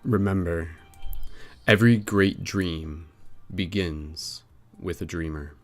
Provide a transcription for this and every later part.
Remember, every great dream begins with a dreamer.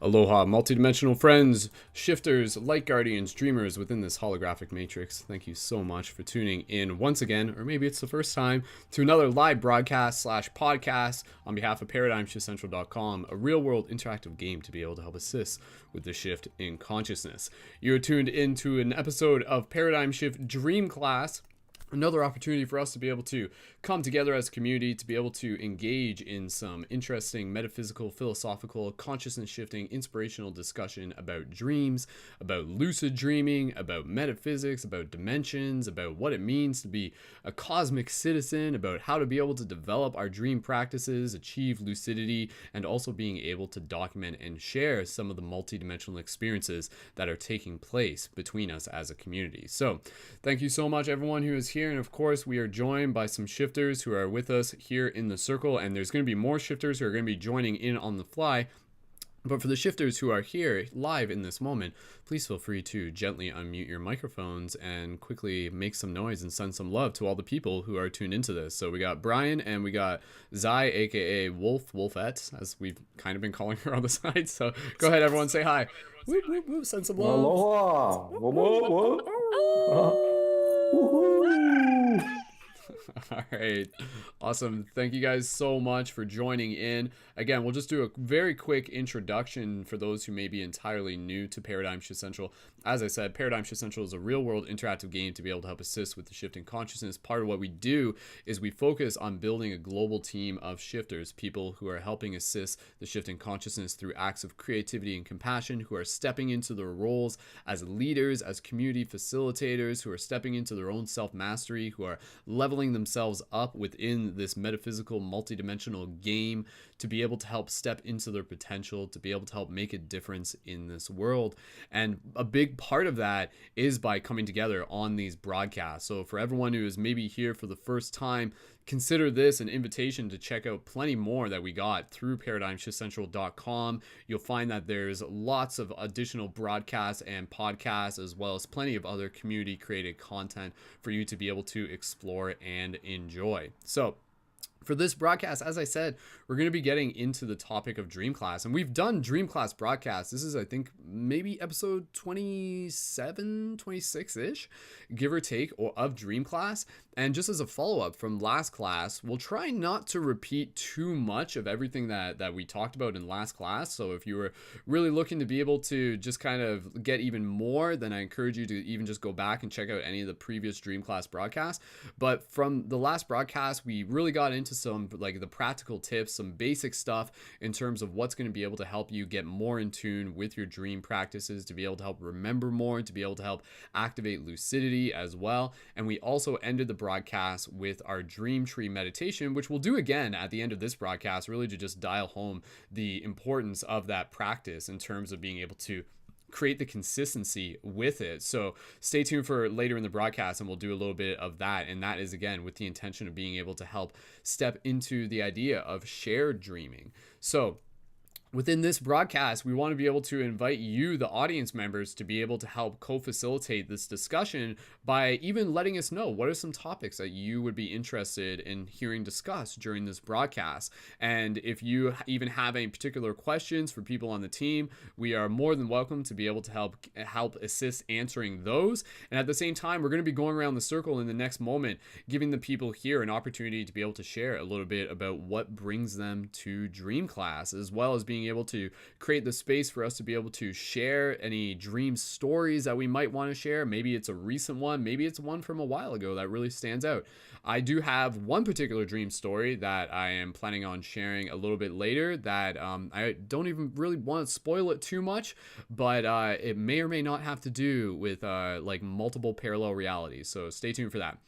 Aloha, multidimensional friends, shifters, light guardians, dreamers within this holographic matrix. Thank you so much for tuning in once again, or maybe it's the first time, to another live broadcast / podcast on behalf of ParadigmShiftCentral.com, a real-world interactive game to be able to help assist with the shift in consciousness. You're tuned into an episode of Paradigm Shift Dream Class. Another opportunity for us to be able to come together as a community, to be able to engage in some interesting metaphysical, philosophical, consciousness shifting, inspirational discussion about dreams, about lucid dreaming, about metaphysics, about dimensions, about what it means to be a cosmic citizen, about how to be able to develop our dream practices, achieve lucidity, and also being able to document and share some of the multidimensional experiences that are taking place between us as a community. So thank you so much, everyone who is here. And of course, we are joined by some shifters who are with us here in the circle, and there's going to be more shifters who are going to be joining in on the fly. But for the shifters who are here live in this moment, please feel free to gently unmute your microphones and quickly make some noise and send some love to all the people who are tuned into this. So we got Brian and we got Zai, aka Wolfette, as we've kind of been calling her on the side. So go ahead, everyone, say hi. Whoop, whoop, whoop, send some love. Aloha! Whoop, whoop, whoop. All right. Awesome. Thank you guys so much for joining in. Again, we'll just do a very quick introduction for those who may be entirely new to Paradigm Shift Central. As I said, Paradigm Shift Central is a real-world interactive game to be able to help assist with the shift in consciousness. Part of what we do is we focus on building a global team of shifters, people who are helping assist the shift in consciousness through acts of creativity and compassion, who are stepping into their roles as leaders, as community facilitators, who are stepping into their own self-mastery, who are leveling themselves up within this metaphysical multidimensional game to be able to help step into their potential, to be able to help make a difference in this world. And a big part of that is by coming together on these broadcasts. So for everyone who is maybe here for the first time, consider this an invitation to check out plenty more that we got through ParadigmShiftCentral.com. You'll find that there's lots of additional broadcasts and podcasts, as well as plenty of other community created content for you to be able to explore and enjoy. So for this broadcast, as I said, we're going to be getting into the topic of Dream Class. And we've done Dream Class broadcasts. This is, I think, maybe episode 27, 26-ish, give or take, of Dream Class. And just as a follow-up from last class, we'll try not to repeat too much of everything that we talked about in last class. So if you were really looking to be able to just kind of get even more, then I encourage you to even just go back and check out any of the previous Dream Class broadcasts. But from the last broadcast, we really got into some like the practical tips, some basic stuff in terms of what's going to be able to help you get more in tune with your dream practices, to be able to help remember more, to be able to help activate lucidity as well. And we also ended the broadcast with our dream tree meditation, which we'll do again at the end of this broadcast, really to just dial home the importance of that practice in terms of being able to create the consistency with it. So stay tuned for later in the broadcast and we'll do a little bit of that. And that is, again, with the intention of being able to help step into the idea of shared dreaming. So within this broadcast, we want to be able to invite you, the audience members, to be able to help co-facilitate this discussion by even letting us know what are some topics that you would be interested in hearing discussed during this broadcast. And if you even have any particular questions for people on the team, we are more than welcome to be able to help assist answering those. And at the same time, we're going to be going around the circle in the next moment, giving the people here an opportunity to be able to share a little bit about what brings them to Dream Class, as well as being able to create the space for us to be able to share any dream stories that we might want to share. Maybe it's a recent one, maybe it's one from a while ago that really stands out. I do have one particular dream story that I am planning on sharing a little bit later that I don't even really want to spoil it too much, but it may or may not have to do with like multiple parallel realities. So stay tuned for that.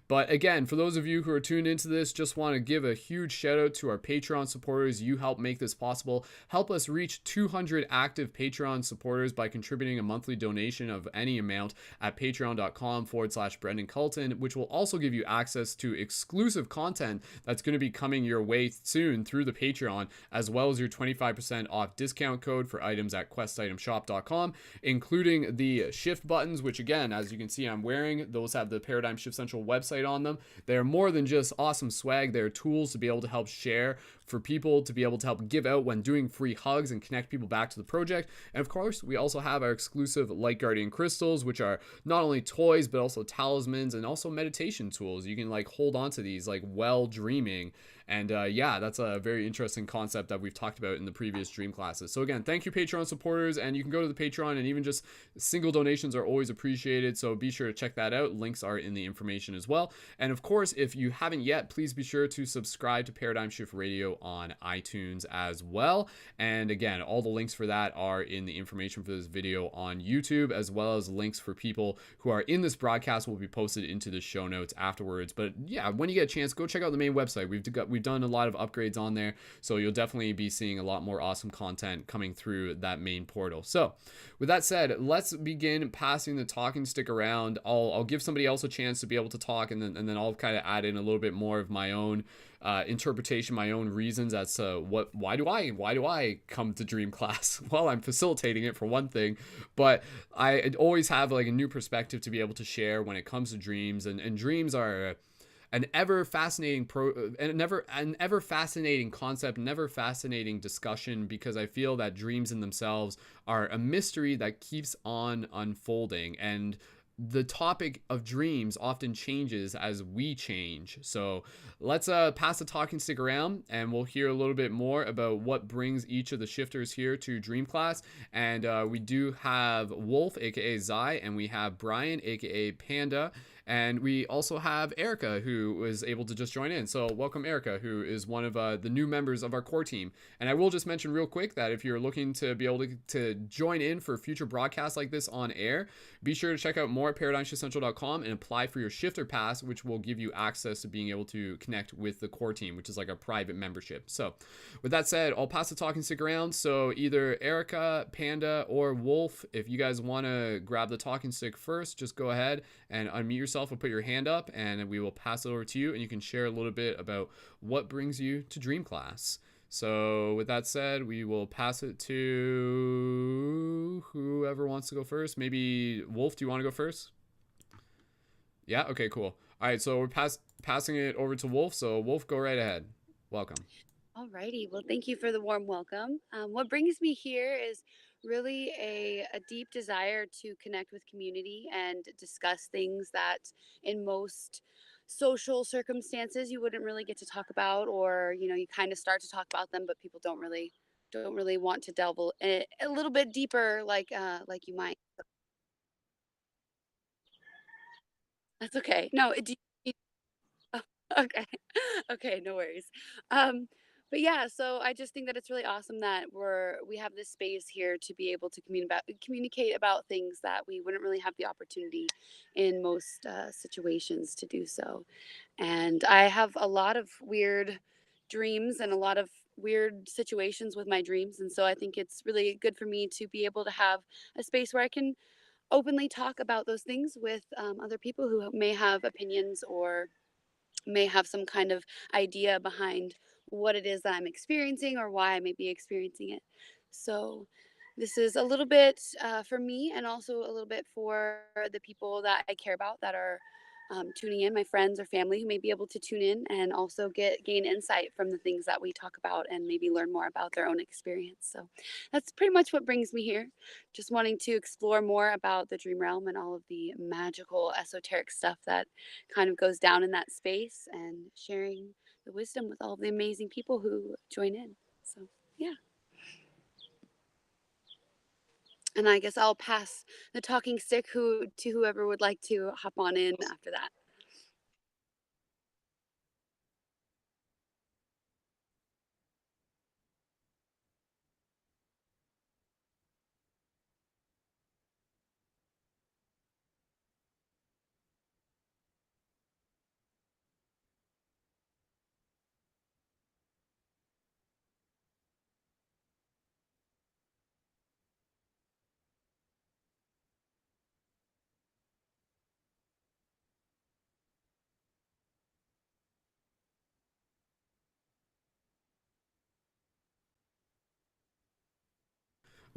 But again, for those of you who are tuned into this, just want to give a huge shout out to our Patreon supporters. You help make this possible. help us reach 200 active Patreon supporters by contributing a monthly donation of any amount at patreon.com/Brendan Culton, which will also give you access to exclusive content that's going to be coming your way soon through the Patreon, as well as your 25% off discount code for items at questitemshop.com, including the shift buttons, which again, as you can see I'm wearing, those have the Paradigm Shift Central website on them. They're more than just awesome swag. They're tools to be able to help share, for people to be able to help give out when doing free hugs and connect people back to the project. And of course, we also have our exclusive Light Guardian crystals, which are not only toys, but also talismans and also meditation tools. You can like hold on to these like while dreaming. And yeah, that's a very interesting concept that we've talked about in the previous dream classes. So again, thank you Patreon supporters, and you can go to the Patreon, and even just single donations are always appreciated. So be sure to check that out. Links are in the information as well. And of course, if you haven't yet, please be sure to subscribe to Paradigm Shift Radio on iTunes as well. And again, all the links for that are in the information for this video on YouTube, as well as links for people who are in this broadcast will be posted into the show notes afterwards. But yeah, when you get a chance, go check out the main website. We've done a lot of upgrades on there, so you'll definitely be seeing a lot more awesome content coming through that main portal. So with that said, let's begin passing the talking stick around. I'll give somebody else a chance to be able to talk, and then I'll kind of add in a little bit more of my own interpretation, my own reasons as to why do I come to dream class. Well, I'm facilitating it for one thing, but I always have like a new perspective to be able to share when it comes to dreams, and dreams are an ever fascinating an ever fascinating concept, an ever fascinating discussion, because I feel that dreams in themselves are a mystery that keeps on unfolding, and the topic of dreams often changes as we change. So let's pass the talking stick around, and we'll hear a little bit more about what brings each of the shifters here to dream class. And we do have Wolf, aka Zai, and we have Brian, aka Panda, and we also have Erica, who was able to just join in. So welcome Erica, who is one of the new members of our core team. And I will just mention real quick that if you're looking to be able to join in for future broadcasts like this on air, be sure to check out more at paradigmshiftcentral.com and apply for your shifter pass, which will give you access to being able to connect with the core team, which is like a private membership. So with that said, I'll pass the talking stick around. So either Erica, Panda, or Wolf, if you guys want to grab the talking stick first, just go ahead and unmute yourself and put your hand up, and we will pass it over to you, and you can share a little bit about what brings you to dream class. So with that said, we will pass it to whoever wants to go first. Maybe Wolf, do you want to go first? Yeah, okay, cool. All right, so we're passing it over to Wolf. So Wolf, go right ahead. Welcome. Alrighty, well, thank you for the warm welcome. What brings me here is really a deep desire to connect with community and discuss things that in most social circumstances you wouldn't really get to talk about, or you kind of start to talk about them, but people don't really want to delve a little bit deeper, like you might. That's okay. No, Oh, okay. Okay, no worries. Um, but yeah, so I just think that it's really awesome that we have this space here to be able to communicate about things that we wouldn't really have the opportunity in most situations to do so. And I have a lot of weird dreams and a lot of weird situations with my dreams, and so I think it's really good for me to be able to have a space where I can openly talk about those things with other people who may have opinions or may have some kind of idea behind what it is that I'm experiencing or why I may be experiencing it. So, this is a little bit for me, and also a little bit for the people that I care about that are tuning in, my friends or family who may be able to tune in and also gain insight from the things that we talk about and maybe learn more about their own experience. So, that's pretty much what brings me here. Just wanting to explore more about the dream realm and all of the magical, esoteric stuff that kind of goes down in that space, and sharing the wisdom with all of the amazing people who join in. So, yeah. And I guess I'll pass the talking stick to whoever would like to hop on in after that.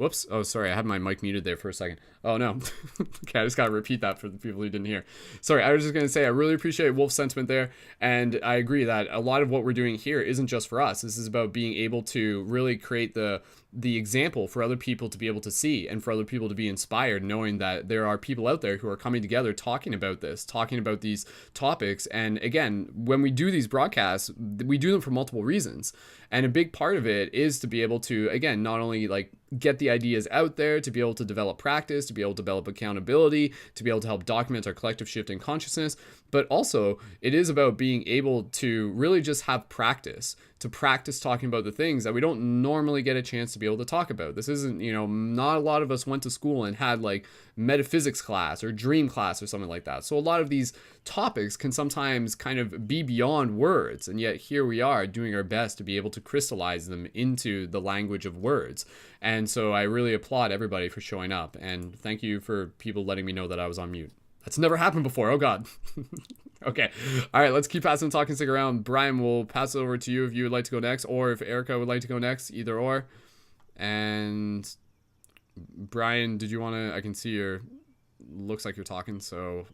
Whoops. Oh, sorry. I had my mic muted there for a second. Oh, no. Okay, I just got to repeat that for the people who didn't hear. Sorry, I was just going to say I really appreciate Wolf's sentiment there. And I agree that a lot of what we're doing here isn't just for us. This is about being able to really create the example for other people to be able to see and for other people to be inspired, knowing that there are people out there who are coming together talking about this, talking about these topics. And again, when we do these broadcasts, we do them for multiple reasons. And a big part of it is to be able to, again, not only like get the ideas out there, to be able to develop practice, to be able to develop accountability, to be able to help document our collective shift in consciousness, but also it is about being able to really just have practice, to practice talking about the things that we don't normally get a chance to be able to talk about. This isn't, not a lot of us went to school and had like metaphysics class or dream class or something like that. So a lot of these topics can sometimes kind of be beyond words, and yet here we are doing our best to be able to crystallize them into the language of words. And so I really applaud everybody for showing up, and thank you for people letting me know that I was on mute. That's never happened before. Oh God. Okay. All right. Let's keep passing the talking stick around. Brian, we'll pass it over to you if you would like to go next, or if Erica would like to go next, either or. And Brian, did you want to? I can see your. Looks like you're talking, so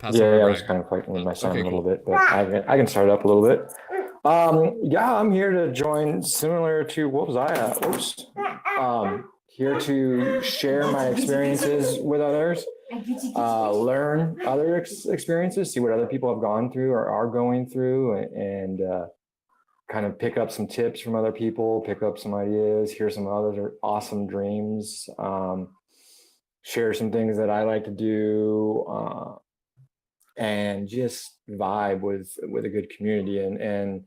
pass it over to Yeah, I was Brian. kind of fighting with my son Okay, a little cool. bit, but I can start up a little bit. Yeah, I'm here to join, similar to what was I at? Oops. Here to share my experiences with others, learn other experiences, see what other people have gone through or are going through, and kind of pick up some tips from other people, pick up some ideas, hear some other awesome dreams, share some things that I like to do, and just vibe with a good community, and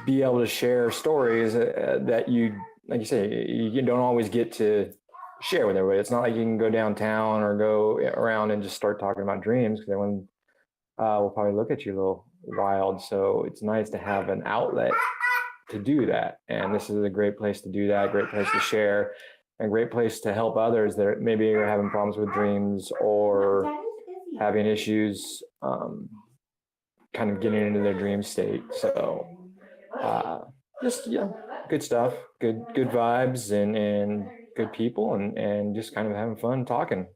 be able to share stories that you, like you say, you don't always get to share with everybody. It's not like you can go downtown or go around and just start talking about dreams, because everyone will probably look at you a little wild. So it's nice to have an outlet to do that. And this is a great place to do that, great place to share, a great place to help others that maybe are having problems with dreams or having issues, kind of getting into their dream state. So just, good stuff, good vibes, and good people, and just kind of having fun talking.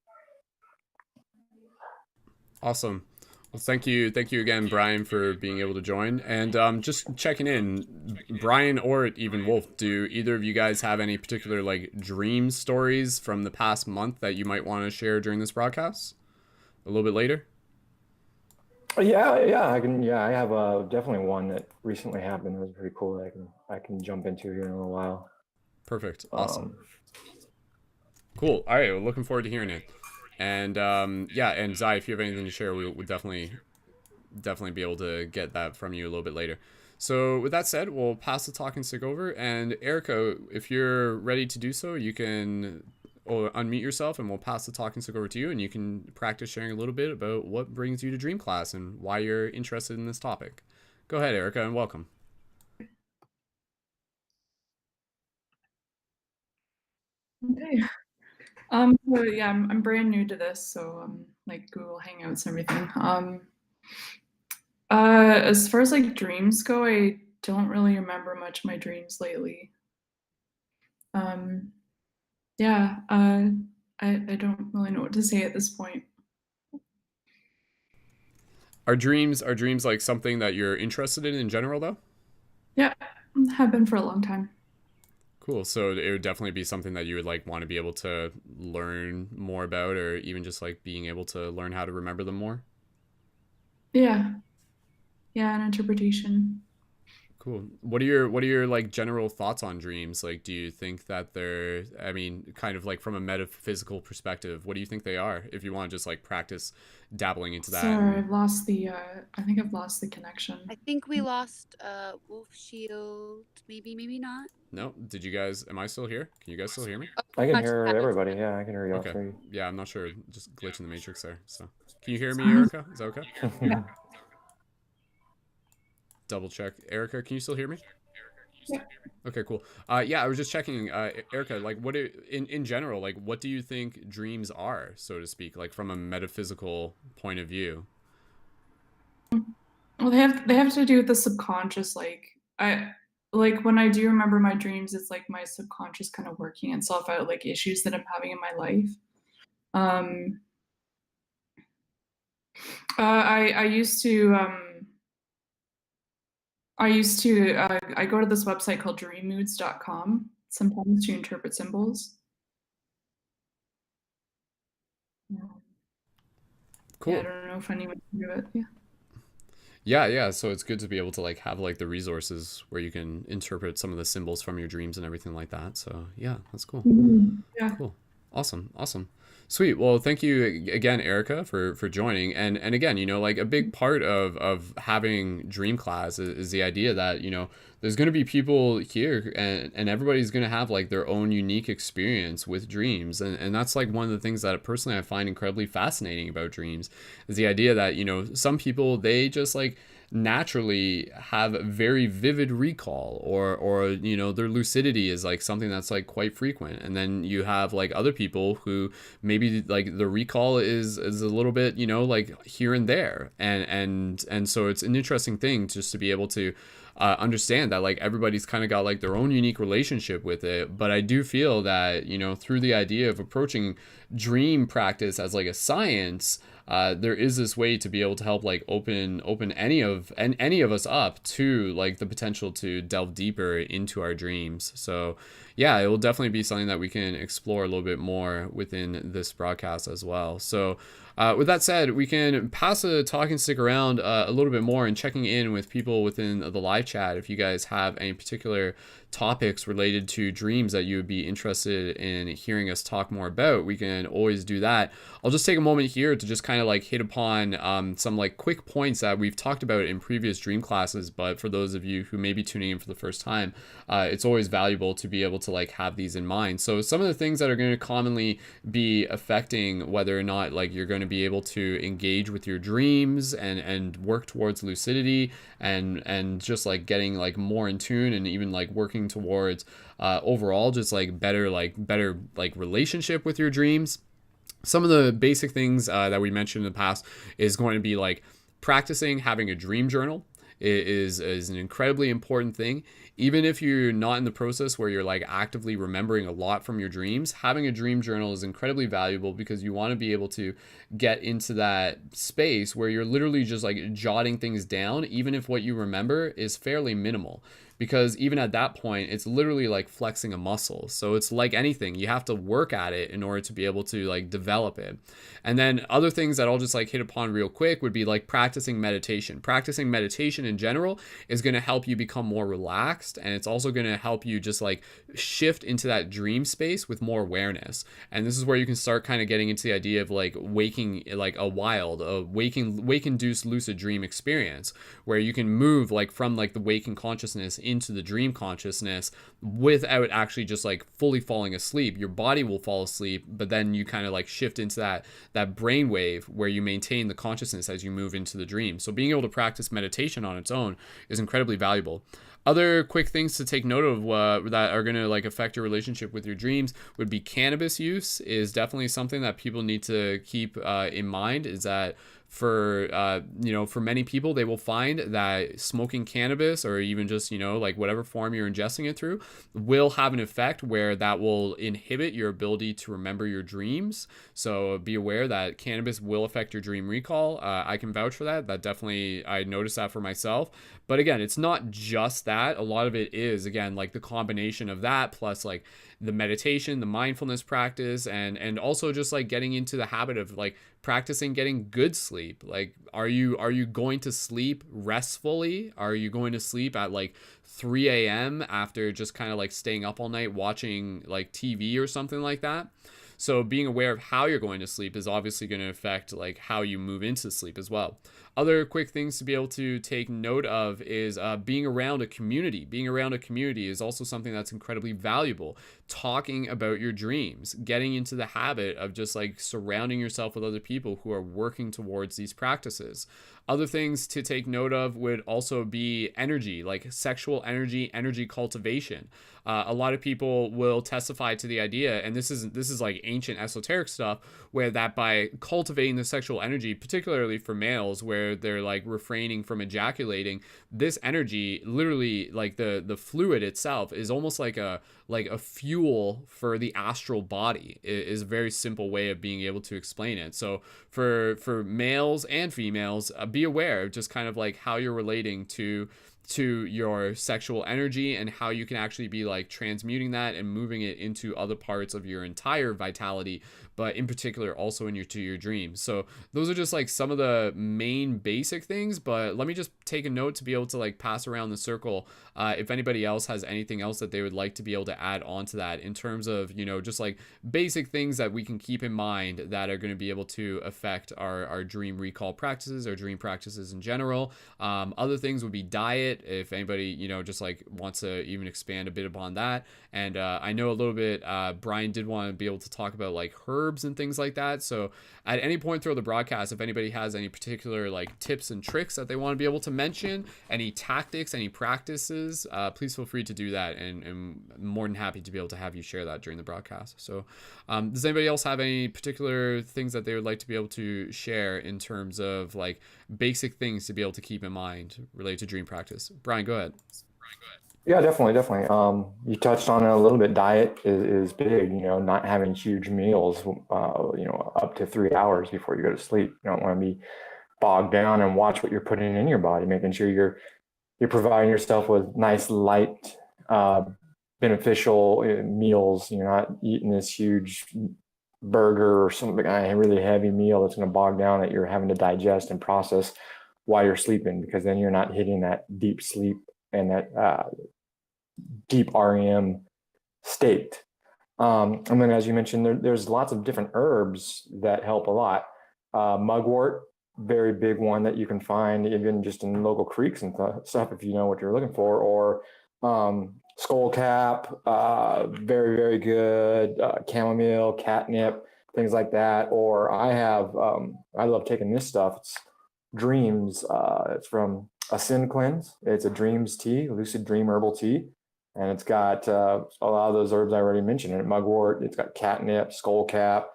Awesome. Well, thank you again, Brian, for being able to join. And just checking in, Brian or even Wolf, do either of you guys have any particular like dream stories from the past month that you might want to share during this broadcast? A little bit later. Yeah, I can. Yeah, I have definitely one that recently happened that was pretty cool that I can jump into here in a little while. Perfect. Awesome. Um, Cool. All right. Well, looking forward to hearing it. And yeah, and Zai, if you have anything to share, we would definitely be able to get that from you a little bit later. So with that said, we'll pass the talking stick over. And Erica, if you're ready to do so, you can unmute yourself, and we'll pass the talking stick over to you, and you can practice sharing a little bit about what brings you to Dream Class and why you're interested in this topic. Go ahead, Erica, and welcome. Okay. So yeah, I'm brand new to this, so like Google Hangouts and everything. As far as like dreams go, I don't really remember much of my dreams lately. Yeah, I don't really know what to say at this point. Are dreams like something that you're interested in general, though? Yeah, have been for a long time. Cool. So it would definitely be something that you would like want to be able to learn more about, or even just like being able to learn how to remember them more. Yeah, yeah, an interpretation. Cool. What are your like general thoughts on dreams? Like, do you think that they're, I mean, kind of like from a metaphysical perspective, what do you think they are? If you want to just like practice dabbling into that Sorry, and I've lost the. I think I've lost the connection. I think we lost Wolf Shield. Maybe not. no, did you guys? Am I still here? Can you guys still hear me? Oh, I can gotcha, hear that makes everybody. sense. Yeah, I can hear you all Okay. three. Yeah, I'm not sure. Just glitch in the matrix there. So, can you hear me, Erica? Is that okay? Yeah. Double check. Erica, can you still hear me? Yeah. Okay, cool. Yeah, I was just checking, Erica. Like, in general, like, what do you think dreams are, so to speak, like from a metaphysical point of view? Well, they have to do with the subconscious. Like like when I do remember my dreams, it's like my subconscious kind of working itself out, like issues that I'm having in my life. Um, I used to I go to this website called dreammoods.com sometimes to interpret symbols. Yeah, yeah, I Cool. don't know if anyone can do it. Yeah. Yeah, so it's good to be able to like have like the resources where you can interpret some of the symbols from your dreams and everything like that. So yeah, that's cool. Yeah. Cool. Awesome. Sweet. Well, thank you again, Erica, for joining. And again, like a big part of having dream class is the idea that, there's going to be people here and everybody's going to have like their own unique experience with dreams. And that's like one of the things that personally I find incredibly fascinating about dreams is the idea that, some people, they just like naturally have very vivid recall or their lucidity is like something that's like quite frequent, and then you have like other people who maybe like the recall is a little bit like here and there, and so it's an interesting thing just to be able to understand that like everybody's kind of got like their own unique relationship with it. But I do feel that through the idea of approaching dream practice as like a science, there is this way to be able to help like open any of us up to like the potential to delve deeper into our dreams. So yeah, it will definitely be something that we can explore a little bit more within this broadcast as well. So with that said, we can pass the talking stick around a little bit more and checking in with people within the live chat. If you guys have any particular topics related to dreams that you would be interested in hearing us talk more about, we can always do that. I'll just take a moment here to just kind of like hit upon some like quick points that we've talked about in previous dream classes, but for those of you who may be tuning in for the first time, it's always valuable to be able to like have these in mind. So some of the things that are going to commonly be affecting whether or not like you're going to be able to engage with your dreams and work towards lucidity and just like getting like more in tune and even like working towards overall just like better relationship with your dreams. Some of the basic things that we mentioned in the past is going to be like practicing having a dream journal is an incredibly important thing. Even if you're not in the process where you're like actively remembering a lot from your dreams, having a dream journal is incredibly valuable because you want to be able to get into that space where you're literally just like jotting things down, even if what you remember is fairly minimal. Because even at that point, it's literally like flexing a muscle. So it's like anything, you have to work at it in order to be able to like develop it. And then other things that I'll just like hit upon real quick would be like practicing meditation. Practicing meditation in general is going to help you become more relaxed, and it's also going to help you just like shift into that dream space with more awareness. And this is where you can start kind of getting into the idea of like waking, like a wake induced lucid dream experience, where you can move like from like the waking consciousness into the dream consciousness without actually just like fully falling asleep. Your body will fall asleep, but then you kind of like shift into that brain wave where you maintain the consciousness as you move into the dream. So being able to practice meditation on its own is incredibly valuable. Other quick things to take note of that are going to like affect your relationship with your dreams would be cannabis use is definitely something that people need to keep in mind. Is that for many people, they will find that smoking cannabis or even just like whatever form you're ingesting it through will have an effect where that will inhibit your ability to remember your dreams. So be aware that cannabis will affect your dream recall. I can vouch for that. I noticed that for myself. But again, it's not just that. A lot of it is, again, like the combination of that plus like the meditation, the mindfulness practice, and also just like getting into the habit of like practicing getting good sleep. Like, are you going to sleep restfully? Are you going to sleep at like 3 a.m. after just kind of like staying up all night watching like TV or something like that? So being aware of how you're going to sleep is obviously going to affect like how you move into sleep as well. Other quick things to be able to take note of is being around a community. Being around a community is also something that's incredibly valuable. Talking about your dreams, getting into the habit of just like surrounding yourself with other people who are working towards these practices. Other things to take note of would also be energy, like sexual energy cultivation. A lot of people will testify to the idea, and this is like ancient esoteric stuff, where that by cultivating the sexual energy, particularly for males, where where they're like refraining from ejaculating, this energy literally, like the fluid itself, is almost like a fuel for the astral body, is a very simple way of being able to explain it. So for males and females, be aware of just kind of like how you're relating to your sexual energy, and how you can actually be like transmuting that and moving it into other parts of your entire vitality, but in particular also into your dreams. So those are just like some of the main basic things, but let me just take a note to be able to like pass around the circle if anybody else has anything else that they would like to be able to add on to that, in terms of, you know, just like basic things that we can keep in mind that are going to be able to affect our dream recall practices, our dream practices in general. Other things would be diet, if anybody, you know, just like wants to even expand a bit upon that. And I know a little bit, Brian did want to be able to talk about like herbs and things like that. So at any point throughout the broadcast, if anybody has any particular like tips and tricks that they want to be able to mention, any tactics, any practices, please feel free to do that. And I'm more than happy to be able to have you share that during the broadcast. So does anybody else have any particular things that they would like to be able to share in terms of like basic things to be able to keep in mind related to dream practice? Brian, go ahead. Yeah, definitely, definitely. You touched on it a little bit. Diet is big, you know, not having huge meals, you know, up to 3 hours before you go to sleep. You don't want to be bogged down, and watch what you're putting in your body, making sure you're providing yourself with nice, light, beneficial meals. You're not eating this huge burger or some really heavy meal that's going to bog down, that you're having to digest and process while you're sleeping, because then you're not hitting that deep sleep and that deep REM state. And then, as you mentioned, there's lots of different herbs that help a lot. Mugwort, very big one that you can find even just in local creeks and stuff, if you know what you're looking for. Or skullcap, very, very good. Chamomile, catnip, things like that. Or I love taking this stuff. It's Dreams. It's from Ascend Cleanse. It's a dreams tea, lucid dream herbal tea. And it's got a lot of those herbs I already mentioned in it. Mugwort, it's got catnip, skullcap,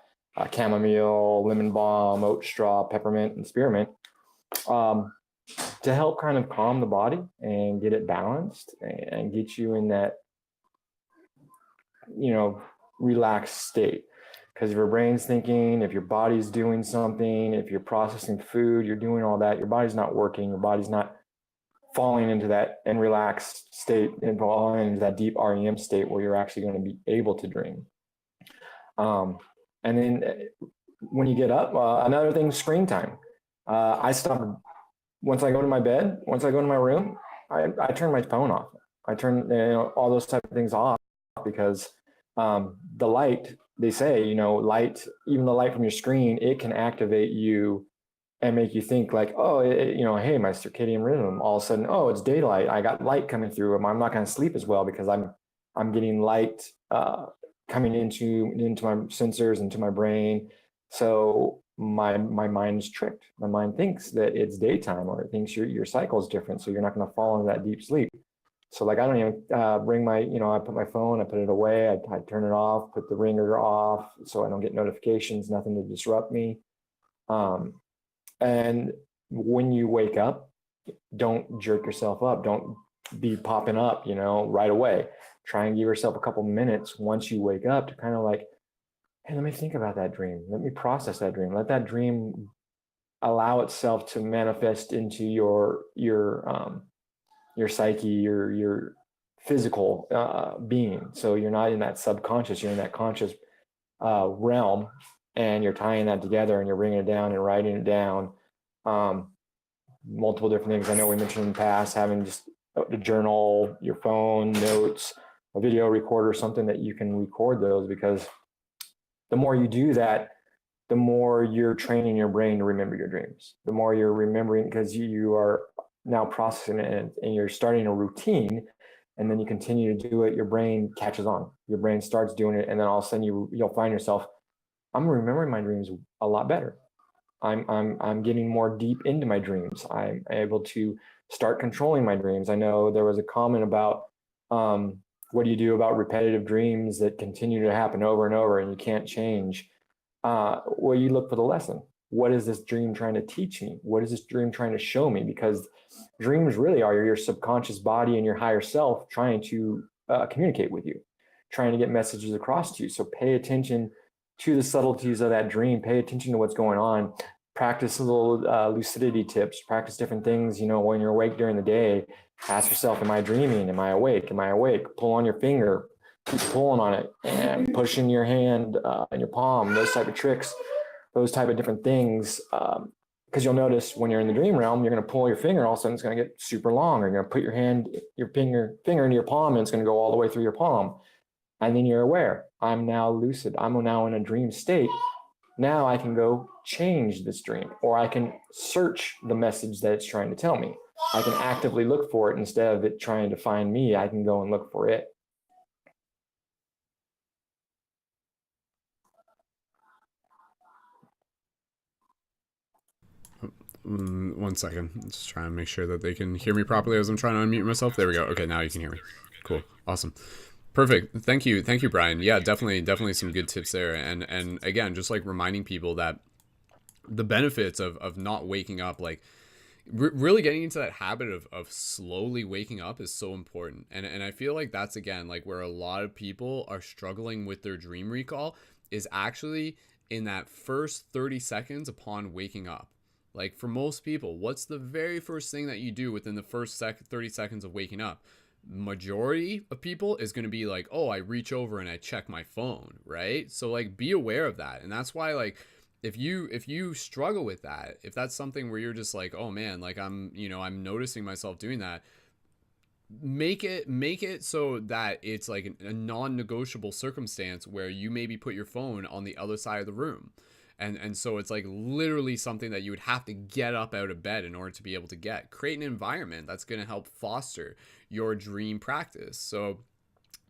chamomile, lemon balm, oat straw, peppermint, and spearmint, to help kind of calm the body and get it balanced and get you in that, you know, relaxed state. Because if your brain's thinking, if your body's doing something, if you're processing food, you're doing all that, your body's not working, your body's not falling into that and relaxed state and falling into that deep REM state where you're actually going to be able to dream. And then when you get up, another thing, screen time. I stop once I go to my bed, once I go to my room, I turn my phone off. I turn all those type of things off, because the light, they say, light, even the light from your screen, it can activate you and make you think like, oh, hey, my circadian rhythm, all of a sudden, oh, it's daylight. I got light coming through. I'm not going to sleep as well because I'm getting light coming into my sensors, into my brain. So my mind is tricked. My mind thinks that it's daytime, or it thinks your cycle is different. So you're not going to fall into that deep sleep. So like, I don't even bring my, I put my phone, I put it away, I turn it off, put the ringer off so I don't get notifications, nothing to disrupt me. And when you wake up, don't jerk yourself up. Don't be popping up, right away. Try and give yourself a couple minutes once you wake up to kind of like, hey, let me think about that dream. Let me process that dream. Let that dream allow itself to manifest into your psyche, your physical being. So you're not in that subconscious, you're in that conscious realm, and you're tying that together and you're bringing it down and writing it down. Multiple different things. I know we mentioned in the past, having just a journal, your phone, notes, a video recorder, something that you can record those, because the more you do that, the more you're training your brain to remember your dreams. The more you're remembering, because you are now processing it and you're starting a routine, and then you continue to do it, your brain catches on. Your brain starts doing it, and then all of a sudden you'll find yourself, I'm remembering my dreams a lot better. I'm getting more deep into my dreams. I'm able to start controlling my dreams. I know there was a comment about what do you do about repetitive dreams that continue to happen over and over and you can't change? Well, you look for the lesson. what is this dream trying to teach me? What is this dream trying to show me? Because dreams really are your subconscious body and your higher self trying to communicate with you, trying to get messages across to you. So pay attention to the subtleties of that dream. Pay attention to what's going on. Practice a little lucidity tips. Practice different things. When you're awake during the day, ask yourself, am I dreaming? Am I awake? Am I awake? Pull on your finger, keep pulling on it, and pushing your hand in your palm. Those type of tricks, those type of different things. Because you'll notice when you're in the dream realm, you're going to pull your finger, all of a sudden it's going to get super long. Or you're going to put your finger into your palm, and it's going to go all the way through your palm. And then you're aware, I'm now lucid. I'm now in a dream state. Now I can go change this dream, or I can search the message that it's trying to tell me. I can actively look for it instead of it trying to find me. I can go and look for it. One second. Just trying to make sure that they can hear me properly as I'm trying to unmute myself. There we go. Okay, now you can hear me. Cool. Awesome. Perfect. Thank you, Brian. Yeah, definitely some good tips there. And again, just like reminding people that the benefits of not waking up, like really getting into that habit of slowly waking up is so important. And I feel like that's, again, like where a lot of people are struggling with their dream recall, is actually in that first 30 seconds upon waking up. Like for most people, what's the very first thing that you do within the first 30 seconds of waking up? Majority of people is going to be like, oh, I reach over and I check my phone, right? So like be aware of that. And that's why, like, if you struggle with that, if that's something where you're just like, oh man, like I'm noticing myself doing that, make it so that it's like a non-negotiable circumstance where you maybe put your phone on the other side of the room. And so it's like literally something that you would have to get up out of bed in order to be able to create an environment that's going to help foster your dream practice. So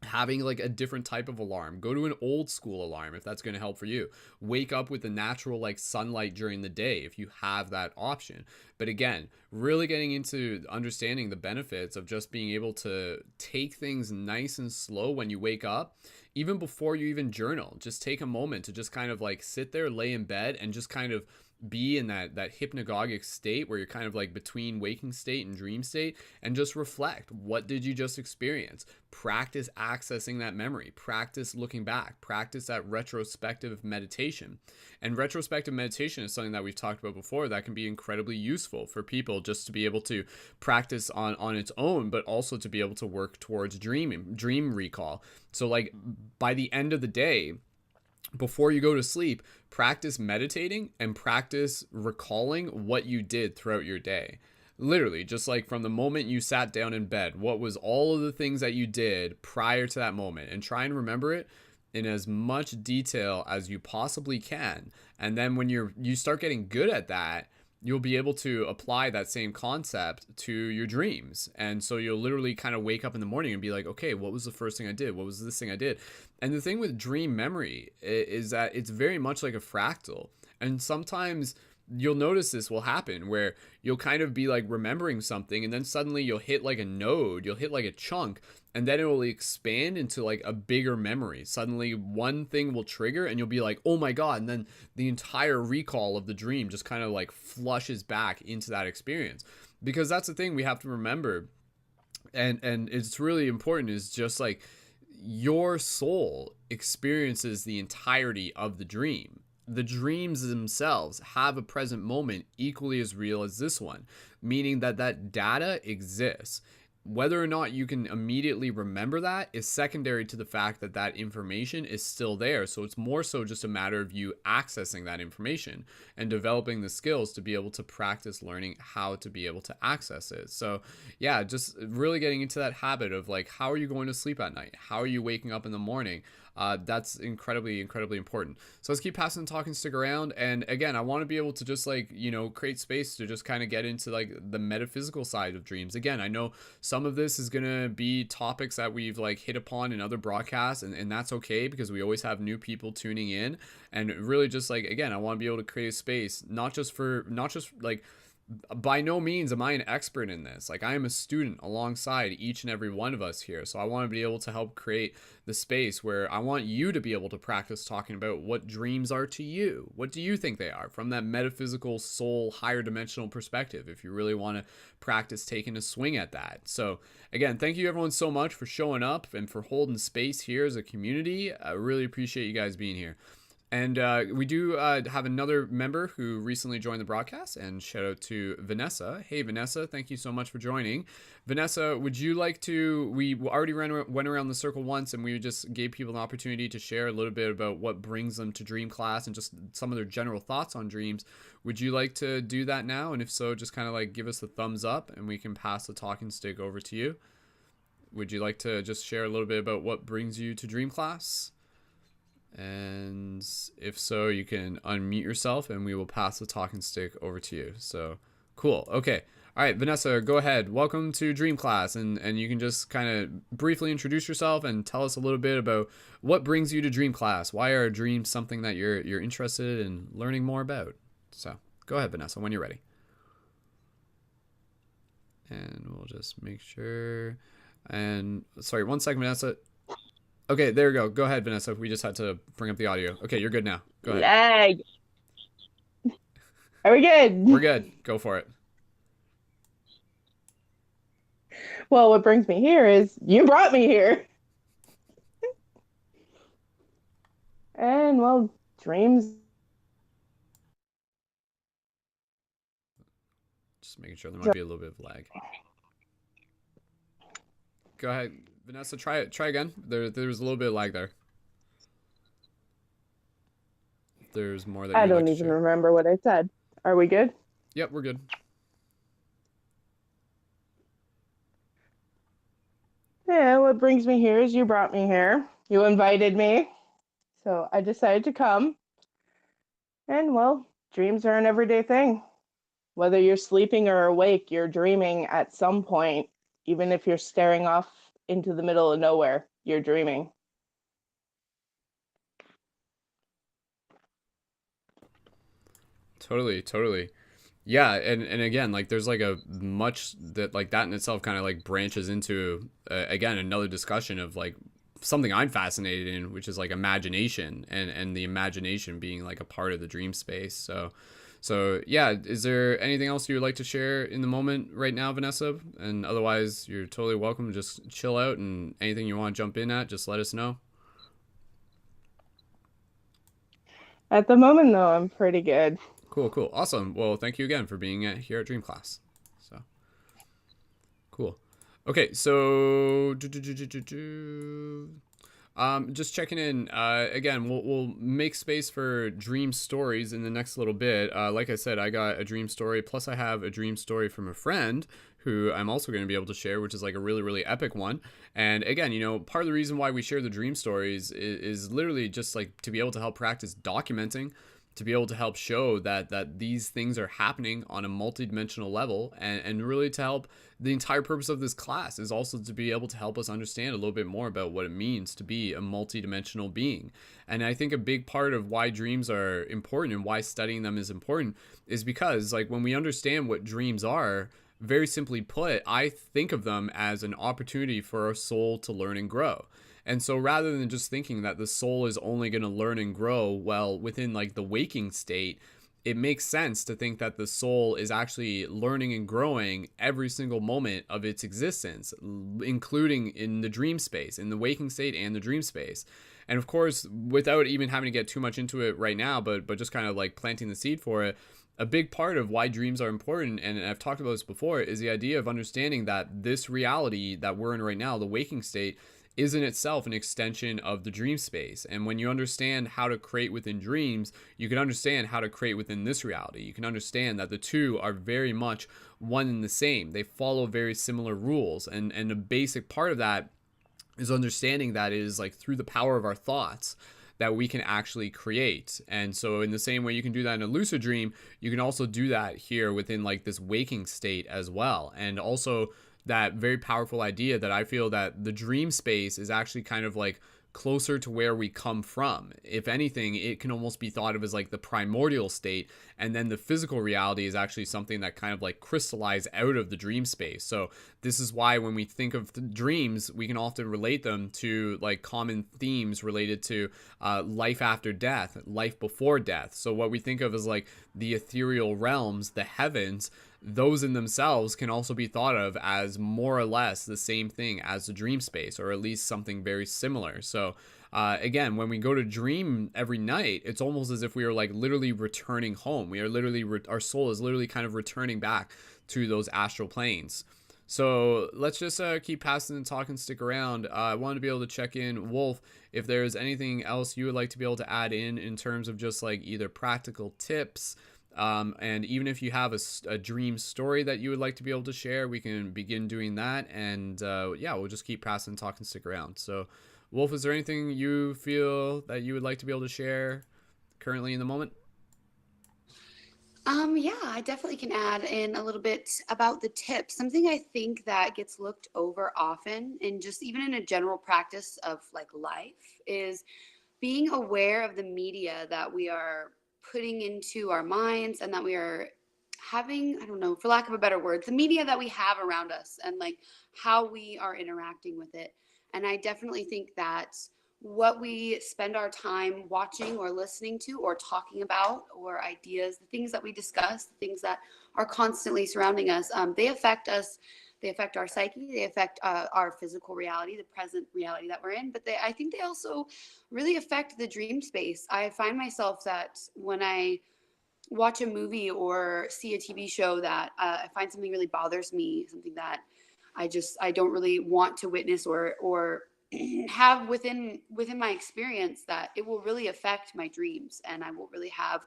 having like a different type of alarm, go to an old school alarm if that's going to help for you. Wake up with the natural like sunlight during the day if you have that option. But again, really getting into understanding the benefits of just being able to take things nice and slow when you wake up. Even before you even journal, just take a moment to just kind of like sit there, lay in bed, and just kind of be in that hypnagogic state where you're kind of like between waking state and dream state, and just reflect. What did you just experience? Practice accessing that memory. Practice looking back. Practice that retrospective meditation. And retrospective meditation is something that we've talked about before that can be incredibly useful for people just to be able to practice on its own, but also to be able to work towards dream recall. So like by the end of the day, before you go to sleep, practice meditating and practice recalling what you did throughout your day. Literally, just like from the moment you sat down in bed, what was all of the things that you did prior to that moment, and try and remember it in as much detail as you possibly can. And then when you start getting good at that, you'll be able to apply that same concept to your dreams. And so you'll literally kind of wake up in the morning and be like, okay, what was the first thing I did? What was this thing I did? And the thing with dream memory is that it's very much like a fractal. And sometimes you'll notice this will happen where you'll kind of be like remembering something, and then suddenly you'll hit like a node, you'll hit like a chunk, and then it will expand into like a bigger memory. Suddenly one thing will trigger and you'll be like, oh my God. And then the entire recall of the dream just kind of like flushes back into that experience. Because that's the thing we have to remember. And it's really important, is just like your soul experiences the entirety of the dream. The dreams themselves have a present moment equally as real as this one, meaning that data exists. Whether or not you can immediately remember that is secondary to the fact that information is still there. So it's more so just a matter of you accessing that information and developing the skills to be able to practice learning how to be able to access it. So yeah, just really getting into that habit of like, how are you going to sleep at night? How are you waking up in the morning? That's incredibly important. So let's keep passing the talk and stick around. And again, I want to be able to just like, create space to just kind of get into like the metaphysical side of dreams. Again, I know some of this is going to be topics that we've like hit upon in other broadcasts, and that's okay, because we always have new people tuning in. And really just like, again, I want to be able to create a space, not just like by no means am I an expert in this. Like, I am a student alongside each and every one of us here. So I want to be able to help create the space where I want you to be able to practice talking about what dreams are to you. What do you think they are from that metaphysical, soul, higher dimensional perspective, if you really want to practice taking a swing at that. So again, thank you everyone so much for showing up and for holding space here as a community. I really appreciate you guys being here. And we do have another member who recently joined the broadcast, and shout out to Vanessa. Hey, Vanessa, thank you so much for joining. Vanessa, would you like to, we already went around the circle once, and we just gave people an opportunity to share a little bit about what brings them to Dream Class and just some of their general thoughts on dreams. Would you like to do that now? And if so, just kind of like give us a thumbs up and we can pass the talking stick over to you. Would you like to just share a little bit about what brings you to Dream Class? And if so, you can unmute yourself and we will pass the talking stick over to you. So cool. Okay. All right, Vanessa, go ahead. Welcome to Dream Class. And you can just kind of briefly introduce yourself and tell us a little bit about what brings you to Dream Class. Why are dreams something that you're interested in learning more about? So go ahead, Vanessa, when you're ready. And we'll just make sure. And sorry, 1 second, Vanessa. Okay, there we go. Go ahead, Vanessa. We just had to bring up the audio. Okay, you're good now. Go ahead. Lag. Are we good? We're good. Go for it. Well, what brings me here is you brought me here. And well, dreams. Just making sure there might be a little bit of lag. Go ahead, Vanessa. Try it. Try again. There was a little bit of lag there. There's more that I you'd don't like to even share. remember what I said. Are we good? Yep, we're good. Yeah, what brings me here is you brought me here. You invited me. So I decided to come. And well, dreams are an everyday thing. Whether you're sleeping or awake, you're dreaming at some point. Even if you're staring off into the middle of nowhere, you're dreaming. Totally. Yeah, and again, like there's like a much that like that in itself kind of like branches into again another discussion of like something I'm fascinated in, which is like imagination and the imagination being like a part of the dream space. So yeah, is there anything else you would like to share in the moment right now, Vanessa? And otherwise, you're totally welcome to just chill out, and anything you want to jump in at, just let us know. At the moment, though, I'm pretty good. Cool. Awesome. Well, thank you again for being here at Dream Class. So cool. Okay, so just checking in. Again, we'll make space for dream stories in the next little bit. Like I said, I got a dream story, plus I have a dream story from a friend who I'm also going to be able to share, which is like a really epic one. And again, you know, part of the reason why we share the dream stories is literally just like to be able to help practice documenting, to be able to help show that these things are happening on a multidimensional level, and really to help. The entire purpose of this class is also to be able to help us understand a little bit more about what it means to be a multidimensional being. And I think a big part of why dreams are important and why studying them is important is because like when we understand what dreams are, very simply put, I think of them as an opportunity for our soul to learn and grow. And so rather than just thinking that the soul is only going to learn and grow well within like the waking state, it makes sense to think that the soul is actually learning and growing every single moment of its existence, including in the dream space, in the waking state and the dream space. And of course, without even having to get too much into it right now, but just kind of like planting the seed for it, a big part of why dreams are important, and I've talked about this before, is the idea of understanding that this reality that we're in right now, the waking state, is in itself an extension of the dream space. And when you understand how to create within dreams, you can understand how to create within this reality. You can understand that the two are very much one and the same. They follow very similar rules. And a basic part of that is understanding that it is like through the power of our thoughts that we can actually create. And so in the same way you can do that in a lucid dream, you can also do that here within like this waking state as well. And also that very powerful idea that I feel that the dream space is actually kind of like closer to where we come from. If anything, it can almost be thought of as like the primordial state, and then the physical reality is actually something that kind of like crystallized out of the dream space. So this is why when we think of dreams, we can often relate them to like common themes related to life after death, life before death. So what we think of as like the ethereal realms, the heavens, those in themselves can also be thought of as more or less the same thing as the dream space, or at least something very similar. So again, when we go to dream every night, it's almost as if we are like literally returning home. We are literally, our soul is literally kind of returning back to those astral planes. So let's just keep passing and talking, stick around. I wanted to be able to check in, Wolf, if there's anything else you would like to be able to add in terms of just like either practical tips, and even if you have a dream story that you would like to be able to share, we can begin doing that. And yeah, we'll just keep passing, talk, and stick around. So, Wolf, is there anything you feel that you would like to be able to share currently in the moment? Yeah, I definitely can add in a little bit about the tips. Something I think that gets looked over often, and just even in a general practice of like life, is being aware of the media that we are putting into our minds and that we are having, I don't know, for lack of a better word, the media that we have around us and like how we are interacting with it. And I definitely think that what we spend our time watching or listening to or talking about, or ideas, the things that we discuss, the things that are constantly surrounding us, they affect us. They affect our psyche. They affect our physical reality, the present reality that we're in. But I think they also really affect the dream space. I find myself that when I watch a movie or see a TV show that I find something really bothers me, something that I don't really want to witness or have within my experience, that it will really affect my dreams, and I will really have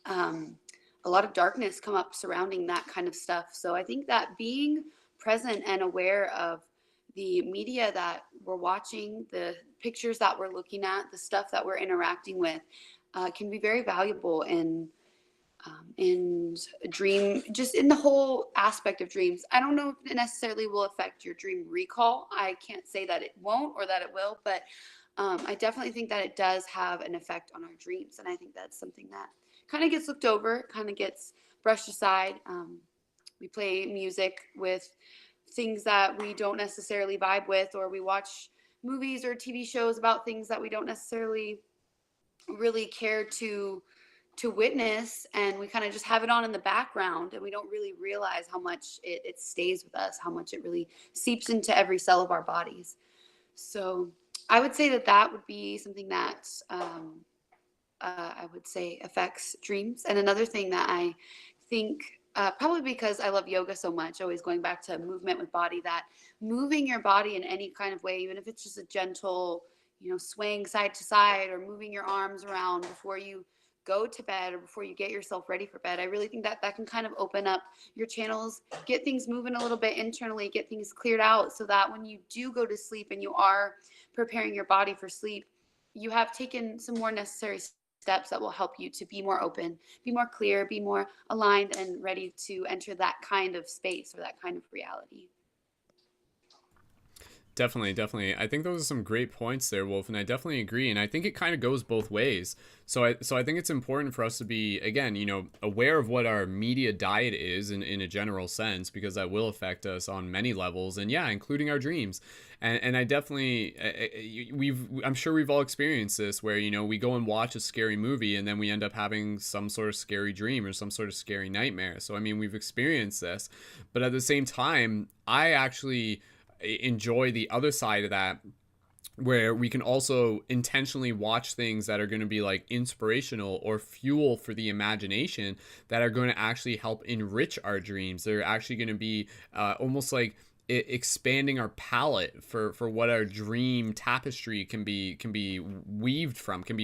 um, a lot of darkness come up surrounding that kind of stuff. So I think that being present and aware of the media that we're watching, the pictures that we're looking at, the stuff that we're interacting with, can be very valuable in dream, just in the whole aspect of dreams. I don't know if it necessarily will affect your dream recall. I can't say that it won't or that it will, but I definitely think that it does have an effect on our dreams. And I think that's something that kind of gets looked over, kind of gets brushed aside. We play music with things that we don't necessarily vibe with, or we watch movies or TV shows about things that we don't necessarily really care to witness, and we kind of just have it on in the background, and we don't really realize how much it stays with us, how much it really seeps into every cell of our bodies. So I would say that that would be something that I would say affects dreams. And another thing that I think, probably because I love yoga so much, always going back to movement with body, that moving your body in any kind of way, even if it's just a gentle, swaying side to side, or moving your arms around before you go to bed or before you get yourself ready for bed, I really think that that can kind of open up your channels, get things moving a little bit internally, get things cleared out, so that when you do go to sleep and you are preparing your body for sleep, you have taken some more necessary steps that will help you to be more open, be more clear, be more aligned, and ready to enter that kind of space or that kind of reality. Definitely, definitely. I think those are some great points there, Wolf, and I definitely agree. And I think it kind of goes both ways. So I think it's important for us to be, again, aware of what our media diet is in a general sense, because that will affect us on many levels, and yeah, including our dreams. And I definitely, I'm sure we've all experienced this, where we go and watch a scary movie, and then we end up having some sort of scary dream or some sort of scary nightmare. So I mean, we've experienced this, but at the same time, I actually enjoy the other side of that, where we can also intentionally watch things that are going to be like inspirational or fuel for the imagination, that are going to actually help enrich our dreams. They're actually going to be almost like expanding our palette for what our dream tapestry can be weaved from, can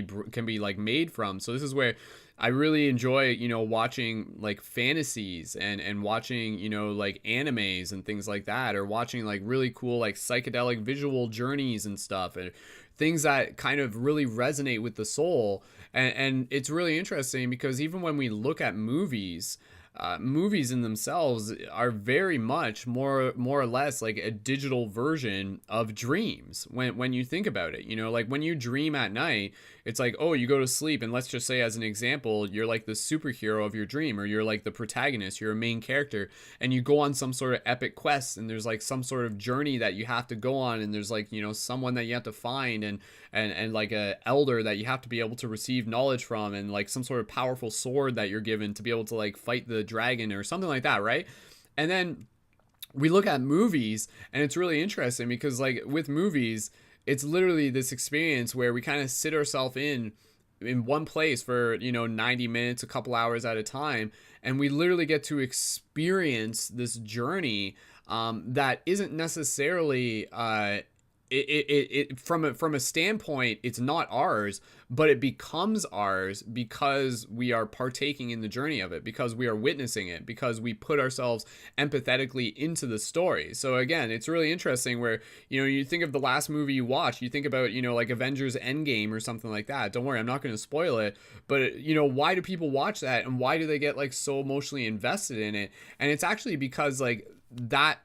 be like made from. So this is where I really enjoy, watching like fantasies and watching, like animes and things like that, or watching like really cool, like psychedelic visual journeys and stuff, and things that kind of really resonate with the soul. And it's really interesting, because even when we look at movies, movies in themselves are very much more or less like a digital version of dreams when you think about it. You know, like when you dream at night, it's like, oh, you go to sleep, and let's just say as an example, you're like the superhero of your dream, or you're like the protagonist, you're a main character, and you go on some sort of epic quest, and there's like some sort of journey that you have to go on, and there's like, you know, someone that you have to find, and like a elder that you have to be able to receive knowledge from, and like some sort of powerful sword that you're given to be able to like fight the dragon or something like that, right? And then we look at movies, and it's really interesting because like with movies, it's literally this experience where we kind of sit ourselves in one place for, you know, 90 minutes, a couple hours at a time, and we literally get to experience this journey that isn't necessarily from a standpoint, it's not ours, but it becomes ours because we are partaking in the journey of it, because we are witnessing it, because we put ourselves empathetically into the story. So again, it's really interesting where, you know, you think of the last movie you watched, you think about, you know, like Avengers Endgame or something like that. Don't worry, I'm not going to spoil it, but you know, why do people watch that, and why do they get like so emotionally invested in it? And it's actually because like that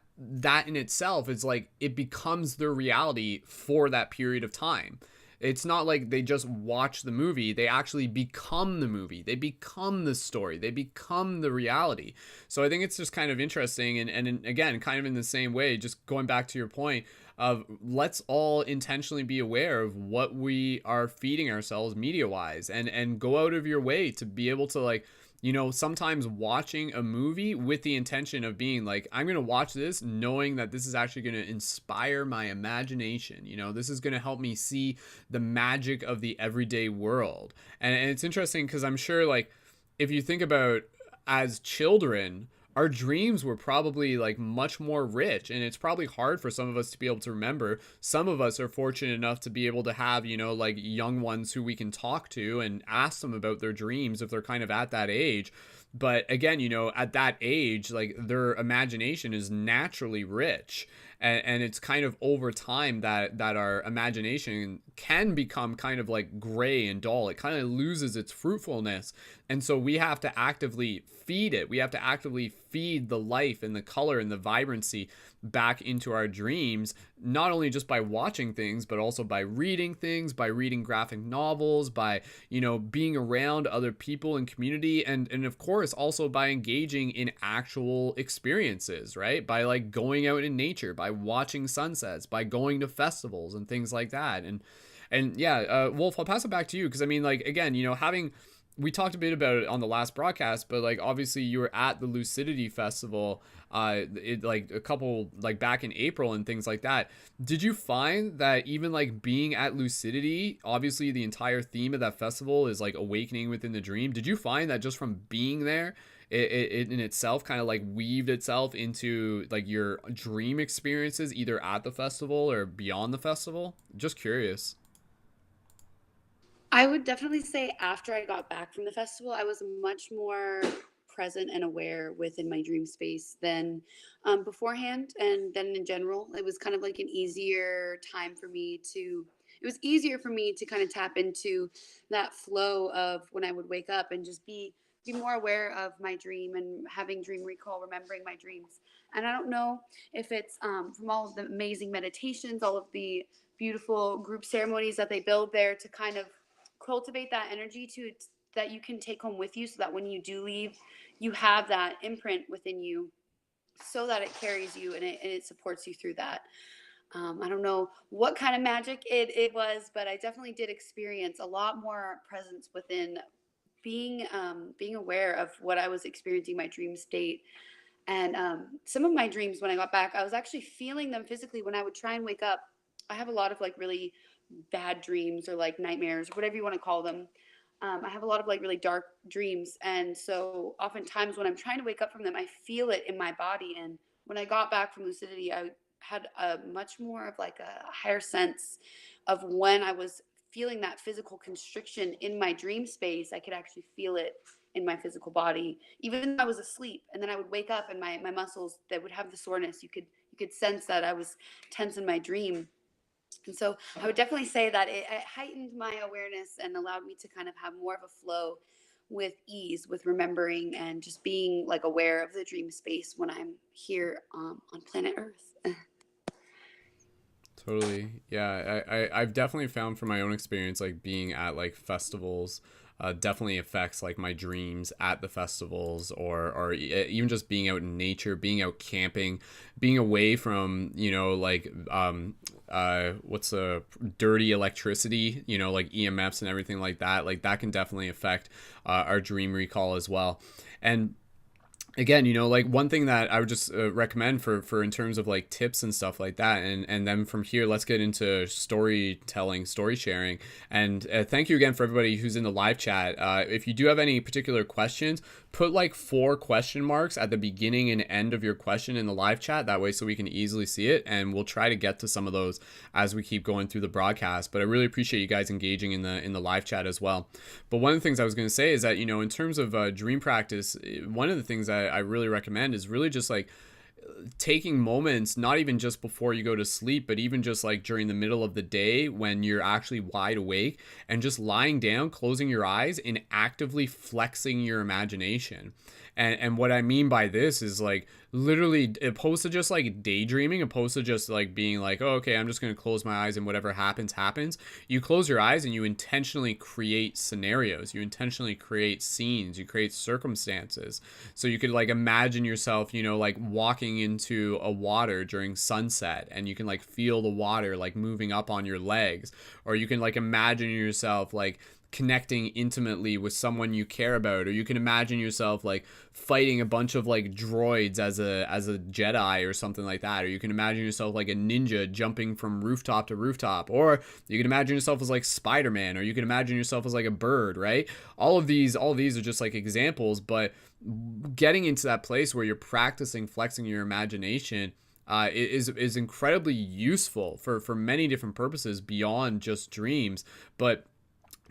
in itself is like, it becomes their reality for that period of time. It's not like they just watch the movie, they actually become the movie, they become the story, they become the reality. So I think it's just kind of interesting, and again, kind of in the same way, just going back to your point of, let's all intentionally be aware of what we are feeding ourselves media wise, and go out of your way to be able to like, you know, sometimes watching a movie with the intention of being like, I'm going to watch this knowing that this is actually going to inspire my imagination. You know, this is going to help me see the magic of the everyday world. And it's interesting because I'm sure, like, if you think about as children, our dreams were probably like much more rich, and it's probably hard for some of us to be able to remember. Some of us are fortunate enough to be able to have, you know, like young ones who we can talk to and ask them about their dreams if they're kind of at that age. But again, you know, at that age, like their imagination is naturally rich, and it's kind of over time that our imagination can become kind of like gray and dull. It kind of loses its fruitfulness, and so we have to actively feed it. We have to actively feed the life and the color and the vibrancy back into our dreams, not only just by watching things, but also by reading things, by reading graphic novels, by, you know, being around other people in community, and of course also by engaging in actual experiences, right? By like going out in nature, by watching sunsets, by going to festivals and things like that. And yeah, Wolf, I'll pass it back to you, because I mean, like, again, you know, we talked a bit about it on the last broadcast, but like obviously you were at the Lucidity Festival like a couple, like back in April and things like that. Did you find that even like being at Lucidity, obviously the entire theme of that festival is like awakening within the dream, did you find that just from being there, it in itself kind of like weaved itself into like your dream experiences either at the festival or beyond the festival? Just curious. I would definitely say after I got back from the festival, I was much more present and aware within my dream space than beforehand. And then in general, it was kind of like an easier time for me to, it was easier for me to kind of tap into that flow of when I would wake up and just be more aware of my dream and having dream recall, remembering my dreams. And I don't know if it's from all of the amazing meditations, all of the beautiful group ceremonies that they build there to kind of cultivate that energy to that you can take home with you, so that when you do leave, you have that imprint within you, so that it carries you and it supports you through that. I don't know what kind of magic it was, but I definitely did experience a lot more presence within being aware of what I was experiencing my dream state. And some of my dreams when I got back, I was actually feeling them physically when I would try and wake up. I have a lot of like really bad dreams or like nightmares, whatever you want to call them. I have a lot of like really dark dreams. And so oftentimes when I'm trying to wake up from them, I feel it in my body. And when I got back from lucidity, I had a much more of like a higher sense of when I was feeling that physical constriction in my dream space. I could actually feel it in my physical body, even though I was asleep. And then I would wake up and my muscles that would have the soreness, you could sense that I was tense in my dream. And so I would definitely say that it heightened my awareness and allowed me to kind of have more of a flow with ease, with remembering and just being like aware of the dream space when I'm here on planet Earth. Totally. Yeah. I've definitely found from my own experience, like being at like festivals, definitely affects like my dreams at the festivals, or even just being out in nature, being out camping, being away from, like, what's a dirty electricity, like EMFs and everything like that. Like that can definitely affect our dream recall as well. And again, like one thing that I would just recommend for in terms of like tips and stuff like that, and then from here let's get into storytelling, story sharing. And thank you again for everybody who's in the live chat. If you do have any particular questions, put like 4 question marks at the beginning and end of your question in the live chat, that way so we can easily see it, and we'll try to get to some of those as we keep going through the broadcast. But I really appreciate you guys engaging in the live chat as well. But one of the things I was going to say is that, in terms of dream practice, one of the things I really recommend is really just like taking moments, not even just before you go to sleep, but even just like during the middle of the day when you're actually wide awake, and just lying down, closing your eyes, and actively flexing your imagination. And what I mean by this is like literally opposed to just like daydreaming, opposed to just like being like, oh, okay, I'm just going to close my eyes and whatever happens, happens. You close your eyes and you intentionally create scenarios. You intentionally create scenes. You create circumstances. So you could like imagine yourself, like walking into a water during sunset, and you can like feel the water like moving up on your legs. Or you can like imagine yourself like connecting intimately with someone you care about, or you can imagine yourself like fighting a bunch of like droids as a Jedi or something like that, or you can imagine yourself like a ninja jumping from rooftop to rooftop, or you can imagine yourself as like Spider-Man, or you can imagine yourself as like a bird, right? All of these are just like examples, but getting into that place where you're practicing flexing your imagination is incredibly useful for many different purposes beyond just dreams. But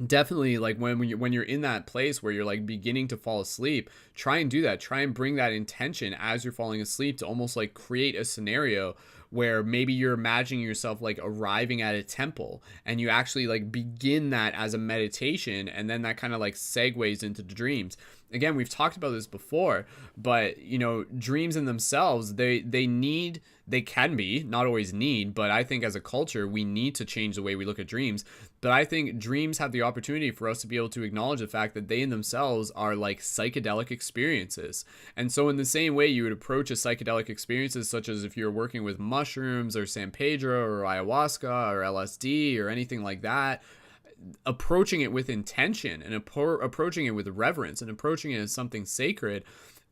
definitely, like when you're in that place where you're like beginning to fall asleep, try and do that. Try and bring that intention as you're falling asleep to almost like create a scenario where maybe you're imagining yourself like arriving at a temple, and you actually like begin that as a meditation, and then that kind of like segues into the dreams. Again, we've talked about this before, but dreams in themselves, they can be, not always need, but I think as a culture we need to change the way we look at dreams. But I think dreams have the opportunity for us to be able to acknowledge the fact that they in themselves are like psychedelic experiences. And so in the same way you would approach a psychedelic experiences, such as if you're working with mushrooms or San Pedro or ayahuasca or LSD or anything like that, approaching it with intention and approaching it with reverence and approaching it as something sacred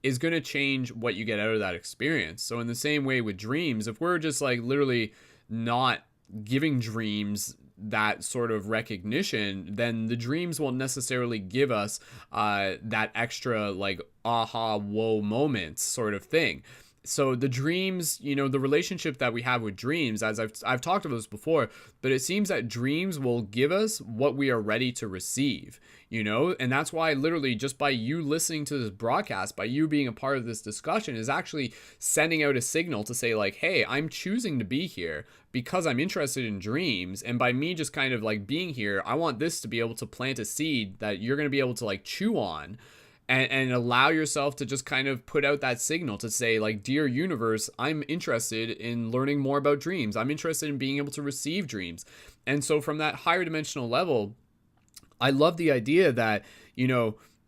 is going to change what you get out of that experience. So in the same way with dreams, if we're just like literally not giving dreams that sort of recognition, then the dreams won't necessarily give us that extra like aha whoa moments sort of thing. So the dreams, the relationship that we have with dreams, as I've talked about this before, but it seems that dreams will give us what we are ready to receive, and that's why literally just by you listening to this broadcast, by you being a part of this discussion, is actually sending out a signal to say like, hey, I'm choosing to be here because I'm interested in dreams. And by me just kind of like being here, I want this to be able to plant a seed that you're going to be able to like chew on. And allow yourself to just kind of put out that signal to say like, dear universe, I'm interested in learning more about dreams. I'm interested in being able to receive dreams. And so from that higher dimensional level, I love the idea that,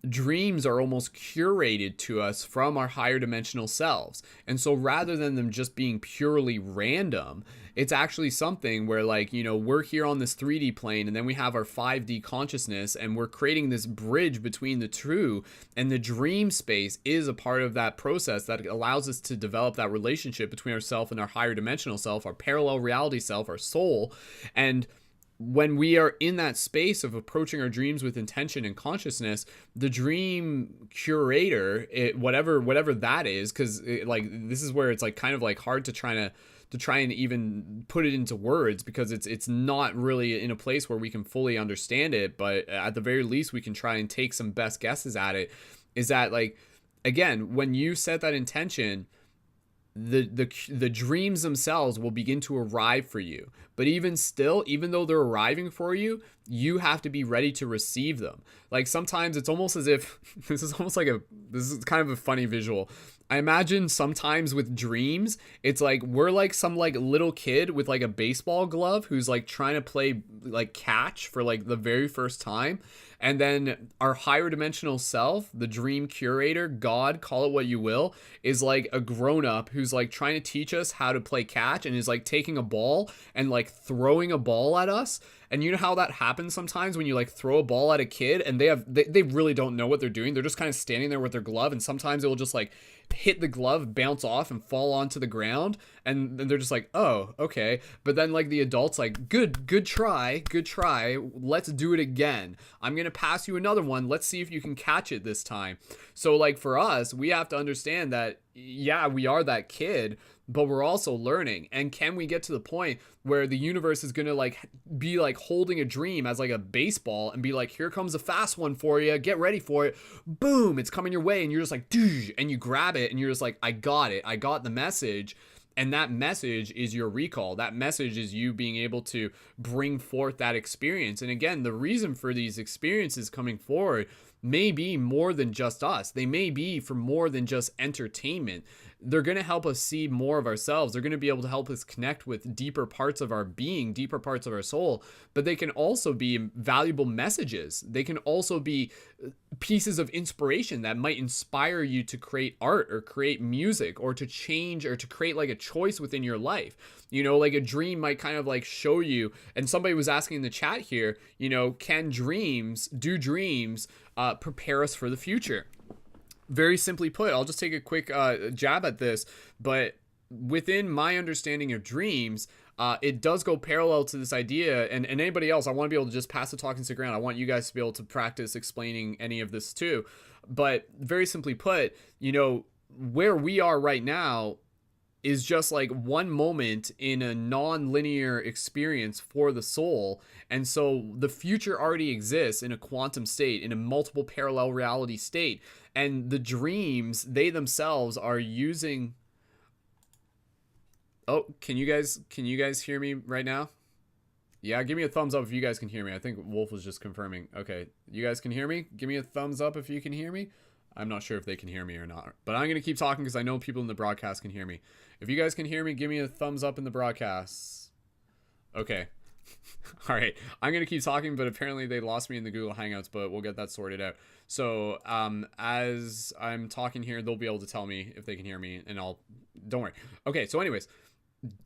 dreams are almost curated to us from our higher dimensional selves. And so rather than them just being purely random, it's actually something where like, we're here on this 3D plane, and then we have our 5D consciousness, and we're creating this bridge between the two. And the dream space is a part of that process that allows us to develop that relationship between ourself and our higher dimensional self, our parallel reality self, our soul. And when we are in that space of approaching our dreams with intention and consciousness, the dream curator, whatever that is, because like this is where it's like kind of like hard to try and even put it into words, because it's not really in a place where we can fully understand it. But at the very least, we can try and take some best guesses at it. Is that like, again, when you set that intention, the dreams themselves will begin to arrive for you. But even still, even though they're arriving for you, you have to be ready to receive them. Like sometimes it's almost as if this is kind of a funny visual. I imagine sometimes with dreams, it's like we're like some like little kid with like a baseball glove who's like trying to play like catch for like the very first time. And then our higher dimensional self, the dream curator, God, call it what you will, is like a grown up who's like trying to teach us how to play catch and is like taking a ball and like throwing a ball at us. And you know how that happens sometimes when you like throw a ball at a kid and they really don't know what they're doing. They're just kind of standing there with their glove, and sometimes it will just like hit the glove, bounce off, and fall onto the ground. And then they're just like, oh, okay. But then like the adult's like, good try. Let's do it again. I'm going to pass you another one. Let's see if you can catch it this time. So like for us, we have to understand that, yeah, we are that kid, but we're also learning. And can we get to the point where the universe is going to like be like holding a dream as like a baseball and be like, here comes a fast one for you. Get ready for it. Boom, it's coming your way. And you're just like, and you grab it and you're just like, I got it. I got the message. And that message is your recall. That message is you being able to bring forth that experience. And again, the reason for these experiences coming forward may be more than just us. They may be for more than just entertainment. They're going to help us see more of ourselves. They're going to be able to help us connect with deeper parts of our being, deeper parts of our soul. But they can also be valuable messages. They can also be pieces of inspiration that might inspire you to create art or create music or to change or to create like a choice within your life. You know, like a dream might kind of like show you, and somebody was asking in the chat here, you know, do dreams prepare us for the future? Very simply put, I'll just take a quick jab at this, but within my understanding of dreams, it does go parallel to this idea, and anybody else, I want to be able to just pass the talking stick around. I want you guys to be able to practice explaining any of this too. But very simply put, you know, where we are right now is just like one moment in a non-linear experience for the soul. And so the future already exists in a quantum state, in a multiple parallel reality state. And the dreams, they themselves are using... Oh, can you guys hear me right now? Yeah, give me a thumbs up if you guys can hear me. I think Wolf was just confirming. Okay, you guys can hear me? Give me a thumbs up if you can hear me. I'm not sure if they can hear me or not, but I'm going to keep talking because I know people in the broadcast can hear me. If you guys can hear me, give me a thumbs up in the broadcast. Okay. All right. I'm going to keep talking, but apparently they lost me in the Google Hangouts, but we'll get that sorted out. So as I'm talking here, they'll be able to tell me if they can hear me, and don't worry. Okay. So anyways,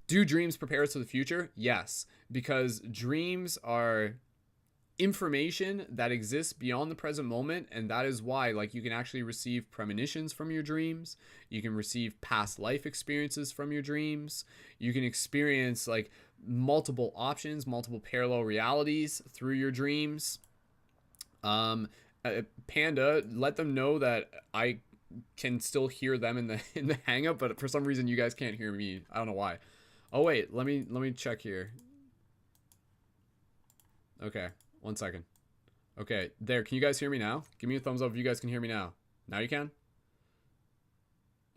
do dreams prepare us for the future? Yes, because dreams are information that exists beyond the present moment, and that is why like you can actually receive premonitions from your dreams. You can receive past life experiences from your dreams. You can experience like multiple options, multiple parallel realities through your dreams. Panda, let them know that I can still hear them in the hangout, but for some reason you guys can't hear me. I don't know why. Oh wait, let me check here. Okay, 1 second. Okay, there. Can you guys hear me now? Give me a thumbs up if you guys can hear me now. Now you can?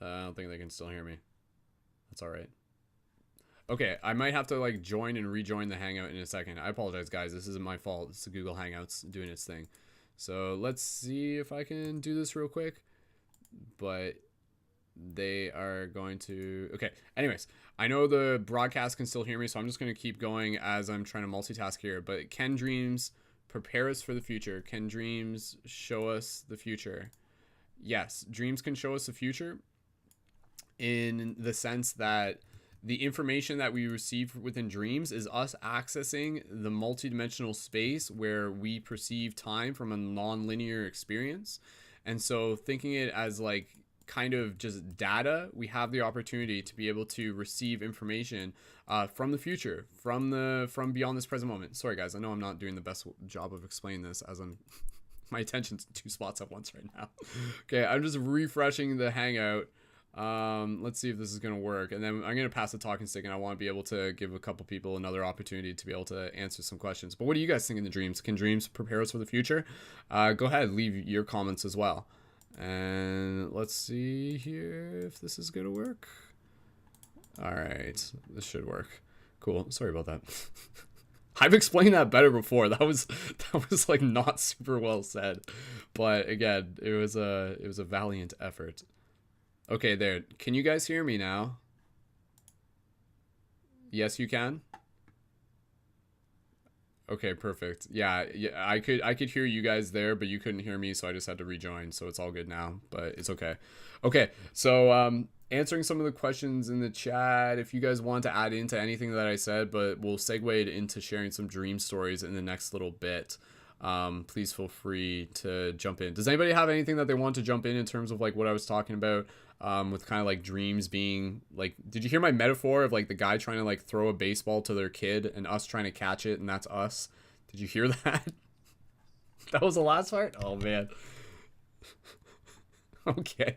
I don't think they can still hear me. That's all right. Okay, I might have to like join and rejoin the hangout in a second. I apologize, guys. This isn't my fault. It's the Google Hangouts doing its thing. So let's see if I can do this real quick. But they are going to... Okay, anyways, I know the broadcast can still hear me, so I'm just going to keep going as I'm trying to multitask here. But can dreams prepare us for the future? Can dreams show us the future? Yes, dreams can show us the future in the sense that the information that we receive within dreams is us accessing the multidimensional space where we perceive time from a non-linear experience. And so thinking it as like kind of just data, we have the opportunity to be able to receive information from the future, from beyond this present moment. Sorry guys, I know I'm not doing the best job of explaining this as I'm my attention's in 2 spots at once right now. Okay, I'm just refreshing the hangout. Let's see if this is gonna work, and then I'm gonna pass the talking stick, and I want to be able to give a couple people another opportunity to be able to answer some questions. But what do you guys think in the dreams? Can dreams prepare us for the future? Go ahead, leave your comments as well. And let's see here if this is gonna work. All right, this should work. Cool. Sorry about that. I've explained that better before. That was like not super well said, but again, it was a valiant effort. Okay, there. Can you guys hear me now? Yes, you can. Okay, perfect. Yeah, yeah, I could hear you guys there, but you couldn't hear me, so I just had to rejoin. So it's all good now, but it's okay. Okay, so answering some of the questions in the chat. If you guys want to add into anything that I said, but we'll segue it into sharing some dream stories in the next little bit. Please feel free to jump in. Does anybody have anything that they want to jump in terms of like what I was talking about? With kind of like dreams being like, did you hear my metaphor of like the guy trying to like throw a baseball to their kid and us trying to catch it, and that's us? Did you hear that? That was the last part? Oh man. Okay.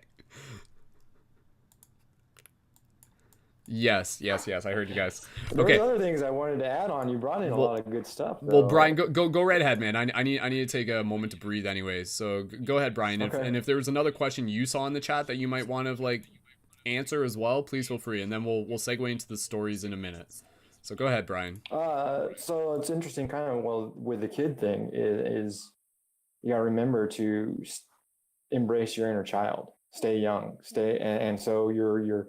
Yes, I heard you guys. There was Okay. other things I wanted to add on. You brought in a Well, lot of good stuff, well, though. Brian, go right ahead, man. I need to take a moment to breathe, anyways. So go ahead, Brian. Okay. And if there was another question you saw in the chat that you might want to like answer as well, please feel free, and then we'll segue into the stories in a minute. So go ahead, Brian. So it's interesting, kind of, well, with the kid thing is you got to remember to embrace your inner child, stay young, and so your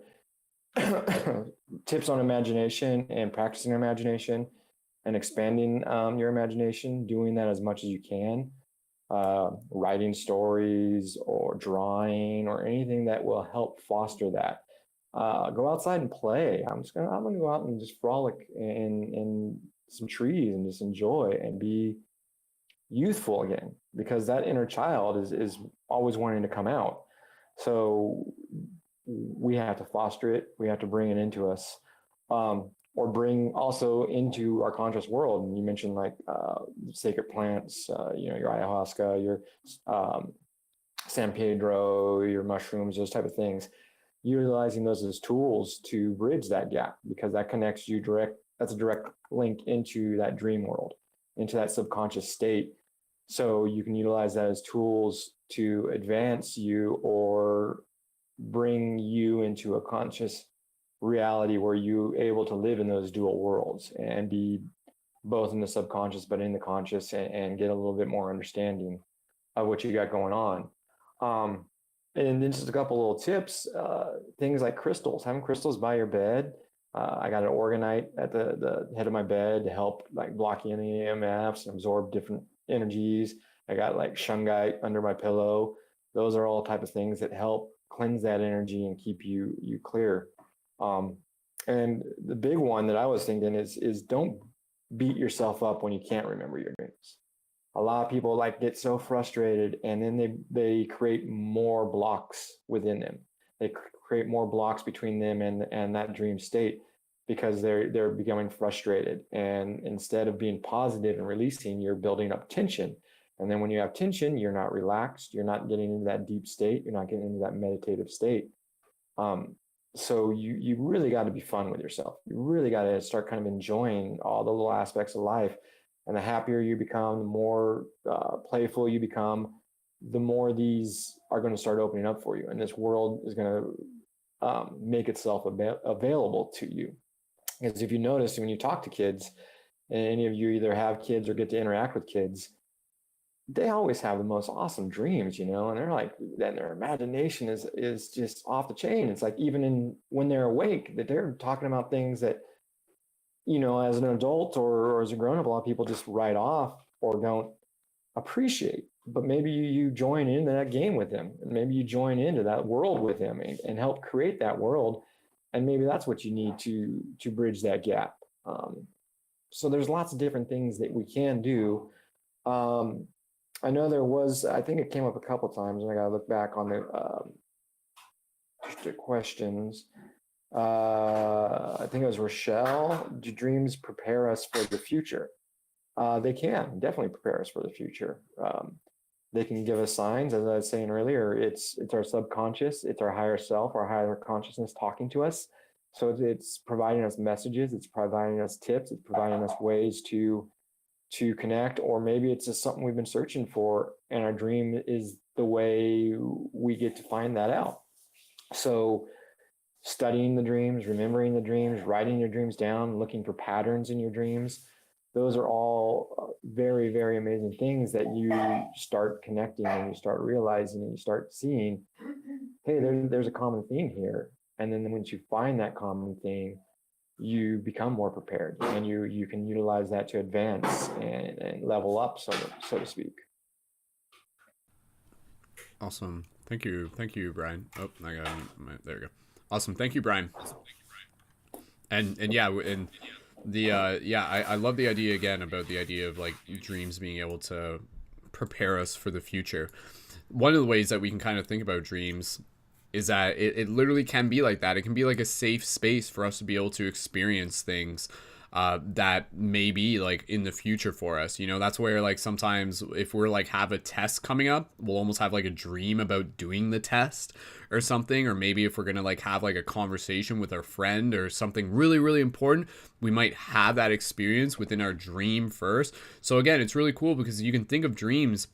tips on imagination and practicing imagination and expanding your imagination, doing that as much as you can, writing stories or drawing or anything that will help foster that. Go outside and play. I'm gonna go out and just frolic in some trees and just enjoy and be youthful again, because that inner child is always wanting to come out. So we have to foster it. We have to bring it into us, or bring also into our conscious world. And you mentioned like sacred plants, your ayahuasca, your San Pedro, your mushrooms, those type of things. Utilizing those as tools to bridge that gap, because that connects you direct. That's a direct link into that dream world, into that subconscious state. So you can utilize that as tools to advance you or bring you into a conscious reality where you're able to live in those dual worlds and be both in the subconscious but in the conscious, and get a little bit more understanding of what you got going on. And then just a couple little tips, things like crystals, having crystals by your bed. I got an organite at the head of my bed to help like block any EMFs and absorb different energies. I got like shungite under my pillow. Those are all type of things that help cleanse that energy and keep you clear. And the big one that I was thinking is don't beat yourself up when you can't remember your dreams. A lot of people like get so frustrated, and then they create more blocks within them. They create more blocks between them and that dream state, because they're becoming frustrated. And instead of being positive and releasing, you're building up tension. And then when you have tension, you're not relaxed. You're not getting into that deep state. You're not getting into that meditative state. So you really got to be fun with yourself. You really got to start kind of enjoying all the little aspects of life. And the happier you become, the more playful you become, the more these are going to start opening up for you. And this world is going to make itself available to you. Because if you notice, when you talk to kids, and any of you either have kids or get to interact with kids, they always have the most awesome dreams, and they're like, then their imagination is just off the chain. It's like even when they're awake, that they're talking about things that, as an adult or as a grown-up, a lot of people just write off or don't appreciate. But maybe you join into that game with them, and maybe you join into that world with them and help create that world. And maybe that's what you need to bridge that gap. So there's lots of different things that we can do. I know I think it came up a couple of times, and I got to look back on the questions. I think it was Rochelle. Do dreams prepare us for the future? They can definitely prepare us for the future. They can give us signs, as I was saying earlier. It's our subconscious, it's our higher self, our higher consciousness talking to us. So it's providing us messages, it's providing us tips, it's providing us ways to connect, or maybe it's just something we've been searching for, and our dream is the way we get to find that out. So studying the dreams, remembering the dreams, writing your dreams down, looking for patterns in your dreams. Those are all very, very amazing things that you start connecting and you start realizing and you start seeing, hey, there's a common theme here. And then once you find that common theme, you become more prepared and you can utilize that to advance and level up, so to speak. Awesome. Thank you, Brian. Oh, I got there we go. Awesome. Thank you, Brian. And yeah, and the yeah, I love the idea again about the idea of like dreams being able to prepare us for the future. One of the ways that we can kind of think about dreams is that it literally can be like that. It can be like a safe space for us to be able to experience things that may be like in the future for us. You know, that's where like sometimes if we're like have a test coming up, we'll almost have like a dream about doing the test or something. Or maybe if we're gonna like have like a conversation with our friend or something really, really important, we might have that experience within our dream first. So again, it's really cool because you can think of dreams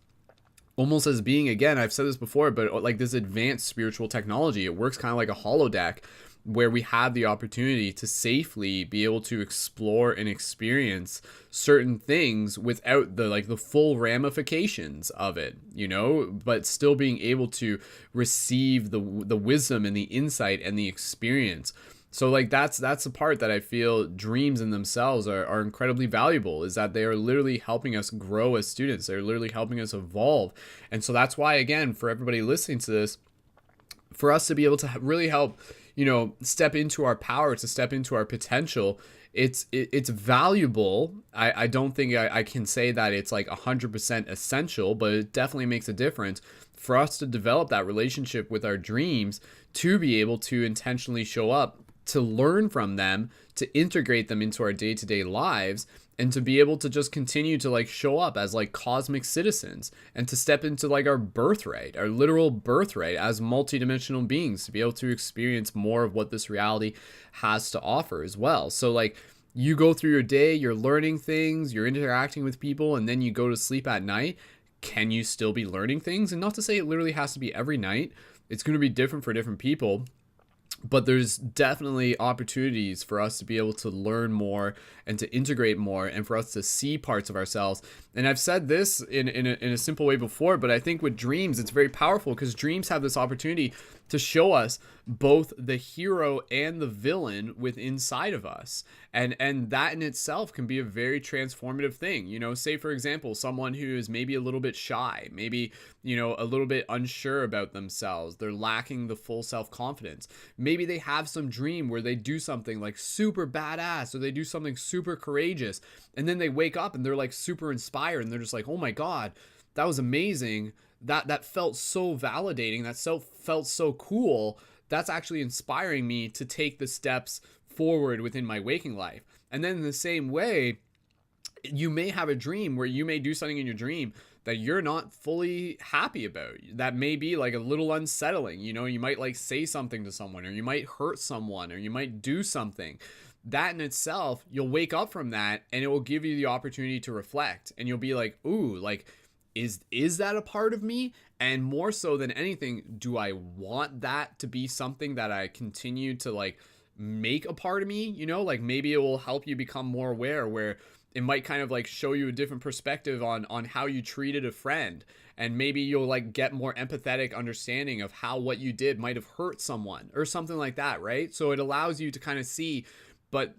almost as being, again, I've said this before, but like this advanced spiritual technology. It works kind of like a holodeck where we have the opportunity to safely be able to explore and experience certain things without the like the full ramifications of it, you know, but still being able to receive the wisdom and the insight and the experience. So like that's the part that I feel dreams in themselves are incredibly valuable, is that they are literally helping us grow as students. They're literally helping us evolve. And so that's why, again, for everybody listening to this, for us to be able to really help, you know, step into our power, to step into our potential, it's valuable. I don't think I can say that it's like 100% essential, but it definitely makes a difference for us to develop that relationship with our dreams, to be able to intentionally show up, to learn from them, to integrate them into our day-to-day lives, and to be able to just continue to like show up as like cosmic citizens, and to step into like our birthright, our literal birthright as multidimensional beings, to be able to experience more of what this reality has to offer as well. So like you go through your day, you're learning things, you're interacting with people, and then you go to sleep at night. Can you still be learning things? And not to say it literally has to be every night. It's going to be different for different people. But there's definitely opportunities for us to be able to learn more and to integrate more, and for us to see parts of ourselves. And I've said this in a simple way before, but I think with dreams, it's very powerful because dreams have this opportunity to show us both the hero and the villain within inside of us. And that in itself can be a very transformative thing. You know, say for example, someone who is maybe a little bit shy, maybe, you know, a little bit unsure about themselves. They're lacking the full self-confidence. Maybe they have some dream where they do something like super badass, or they do something super courageous, and then they wake up and they're like super inspired, and they're just like, oh my God, that was amazing. That felt so validating. That felt so cool. That's actually inspiring me to take the steps forward within my waking life. And then in the same way, you may have a dream where you may do something in your dream that you're not fully happy about. That may be like a little unsettling. You know, you might like say something to someone, or you might hurt someone, or you might do something. That in itself, you'll wake up from that, and it will give you the opportunity to reflect, and you'll be like, ooh, like, is that a part of me? And more so than anything, do I want that to be something that I continue to like make a part of me? You know, like maybe it will help you become more aware, where it might kind of like show you a different perspective on how you treated a friend, and maybe you'll like get more empathetic understanding of how what you did might have hurt someone or something like that, right? So it allows you to kind of see, but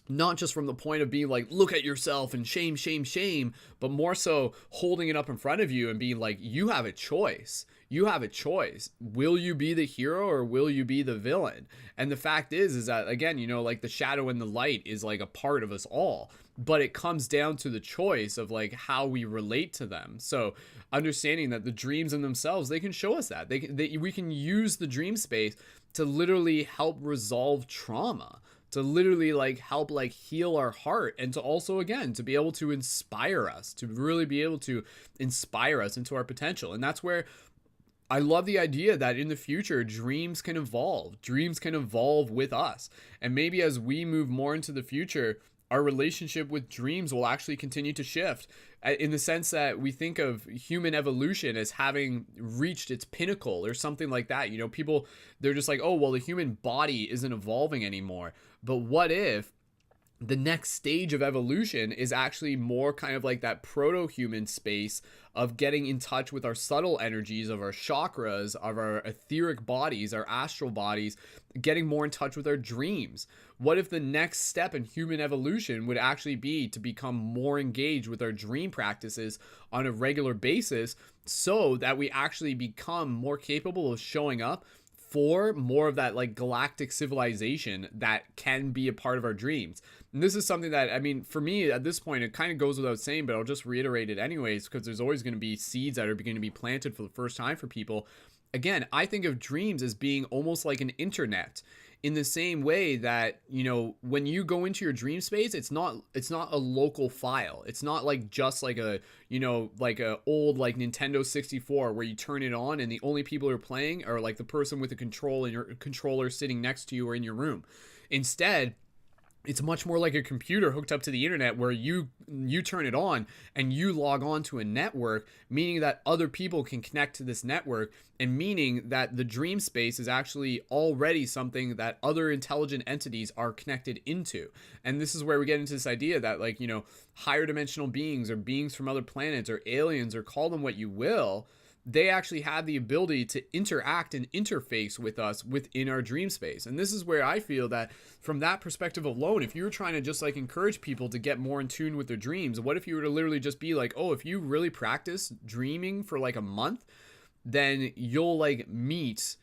not just from the point of being like, look at yourself and shame, shame, shame, but more so holding it up in front of you and being like, you have a choice. You have a choice. Will you be the hero, or will you be the villain? And the fact is that, again, you know, like the shadow and the light is like a part of us all, but it comes down to the choice of like how we relate to them. So understanding that the dreams in themselves, they can show us that we can use the dream space to literally help resolve trauma, to literally like help like heal our heart, and to also, again, to be able to inspire us, to really be able to inspire us into our potential. And that's where I love the idea that in the future, dreams can evolve with us. And maybe as we move more into the future, our relationship with dreams will actually continue to shift, in the sense that we think of human evolution as having reached its pinnacle or something like that. You know, people, they're just like, oh, well, the human body isn't evolving anymore. But what if the next stage of evolution is actually more kind of like that proto-human space of getting in touch with our subtle energies of our chakras, of our etheric bodies, our astral bodies, getting more in touch with our dreams? What if the next step in human evolution would actually be to become more engaged with our dream practices on a regular basis, so that we actually become more capable of showing up for more of that like galactic civilization that can be a part of our dreams? And this is something that, I mean, for me at this point, it kind of goes without saying, but I'll just reiterate it anyways, because there's always going to be seeds that are going to be planted for the first time for people. Again, I think of dreams as being almost like an internet, in the same way that, you know, when you go into your dream space, it's not a local file. It's not like just like a, you know, like a old like Nintendo 64 where you turn it on and the only people who are playing are like the person with the control and your controller sitting next to you or in your room. Instead, it's much more like a computer hooked up to the internet, where you turn it on and you log on to a network, meaning that other people can connect to this network, and meaning that the dream space is actually already something that other intelligent entities are connected into. And this is where we get into this idea that, like, you know, higher dimensional beings or beings from other planets or aliens, or call them what you will, they actually have the ability to interact and interface with us within our dream space. And this is where I feel that from that perspective alone, if you were trying to just like encourage people to get more in tune with their dreams, what if you were to literally just be like, oh, if you really practice dreaming for like a month, then you'll like meet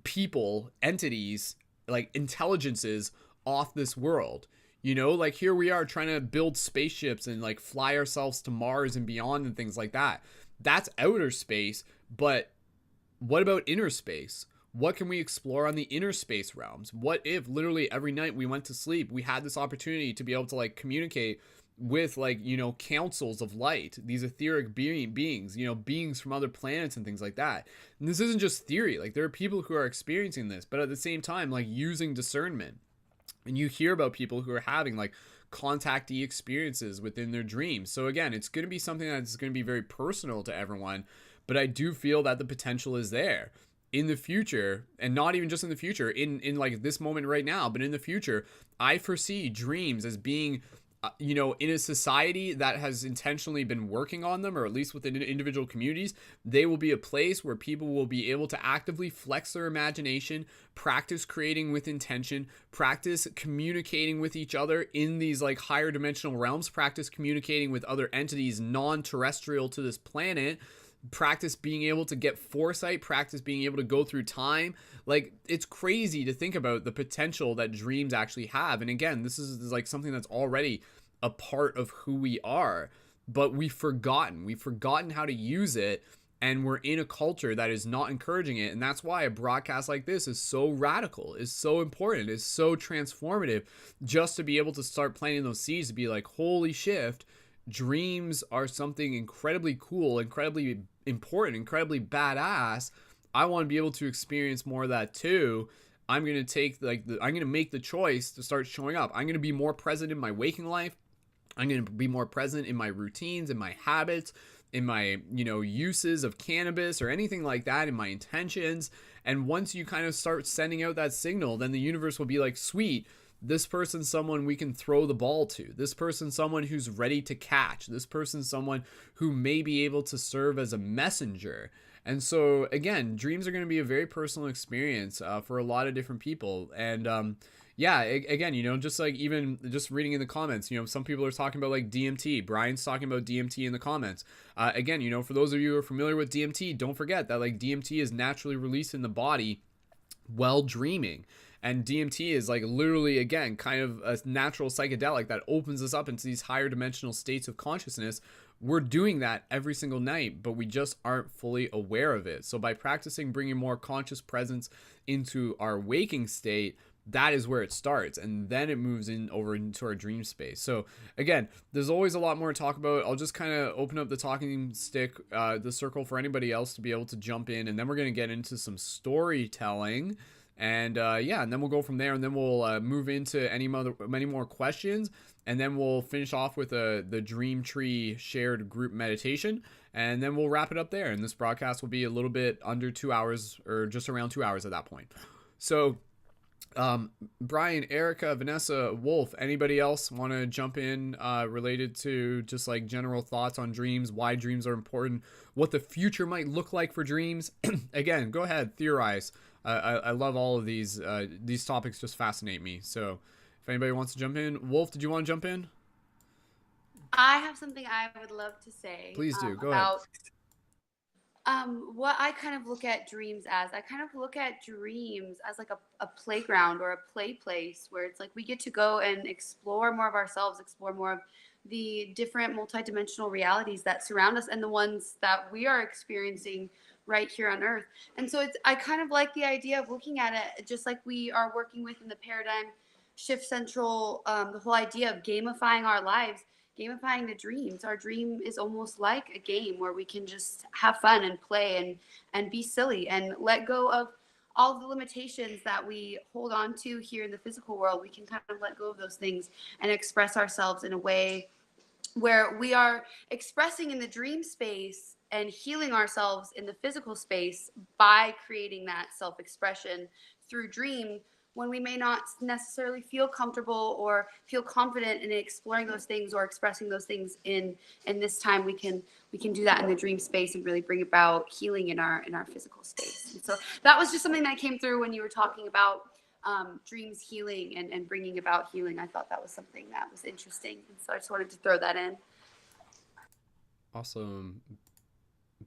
people, entities, like intelligences off this world. You know, like here we are trying to build spaceships and like fly ourselves to Mars and beyond and things like that. That's outer space, but what about inner space? What can we explore on the inner space realms? What if literally every night we went to sleep, we had this opportunity to be able to like communicate with, like, you know, councils of light, these etheric beings, you know, beings from other planets and things like that. And this isn't just theory. Like, there are people who are experiencing this, but at the same time, like, using discernment. And you hear about people who are having like contactee experiences within their dreams. So again, it's going to be something that's going to be very personal to everyone, but I do feel that the potential is there in the future, and not even just in the future, in like this moment right now, but in the future. I foresee dreams as being you know, in a society that has intentionally been working on them, or at least within individual communities, they will be a place where people will be able to actively flex their imagination, practice creating with intention, practice communicating with each other in these like higher dimensional realms, practice communicating with other entities non-terrestrial to this planet, practice being able to get foresight, practice being able to go through time. Like, it's crazy to think about the potential that dreams actually have. And again, this is like something that's already a part of who we are, but we've forgotten how to use it, and we're in a culture that is not encouraging it. And that's why a broadcast like this is so radical, is so important, is so transformative, just to be able to start planting those seeds, to be like, holy shift, dreams are something incredibly cool, incredibly important, incredibly badass. I want to be able to experience more of that too. I'm going to make the choice to start showing up. I'm going to be more present in my waking life. I'm going to be more present in my routines, in my habits, in my, you know, uses of cannabis or anything like that, in my intentions. And once you kind of start sending out that signal, then the universe will be like, sweet, this person's someone we can throw the ball to. This person's someone who's ready to catch. This person's someone who may be able to serve as a messenger. And so, again, dreams are going to be a very personal experience for a lot of different people. And yeah, again, you know, just like even just reading in the comments, you know, some people are talking about like DMT. Brian's talking about DMT in the comments. Again, you know, for those of you who are familiar with DMT, don't forget that like DMT is naturally released in the body while dreaming. And DMT is like literally, again, kind of a natural psychedelic that opens us up into these higher dimensional states of consciousness. We're doing that every single night, but we just aren't fully aware of it. So by practicing bringing more conscious presence into our waking state, that is where it starts, and then it moves in over into our dream space. So again, there's always a lot more to talk about. I'll just kind of open up the talking stick, the circle, for anybody else to be able to jump in, and then we're going to get into some storytelling. And yeah, and then we'll go from there, and then we'll move into many more questions, and then we'll finish off with the Dream Tree shared group meditation, and then we'll wrap it up there. And this broadcast will be a little bit under 2 hours, or just around 2 hours at that point. So Brian, Erica, Vanessa, Wolf, anybody else want to jump in related to just like general thoughts on dreams, why dreams are important, what the future might look like for dreams? Again, go ahead, theorize. I love all of these topics, just fascinate me. So if anybody wants to jump in, Wolf, did you want to jump in? I have something I would love to say. Please do. Go about ahead. What I kind of look at dreams as, I kind of look at dreams as like a playground or a play place where it's like we get to go and explore more of ourselves, explore more of the different multidimensional realities that surround us and the ones that we are experiencing right here on Earth. And so I kind of like the idea of looking at it just like we are working with in the Paradigm Shift Central, the whole idea of gamifying our lives, gamifying the dreams. Our dream is almost like a game where we can just have fun and play and be silly and let go of all the limitations that we hold on to here in the physical world. We can kind of let go of those things and express ourselves in a way where we are expressing in the dream space and healing ourselves in the physical space by creating that self-expression through dream, when we may not necessarily feel comfortable or feel confident in exploring those things or expressing those things in this time, we can do that in the dream space and really bring about healing in our physical space. And so that was just something that came through when you were talking about dreams healing and bringing about healing. I thought that was something that was interesting, and so I just wanted to throw that in. Awesome.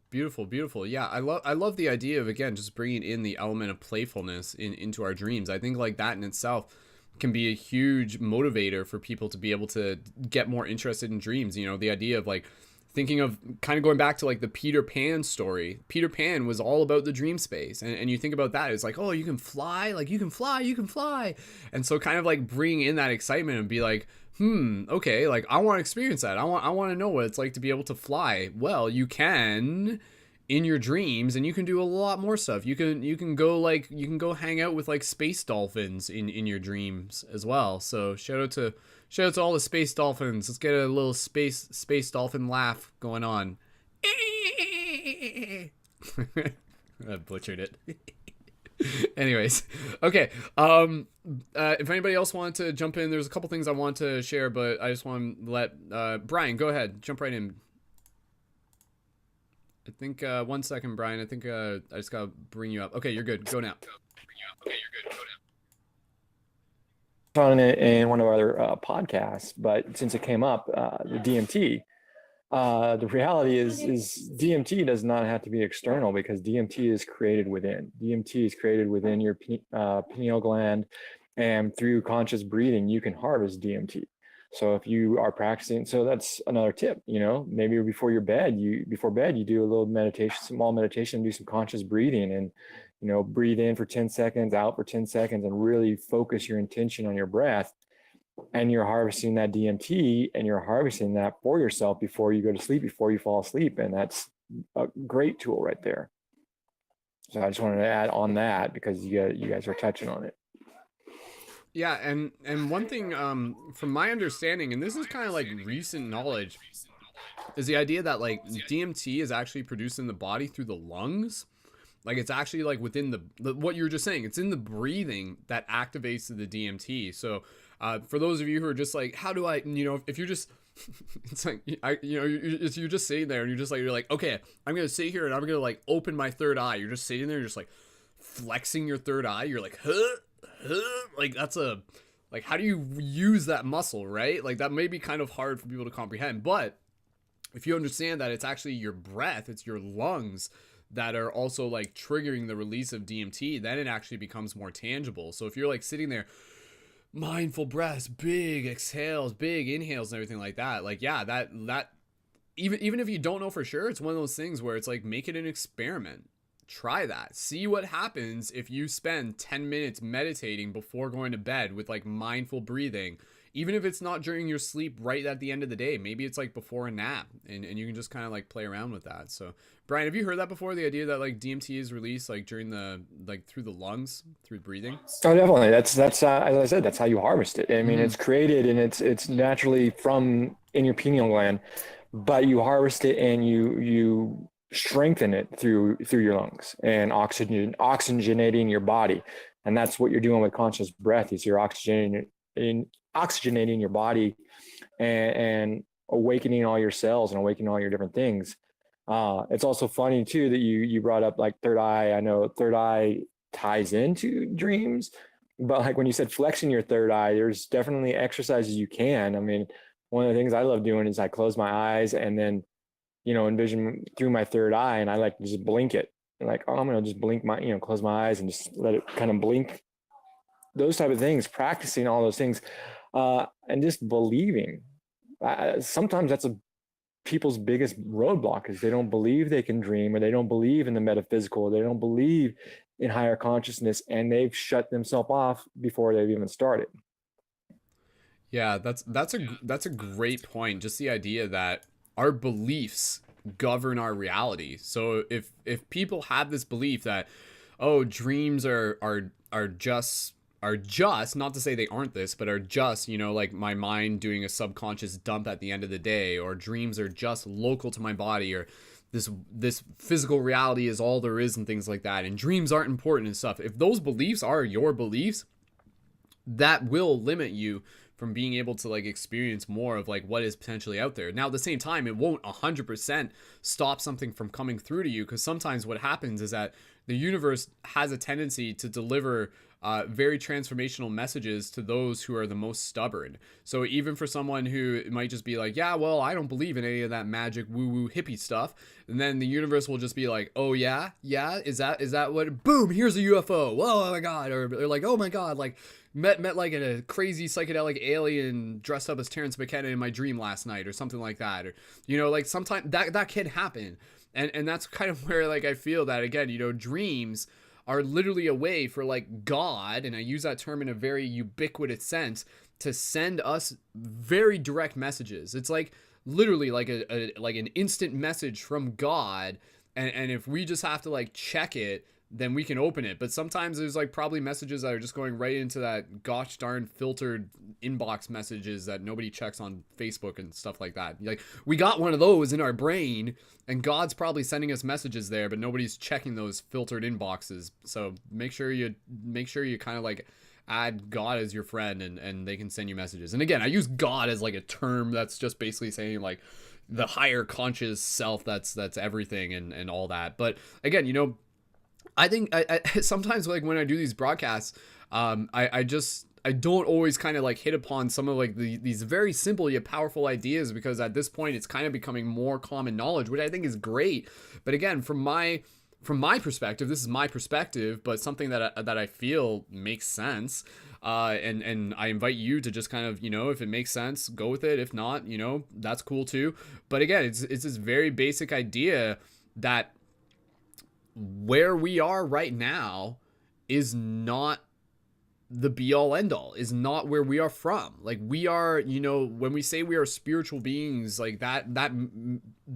Beautiful. Yeah, I love the idea of, again, just bringing in the element of playfulness into our dreams. I think like that in itself can be a huge motivator for people to be able to get more interested in dreams. You know, the idea of like thinking of kind of going back to like the Peter Pan story. Peter Pan was all about the dream space, and you think about that, it's like, oh, you can fly, like you can fly. And so kind of like bring in that excitement and be like, okay, like I want to experience that. I want to know what it's like to be able to fly. Well, you can in your dreams, and you can do a lot more stuff. You can go hang out with like space dolphins in your dreams as well. So shout out to all the space dolphins. Let's get a little space dolphin laugh going on. I butchered it. Anyways, okay. If anybody else wanted to jump in, there's a couple things I want to share, but I just want to let Brian go ahead, jump right in. I think 1 second, Brian. I think I just gotta bring you up. Okay, you're good. Go now. On it in one of our other podcasts, but since it came up, the DMT. The reality is DMT does not have to be external, because DMT is created within. DMT is created within your pineal gland, and through conscious breathing, you can harvest DMT. So if you are practicing, so that's another tip, you know, maybe before bed, you do a little meditation, small meditation, do some conscious breathing, and, you know, breathe in for 10 seconds, out for 10 seconds, and really focus your intention on your breath. And you're harvesting that DMT, and you're harvesting that for yourself before you go to sleep, before you fall asleep. And that's a great tool right there. So I just wanted to add on that, because you guys are touching on it. Yeah, and one thing from my understanding, and this is kind of like recent knowledge, is the idea that like DMT is actually produced in the body through the lungs. Like it's actually like within the what you were just saying, it's in the breathing that activates the DMT. So for those of you who are just like, how do I, you know, if you're just, it's like, you're just sitting there and you're like, okay, I'm going to sit here and I'm going to like open my third eye. You're just sitting there, you're just like flexing your third eye. You're like, like that's like, how do you use that muscle, right? Like that may be kind of hard for people to comprehend, but if you understand that it's actually your breath, it's your lungs that are also like triggering the release of DMT, then it actually becomes more tangible. So if you're like sitting there, mindful breaths, big exhales, big inhales, and everything like that, like, yeah, that even if you don't know for sure, it's one of those things where it's like, make it an experiment. Try that. See what happens if you spend 10 minutes meditating before going to bed with like mindful breathing even if it's not during your sleep right at the end of the day. Maybe it's like before a nap, and you can just kind of like play around with that. So Brian, have you heard that before, the idea that like DMT is released like during the like through the lungs, through breathing? Oh, definitely. That's as I said, that's how you harvest it. I mean, Mm-hmm. it's created and it's naturally from in your pineal gland, but you harvest it and you strengthen it through your lungs and oxygenating your body, and that's what you're doing with conscious breath. Is you're oxygenating your body and awakening all your cells and awakening all your different things. It's also funny too that you brought up like third eye. I know third eye ties into dreams, but like when you said flexing your third eye, there's definitely exercises you can. I mean, one of the things I love doing is I close my eyes and then, envision through my third eye, and I like to just blink it. Like, oh, I'm gonna just blink my, close my eyes and just let it kind of blink. Those type of things, practicing all those things, and just believing. Sometimes that's people's biggest roadblock is they don't believe they can dream, or they don't believe in the metaphysical, or they don't believe in higher consciousness, and they've shut themselves off before they've even started. Yeah, that's a great point. Just the idea that our beliefs govern our reality. So if people have this belief that, oh, dreams are just, not to say they aren't this, but are just, like my mind doing a subconscious dump at the end of the day, or dreams are just local to my body, or this physical reality is all there is, and things like that, and dreams aren't important and stuff. If those beliefs are your beliefs, that will limit you from being able to like experience more of like what is potentially out there. Now at the same time, it won't 100% stop something from coming through to you, because sometimes what happens is that the universe has a tendency to deliver very transformational messages to those who are the most stubborn. So even for someone who might just be like, yeah, well, I don't believe in any of that magic woo-woo hippie stuff, and then the universe will just be like, oh yeah, is that what, boom, here's a UFO, oh my god, or they're like, oh my god, like met like a crazy psychedelic alien dressed up as Terrence McKenna in my dream last night, or something like that. Or like sometimes that can happen. And that's kind of where like I feel that, again, dreams are literally a way for like God, and I use that term in a very ubiquitous sense, to send us very direct messages. It's like literally like like an instant message from God, and if we just have to like check it, then we can open it. But sometimes there's like probably messages that are just going right into that gosh darn filtered inbox messages that nobody checks on Facebook and stuff like that. Like, we got one of those in our brain, and God's probably sending us messages there, but nobody's checking those filtered inboxes. So make sure you kind of like add God as your friend, and they can send you messages. And again, I use God as like a term that's just basically saying like the higher conscious self that's everything and all that. But again, I think I sometimes like when I do these broadcasts, I don't always kind of like hit upon some of like these very simple yet powerful ideas, because at this point it's kind of becoming more common knowledge, which I think is great. But again, from my perspective, this is my perspective, but something that I feel makes sense. And I invite you to just kind of, if it makes sense, go with it. If not, that's cool too. But again, it's this very basic idea that where we are right now is not the be all end all, is not where we are from. Like, we are, when we say we are spiritual beings, like that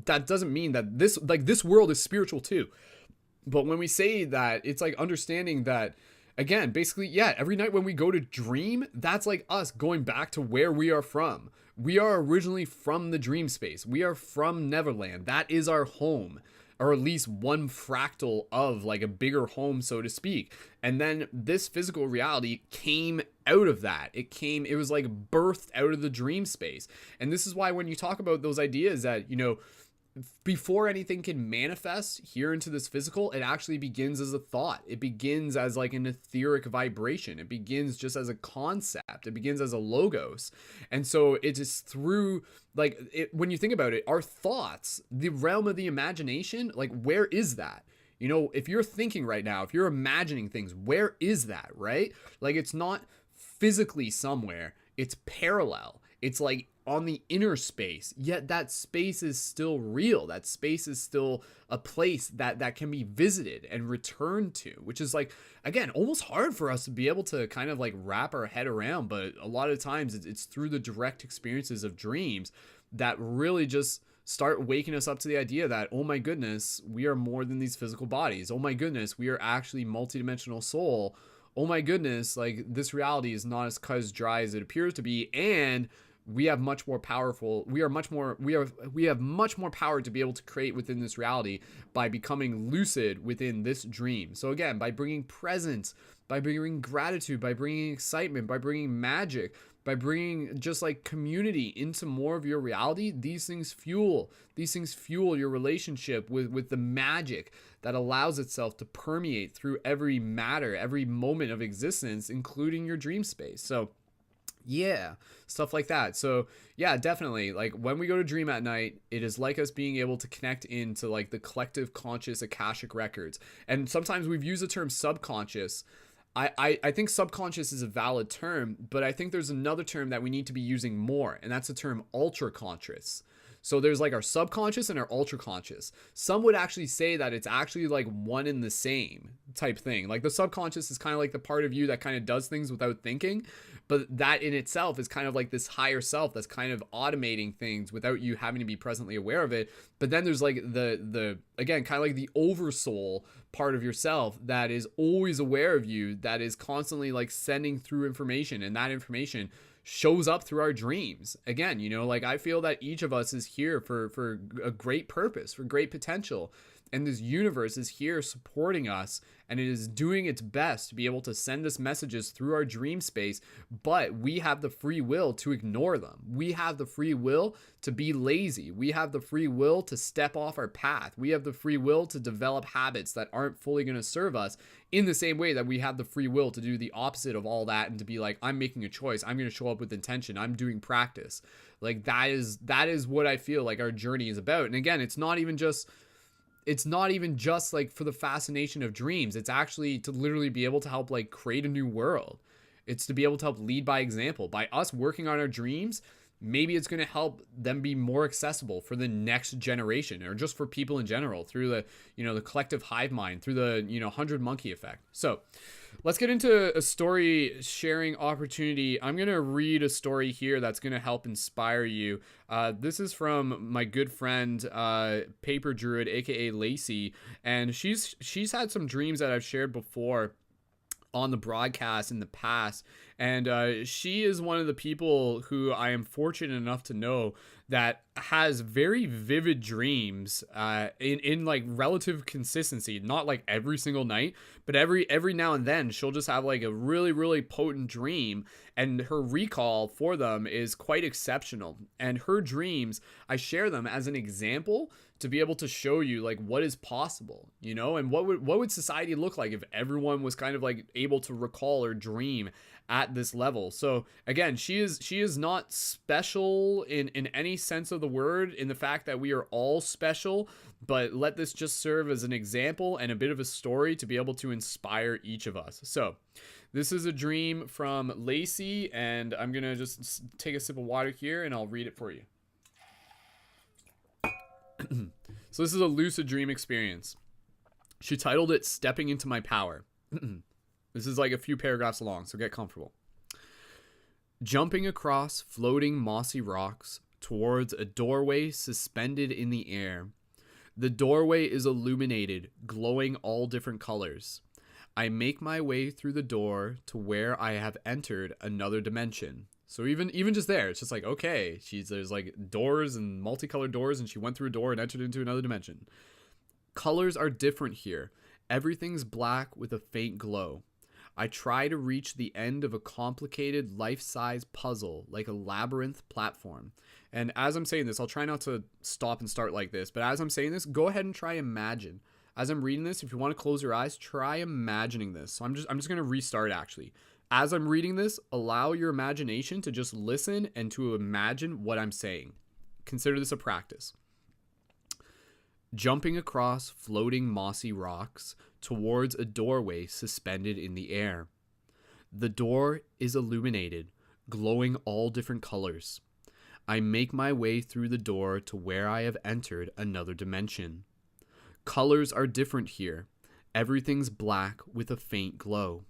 doesn't mean that this world is spiritual too. But when we say that, it's like understanding that, again, basically, yeah, every night when we go to dream, that's like us going back to where we are from. We are originally from the dream space. We are from Neverland. That is our home, or at least one fractal of like a bigger home, so to speak. And then this physical reality came out of that. It was like birthed out of the dream space. And this is why when you talk about those ideas that, before anything can manifest here into this physical, it actually begins as a thought. It begins as like an etheric vibration. It begins just as a concept. It begins as a logos. And so it is through like when you think about it, our thoughts, the realm of the imagination, like where is that? If you're thinking right now, if you're imagining things, where is that, right? Like, it's not physically somewhere. It's parallel. It's like on the inner space, yet that space is still real. That space is still a place that can be visited and returned to, which is like, again, almost hard for us to be able to kind of like wrap our head around. But a lot of times it's through the direct experiences of dreams that really just start waking us up to the idea that, oh my goodness, we are more than these physical bodies. Oh my goodness, we are actually multidimensional soul. Oh my goodness, like this reality is not as cut as dry as it appears to be, and we have much more powerful, we have much more power to be able to create within this reality by becoming lucid within this dream. So again, by bringing presence, by bringing gratitude, by bringing excitement, by bringing magic, by bringing just like community into more of your reality, these things fuel your relationship with the magic that allows itself to permeate through every matter, every moment of existence, including your dream space. So yeah, stuff like that. So yeah, definitely, like when we go to dream at night, it is like us being able to connect into like the collective conscious Akashic records. And sometimes we've used the term subconscious. I think subconscious is a valid term, but I think there's another term that we need to be using more, and that's the term ultra conscious. So there's like our subconscious and our ultra conscious. Some would actually say that it's actually like one and the same type thing. Like the subconscious is kind of like the part of you that kind of does things without thinking, but that in itself is kind of like this higher self that's kind of automating things without you having to be presently aware of it. But then there's like the again, kind of like the oversoul part of yourself that is always aware of you, that is constantly like sending through information, and that information shows up through our dreams. Again, you know, like I feel that each of us is here for a great purpose, for great potential. And this universe is here supporting us, and it is doing its best to be able to send us messages through our dream space, but we have the free will to ignore them. We have the free will to be lazy. We have the free will to step off our path. We have the free will to develop habits that aren't fully going to serve us, in the same way that we have the free will to do the opposite of all that and to be like, I'm making a choice. I'm going to show up with intention. I'm doing practice. Like that is what I feel like our journey is about. And again, it's not even just like for the fascination of dreams. It's actually to literally be able to help like create a new world. It's to be able to help lead by example. By us working on our dreams, maybe it's going to help them be more accessible for the next generation, or just for people in general, through the, you know, the collective hive mind, through the, you know, 100 monkey effect. So let's get into a story sharing opportunity. I'm going to read a story here that's going to help inspire you. This is from my good friend, Paper Druid, aka Lacey, and she's had some dreams that I've shared before on the broadcast in the past, and she is one of the people who I am fortunate enough to know that has very vivid dreams in like relative consistency. Not like every single night, but every now and then she'll just have like a really, really potent dream, and her recall for them is quite exceptional. And her dreams, I share them as an example to be able to show you like what is possible, you know, and what would society look like if everyone was kind of like able to recall or dream at this level. So again, she is not special in any sense of the word, in the fact that we are all special, but let this just serve as an example and a bit of a story to be able to inspire each of us. So this is a dream from Lacey, and I'm gonna just take a sip of water here and I'll read it for you. So this is a lucid dream experience. She titled it Stepping into My Power. This is like a few paragraphs long, so get comfortable. Jumping across floating mossy rocks towards a doorway suspended in the air. The doorway is illuminated, glowing all different colors. I make my way through the door to where I have entered another dimension. So even just there, it's just like, okay, there's like doors and multicolored doors, and she went through a door and entered into another dimension. Colors are different here. Everything's black with a faint glow. I try to reach the end of a complicated life-size puzzle, like a labyrinth platform. And as I'm saying this, I'll try not to stop and start like this, but as I'm saying this, go ahead and try imagine. As I'm reading this, if you want to close your eyes, try imagining this. So I'm just going to restart actually. As I'm reading this, allow your imagination to just listen and to imagine what I'm saying. Consider this a practice. Jumping across floating mossy rocks towards a doorway suspended in the air. The door is illuminated, glowing all different colors. I make my way through the door to where I have entered another dimension. Colors are different here. Everything's black with a faint glow.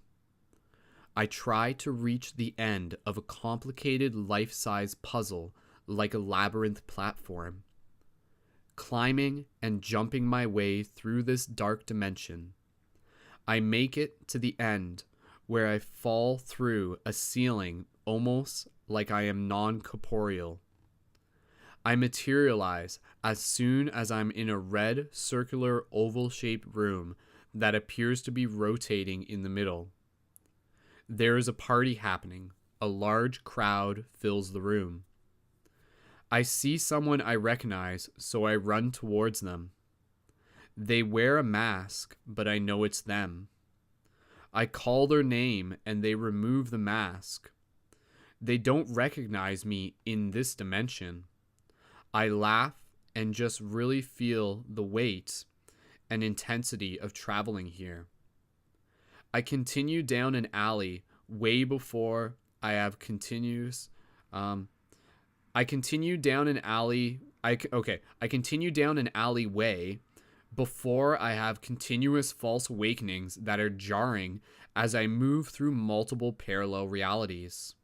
I try to reach the end of a complicated life-size puzzle like a labyrinth platform. Climbing and jumping my way through this dark dimension, I make it to the end where I fall through a ceiling almost like I am non-corporeal. I materialize as soon as I'm in a red, circular, oval-shaped room that appears to be rotating in the middle. There is a party happening. A large crowd fills the room. I see someone I recognize, so I run towards them. They wear a mask, but I know it's them. I call their name and they remove the mask. They don't recognize me in this dimension. I laugh and just really feel the weight and intensity of traveling here. I continue down an alley way before I have continuous. I continue down an alley. I continue down an alleyway before I have continuous false awakenings that are jarring as I move through multiple parallel realities.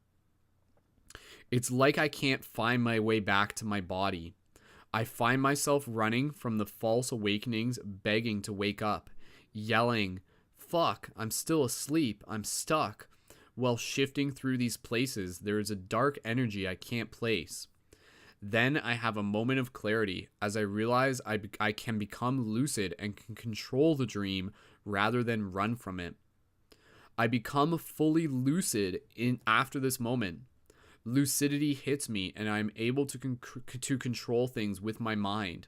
It's like I can't find my way back to my body. I find myself running from the false awakenings, begging to wake up, yelling, "Fuck, I'm still asleep, I'm stuck." While shifting through these places, there is a dark energy I can't place. Then I have a moment of clarity as I realize I can become lucid and can control the dream rather than run from it. I become fully lucid after this moment. Lucidity hits me and I am able to control things with my mind.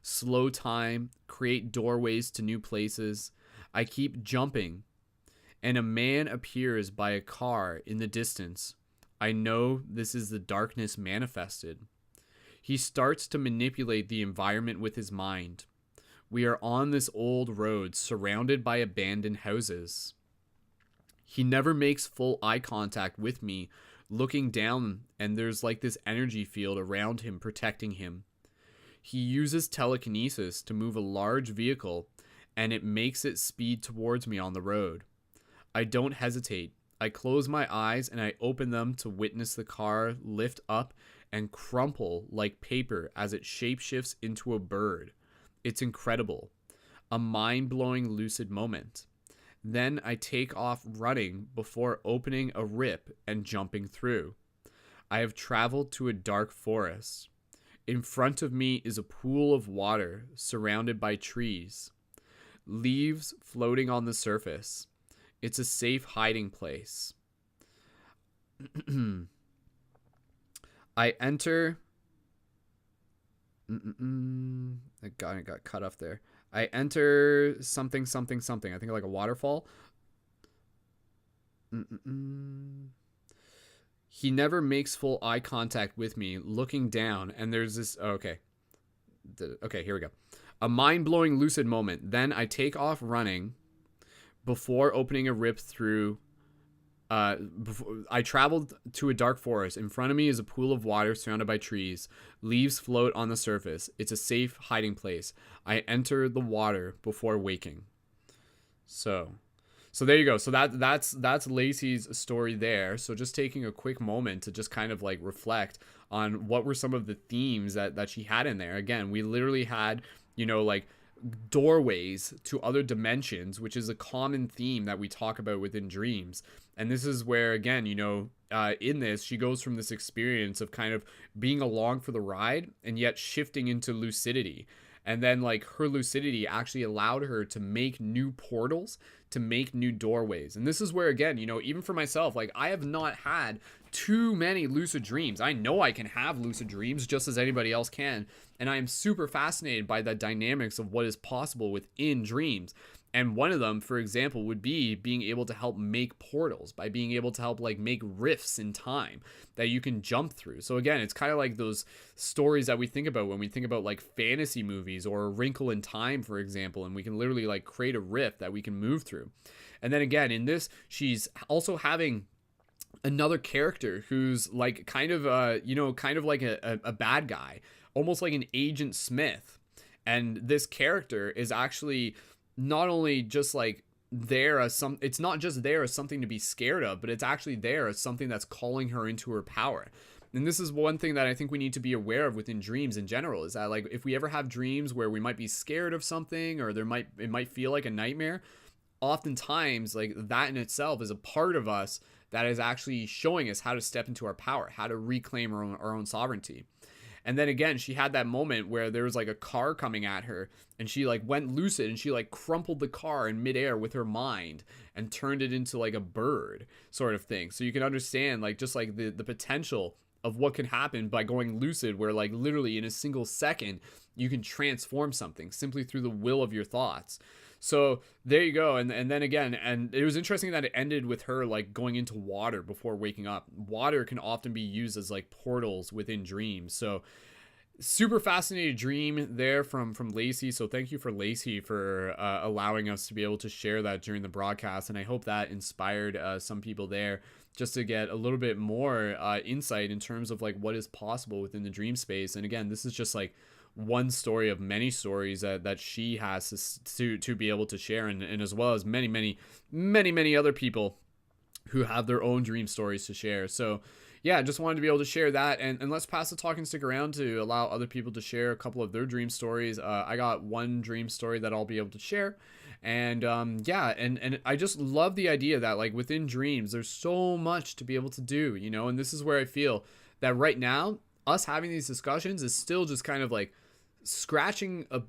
Slow time, create doorways to new places. I keep jumping, and a man appears by a car in the distance. I know this is the darkness manifested. He starts to manipulate the environment with his mind. We are on this old road surrounded by abandoned houses. He never makes full eye contact with me, looking down, and there's like this energy field around him protecting him. He uses telekinesis to move a large vehicle, and it makes it speed towards me on the road. I don't hesitate. I close my eyes and I open them to witness the car lift up and crumple like paper as it shapeshifts into a bird. It's incredible. A mind-blowing lucid moment. Then I take off running before opening a rip and jumping through. I have traveled to a dark forest. In front of me is a pool of water surrounded by trees. Leaves floating on the surface. It's a safe hiding place. I enter. I got cut off there. I enter something. I think like a waterfall. He never makes full eye contact with me, looking down, and there's this. Okay, here we go. A mind-blowing lucid moment. Then I take off running before opening a rip through. I traveled to a dark forest. In front of me is a pool of water surrounded by trees. Leaves float on the surface. It's a safe hiding place. I enter the water before waking. So there you go. So that's Lacey's story there. So just taking a quick moment to just kind of like reflect on what were some of the themes that she had in there. Again, we literally had, like doorways to other dimensions, which is a common theme that we talk about within dreams. And this is where, again, in this, she goes from this experience of kind of being along for the ride and yet shifting into lucidity. And then like her lucidity actually allowed her to make new portals, to make new doorways. And this is where, again, even for myself, like I have not had too many lucid dreams. I know I can have lucid dreams just as anybody else can. And I am super fascinated by the dynamics of what is possible within dreams. And one of them, for example, would be being able to help make portals, by being able to help like make rifts in time that you can jump through. So again, it's kind of like those stories that we think about when we think about like fantasy movies or A Wrinkle in Time, for example, and we can literally like create a rift that we can move through. And then again, in this, she's also having another character who's like kind of kind of like a bad guy, almost like an Agent Smith. And this character is actually not only just like there as some it's not just there as something to be scared of, but it's actually there as something that's calling her into her power. And this is one thing that I think we need to be aware of within dreams in general, is that like if we ever have dreams where we might be scared of something, or it might feel like a nightmare, oftentimes like that in itself is a part of us that is actually showing us how to step into our power, how to reclaim our own sovereignty. And then again, she had that moment where there was like a car coming at her, and she like went lucid, and she like crumpled the car in midair with her mind and turned it into like a bird sort of thing. So you can understand like just like the potential of what can happen by going lucid, where like literally in a single second you can transform something simply through the will of your thoughts. So there you go. And then again, and it was interesting that it ended with her like going into water before waking up. Water can often be used as like portals within dreams. So super fascinating dream there from Lacey. So thank you for Lacey for allowing us to be able to share that during the broadcast. And I hope that inspired some people there just to get a little bit more insight in terms of like what is possible within the dream space. And again, this is just like one story of many stories that she has to be able to share, and as well as many other people who have their own dream stories to share. So yeah, just wanted to be able to share that, and let's pass the talking stick around to allow other people to share a couple of their dream stories. I got one dream story that I'll be able to share, and yeah, and I just love the idea that like within dreams there's so much to be able to do, you know. And this is where I feel that right now us having these discussions is still just kind of like scratching a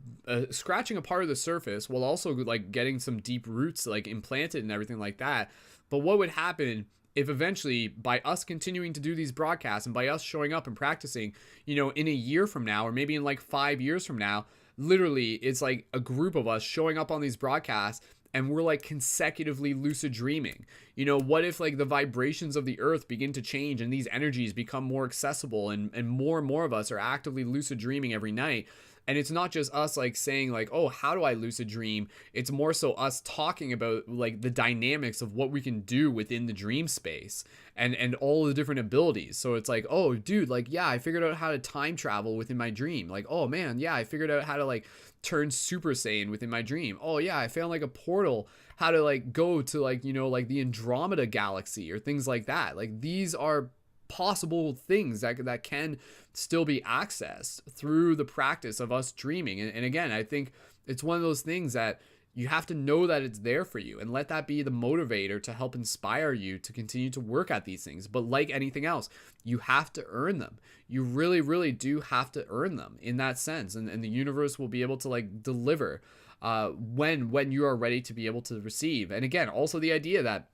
part of the surface, while also like getting some deep roots like implanted and everything like that. But what would happen if eventually, by us continuing to do these broadcasts and by us showing up and practicing, you know, in a year from now, or maybe in like 5 years from now, literally it's like a group of us showing up on these broadcasts and we're like consecutively lucid dreaming. You know, what if like the vibrations of the earth begin to change and these energies become more accessible, and more of us are actively lucid dreaming every night. And it's not just us like saying like, oh, how do I lucid dream? It's more so us talking about like the dynamics of what we can do within the dream space, and all the different abilities. So it's like, oh dude, like, yeah, I figured out how to time travel within my dream. Like, oh man, yeah, I figured out how to like turn Super Saiyan within my dream. Oh yeah, I found like a portal, how to like go to like, you know, like the Andromeda galaxy or things like that. Like these are possible things that can still be accessed through the practice of us dreaming. And again, I think it's one of those things that you have to know that it's there for you, and let that be the motivator to help inspire you to continue to work at these things. But like anything else, you have to earn them. You really, really do have to earn them in that sense. And the universe will be able to like deliver when you are ready to be able to receive. And again, also the idea that,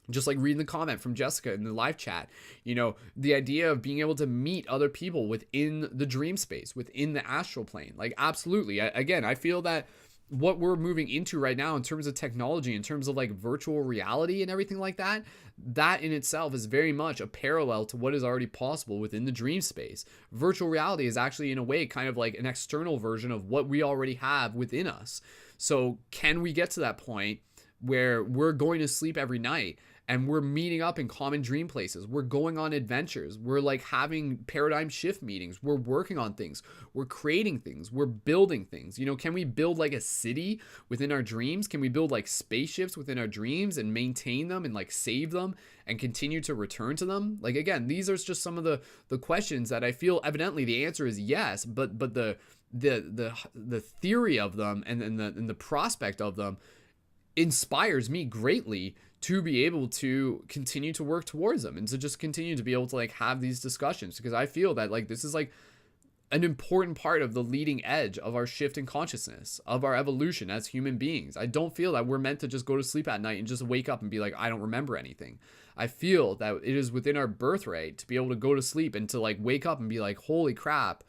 just like reading the comment from Jessica in the live chat, you know, the idea of being able to meet other people within the dream space, within the astral plane, like absolutely. Again, I feel that what we're moving into right now in terms of technology, in terms of like virtual reality and everything like that, that in itself is very much a parallel to what is already possible within the dream space. Virtual reality is actually in a way kind of like an external version of what we already have within us. So can we get to that point where we're going to sleep every night and we're meeting up in common dream places? We're going on adventures. We're like having paradigm shift meetings. We're working on things. We're creating things. We're building things. You know, can we build like a city within our dreams? Can we build like spaceships within our dreams and maintain them and like save them and continue to return to them? Like, again, these are just some of the questions that I feel evidently the answer is yes, but the theory of them and the prospect of them inspires me greatly to be able to continue to work towards them, and to just continue to be able to like have these discussions, because I feel that like this is like an important part of the leading edge of our shift in consciousness, of our evolution as human beings. I don't feel that we're meant to just go to sleep at night and just wake up and be like, I don't remember anything. I feel that it is within our birthright to be able to go to sleep and to like wake up and be like, holy crap,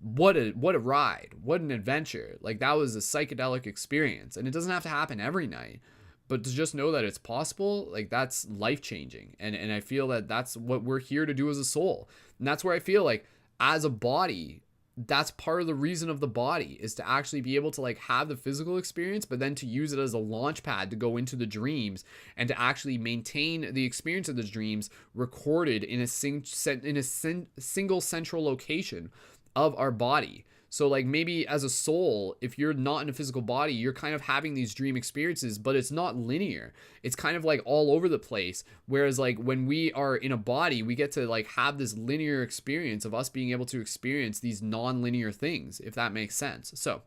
what a ride, what an adventure. Like that was a psychedelic experience, and it doesn't have to happen every night, but to just know that it's possible, like that's life-changing. And I feel that that's what we're here to do as a soul. And that's where I feel like as a body, that's part of the reason of the body, is to actually be able to like have the physical experience, but then to use it as a launch pad to go into the dreams and to actually maintain the experience of the dreams recorded in a single central location of our body. So like maybe as a soul, if you're not in a physical body, you're kind of having these dream experiences, but it's not linear. It's kind of like all over the place. Whereas like when we are in a body, we get to like have this linear experience of us being able to experience these non-linear things, if that makes sense. So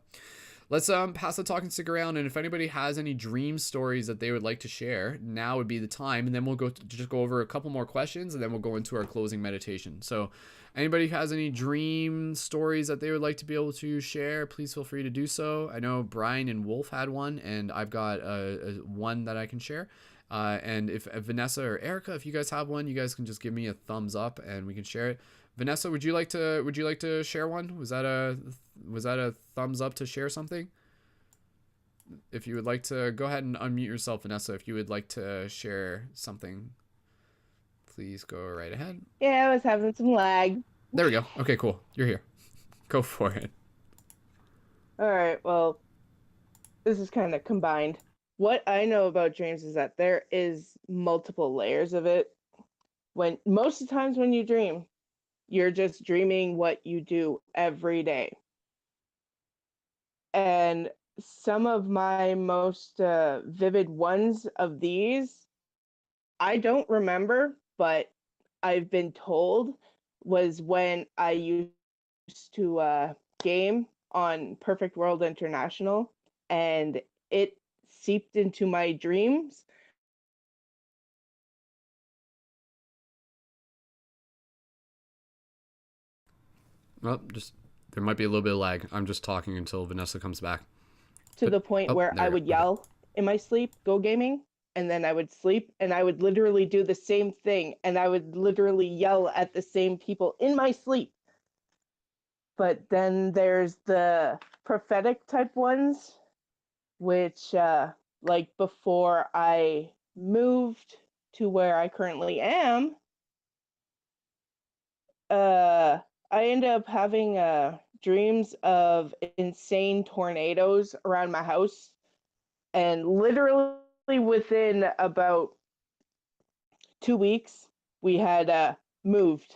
let's pass the talking stick around, and if anybody has any dream stories that they would like to share, now would be the time, and then we'll just go over a couple more questions, and then we'll go into our closing meditation. So anybody who has any dream stories that they would like to be able to share, please feel free to do so. I know Brian and Wolf had one, and I've got one that I can share. And if Vanessa or Erica, if you guys have one, you guys can just give me a thumbs up and we can share it. Vanessa, would you like to share one? Was that a thumbs up to share something? If you would like to, go ahead and unmute yourself, Vanessa. If you would like to share something, please go right ahead. Yeah, I was having some lag. There we go. Okay, cool. You're here. Go for it. All right, well, this is kind of combined. What I know about dreams is that there is multiple layers of it. When most of the times when you dream, you're just dreaming what you do every day. And some of my most vivid ones of these, I don't remember, but I've been told was when I used to game on Perfect World International, and it seeped into my dreams. Well, just there might be a little bit of lag. I'm just talking until Vanessa comes back. To the point where I would yell in my sleep, "Go gaming," and then I would sleep and I would literally do the same thing, and I would literally yell at the same people in my sleep. But then there's the prophetic type ones, which like before I moved to where I currently am, I end up having dreams of insane tornadoes around my house, and literally within about 2 weeks, we had moved.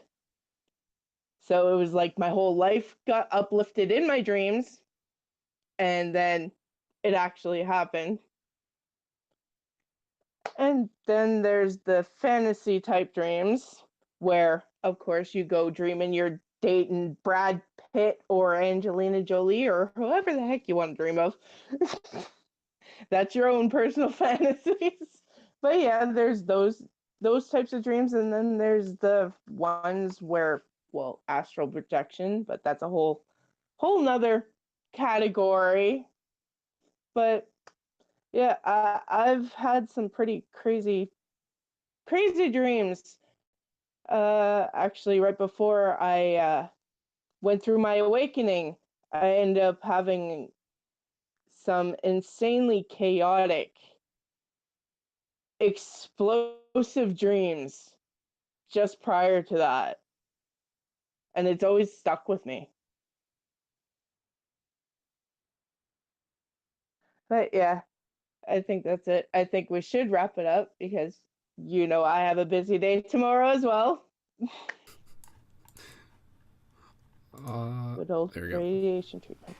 So it was like my whole life got uplifted in my dreams, and then it actually happened. And then there's the fantasy type dreams, where, of course, you go dreaming you're dating Brad Pitt or Angelina Jolie or whoever the heck you want to dream of. That's your own personal fantasies. But yeah, there's those types of dreams, and then there's the ones where, well, astral projection, but that's a whole nother category. But yeah, I've had some pretty crazy dreams. Actually, right before I went through my awakening, I ended up having some insanely chaotic, explosive dreams just prior to that. And it's always stuck with me. But yeah, I think that's it. I think we should wrap it up because I have a busy day tomorrow as well. Good old there we go. radiation treatment.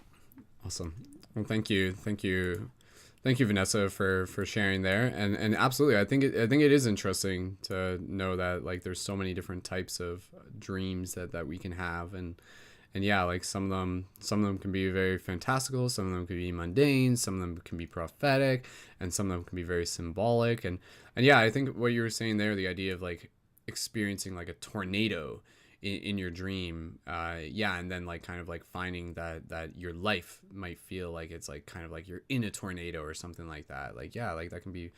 Awesome. Well, thank you, Vanessa, for sharing there. And absolutely, I think it is interesting to know that like there's so many different types of dreams that we can have, and yeah, like some of them can be very fantastical, some of them can be mundane, some of them can be prophetic, and some of them can be very symbolic. And yeah, I think what you were saying there, the idea of like experiencing like a tornado in your dream, yeah, and then like kind of like finding that your life might feel like it's like kind of like you're in a tornado or something like that. Like, yeah, like that can be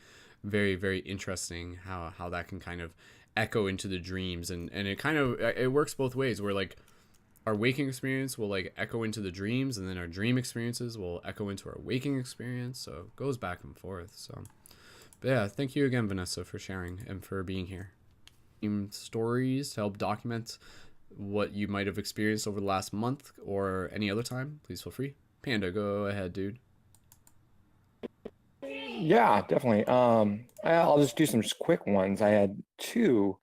very, very interesting how that can kind of echo into the dreams, and it works both ways, where like our waking experience will like echo into the dreams, and then our dream experiences will echo into our waking experience. So it goes back and forth. So, but yeah, thank you again, Vanessa, for sharing and for being here. Stories to help document what you might have experienced over the last month or any other time, please feel free. Panda, go ahead, dude. Yeah, definitely. I'll just do some quick ones. I had two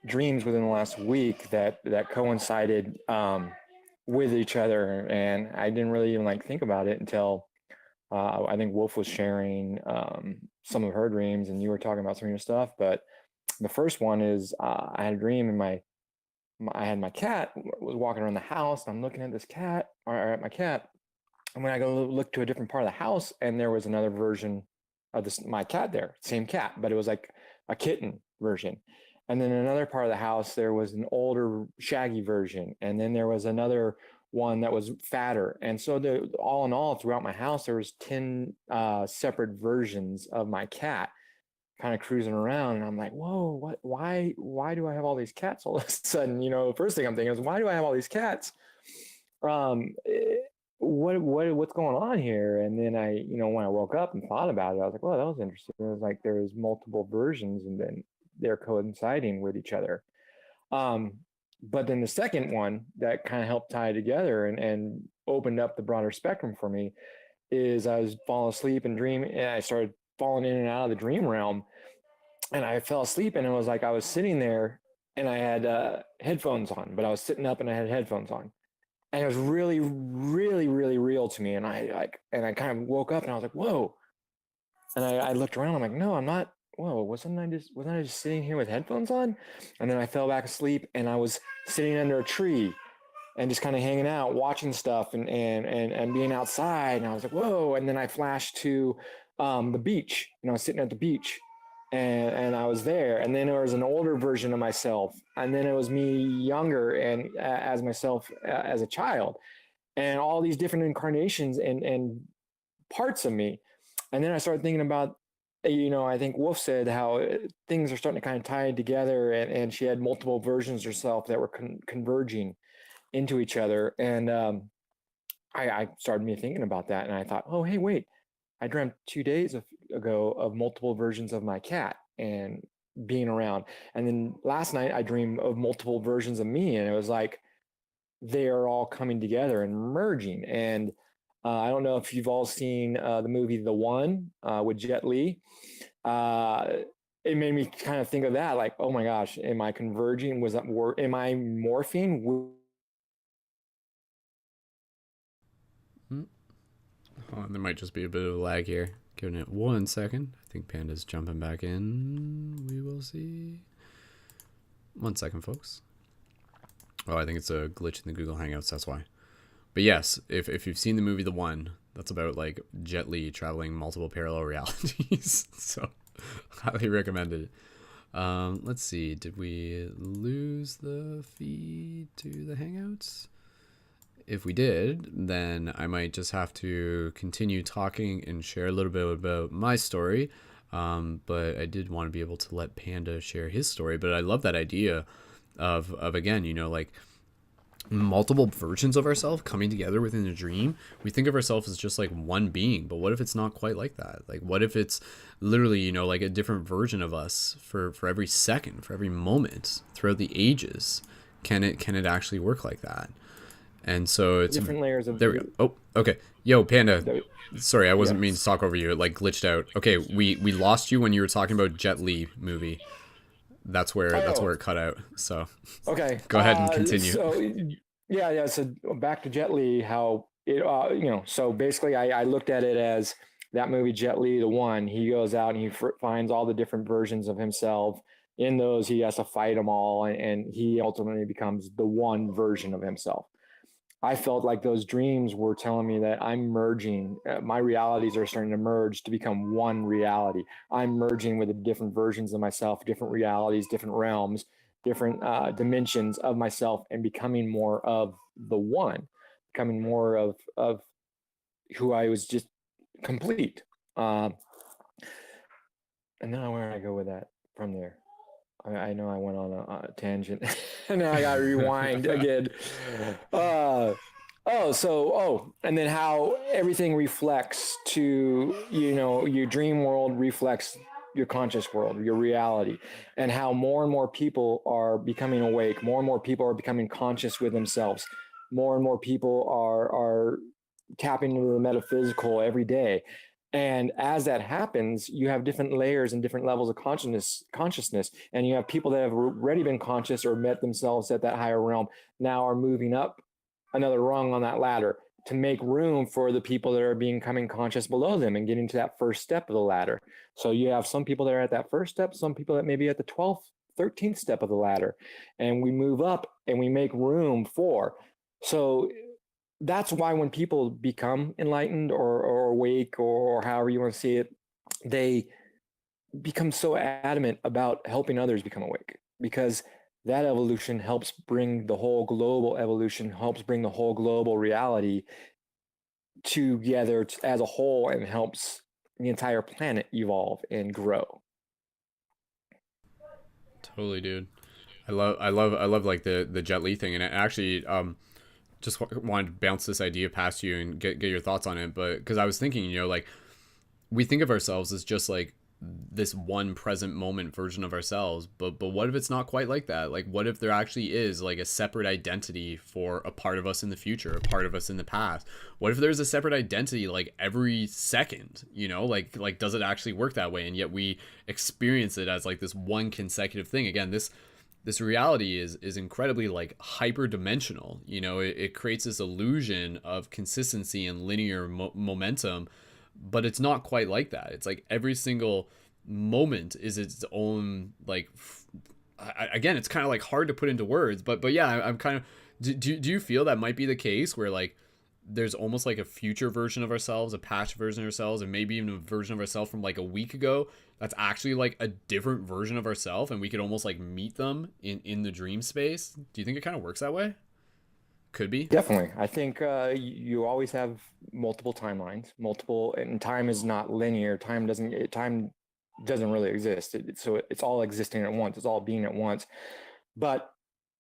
dreams within the last week that coincided with each other, and I didn't really even like think about it until I think Wolf was sharing some of her dreams, and you were talking about some of your stuff. But the first one is I had a dream, and I had my cat was walking around the house, and I'm looking at this cat or at my cat, and when I go look to a different part of the house, and there was another version of this my cat there, same cat, but it was like a kitten version. And then another part of the house, there was an older, shaggy version, and then there was another one that was fatter. And so, all in all, throughout my house, there was 10 separate versions of my cat, kind of cruising around. And I'm like, whoa, what? Why do I have all these cats all of a sudden? The first thing I'm thinking is, why do I have all these cats? Eh, what's going on here? And then when I woke up and thought about it, I was like, well, that was interesting. It was like there's multiple versions, and then they're coinciding with each other. But then the second one that kind of helped tie together and opened up the broader spectrum for me is I was falling asleep and dreaming, and I started falling in and out of the dream realm, and I fell asleep, and it was like I was sitting there and I had headphones on, but I was sitting up and I had headphones on, and it was really, really, really real to me. And I kind of woke up and I was like, whoa. And I looked around. I'm like, no, I'm not. Whoa, wasn't I just sitting here with headphones on? And then I fell back asleep, and I was sitting under a tree and just kind of hanging out, watching stuff and being outside. And I was like, whoa. And then I flashed to the beach, and I was sitting at the beach, and I was there. And then there was an older version of myself, and then it was me younger and as myself as a child, and all these different incarnations and parts of me. And then I started thinking about, I think Wolf said how things are starting to kind of tie together, and she had multiple versions of herself that were converging into each other. And I started me thinking about that, and I thought, oh, hey, wait, I dreamt 2 days ago of multiple versions of my cat and being around. And then last night I dreamed of multiple versions of me, and it was like they are all coming together and merging. And I don't know if you've all seen the movie The One with Jet Li. It made me kind of think of that, like, oh my gosh, am I converging? Am I morphing? Oh, there might just be a bit of a lag here. Giving it 1 second. I think Panda's jumping back in. We will see. 1 second, folks. Oh, I think it's a glitch in the Google Hangouts, that's why. But yes, if you've seen the movie The One, that's about like Jet Li traveling multiple parallel realities. So highly recommended. Let's see, did we lose the feed to the Hangouts? If we did, then I might just have to continue talking and share a little bit about my story. But I did want to be able to let Panda share his story. But I love that idea of again, like multiple versions of ourselves coming together within a dream. We think of ourselves as just like one being, but what if it's not quite like that? Like, what if it's literally, like a different version of us for every second, for every moment throughout the ages? Can it actually work like that? And so it's different layers of there we go. Oh, okay. Yo, Panda. Sorry, I wasn't meaning to talk over you. It like glitched out. Okay, we lost you when you were talking about Jet Li movie. That's where it cut out. So okay, go ahead and continue. So yeah. So back to Jet Li, how it so basically I looked at it as that movie Jet Li, The One. He goes out and he finds all the different versions of himself. In those, he has to fight them all, and he ultimately becomes the one version of himself. I felt like those dreams were telling me that I'm merging. My realities are starting to merge to become one reality. I'm merging with the different versions of myself, different realities, different realms, different dimensions of myself, and becoming more of the one, becoming more of who I was just complete. And now where I go with that from there? I know I went on a tangent, and now I got to rewind again. And then how everything reflects to, your dream world reflects your conscious world, your reality, and how more and more people are becoming awake, more and more people are becoming conscious with themselves, more and more people are tapping into the metaphysical every day. And as that happens, you have different layers and different levels of consciousness, and you have people that have already been conscious or met themselves at that higher realm now are moving up another rung on that ladder to make room for the people that are becoming conscious below them and getting to that first step of the ladder. So you have some people that are at that first step, some people that may be at the 12th, 13th step of the ladder, and we move up and we make room for. So that's why when people become enlightened or awake or however you want to see it, they become so adamant about helping others become awake, because that evolution helps bring the whole global evolution, helps bring the whole global reality together as a whole, and helps the entire planet evolve and grow. Totally, dude. I love like the Jet Li thing, and I actually just wanted to bounce this idea past you and get your thoughts on it. But because I was thinking, like we think of ourselves as just like this one present moment version of ourselves, but what if it's not quite like that? Like, what if there actually is like a separate identity for a part of us in the future, a part of us in the past? What if there's a separate identity like every second? Like does it actually work that way? And yet we experience it as like this one consecutive thing. Again, this reality is incredibly like hyper dimensional. It creates this illusion of consistency and linear momentum, but it's not quite like that. It's like every single moment is its own, like, again, it's kind of like hard to put into words, but yeah, I'm kind of, do you feel that might be the case where like there's almost like a future version of ourselves, a past version of ourselves, and maybe even a version of ourselves from like a week ago that's actually like a different version of ourselves, and we could almost like meet them in the dream space? Do you think it kind of works that way? Could be. Definitely. I think you always have multiple timelines, and time is not linear. Time doesn't really exist. So it's all existing at once. It's all being at once, but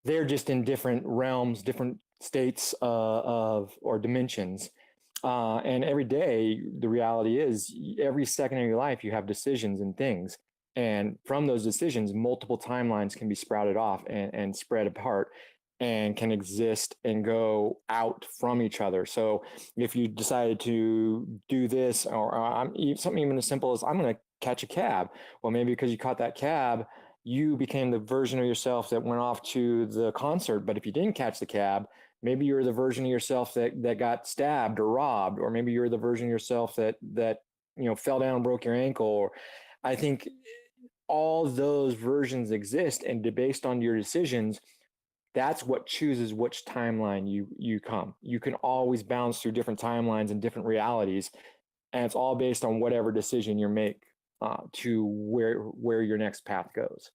they're just in different realms, different states or dimensions. And every day, the reality is every second of your life, you have decisions and things. And from those decisions, multiple timelines can be sprouted off and spread apart, and can exist and go out from each other. So if you decided to do this, or something even as simple as I'm going to catch a cab, well, maybe because you caught that cab, you became the version of yourself that went off to the concert. But if you didn't catch the cab, maybe you're the version of yourself that got stabbed or robbed, or maybe you're the version of yourself that fell down and broke your ankle. Or I think all those versions exist, and based on your decisions, that's what chooses which timeline you come. You can always bounce through different timelines and different realities, and it's all based on whatever decision you make to where your next path goes.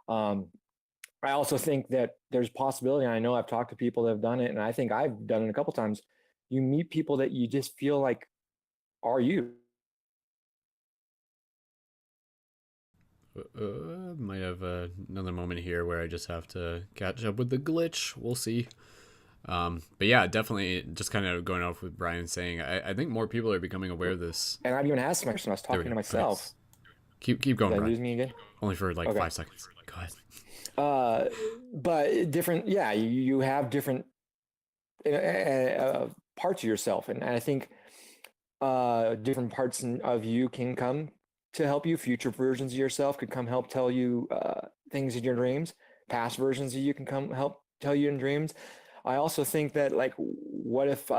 I also think that there's possibility, and I know I've talked to people that have done it, and I think I've done it a couple times. You meet people that you just feel like are you. Might have another moment here where I just have to catch up with the glitch. We'll see. But yeah, definitely just kind of going off with Brian saying, I think more people are becoming aware of this. And I've even asked some questions. I was talking to myself. Keep going, Did I Brian. lose me again? Only for like Okay. 5 seconds. Go ahead. But different, yeah, you have different parts of yourself. And I think different parts of you can come to help you. Future versions of yourself could come help tell you things in your dreams. Past versions of you can come help tell you in dreams. I also think that, like, what if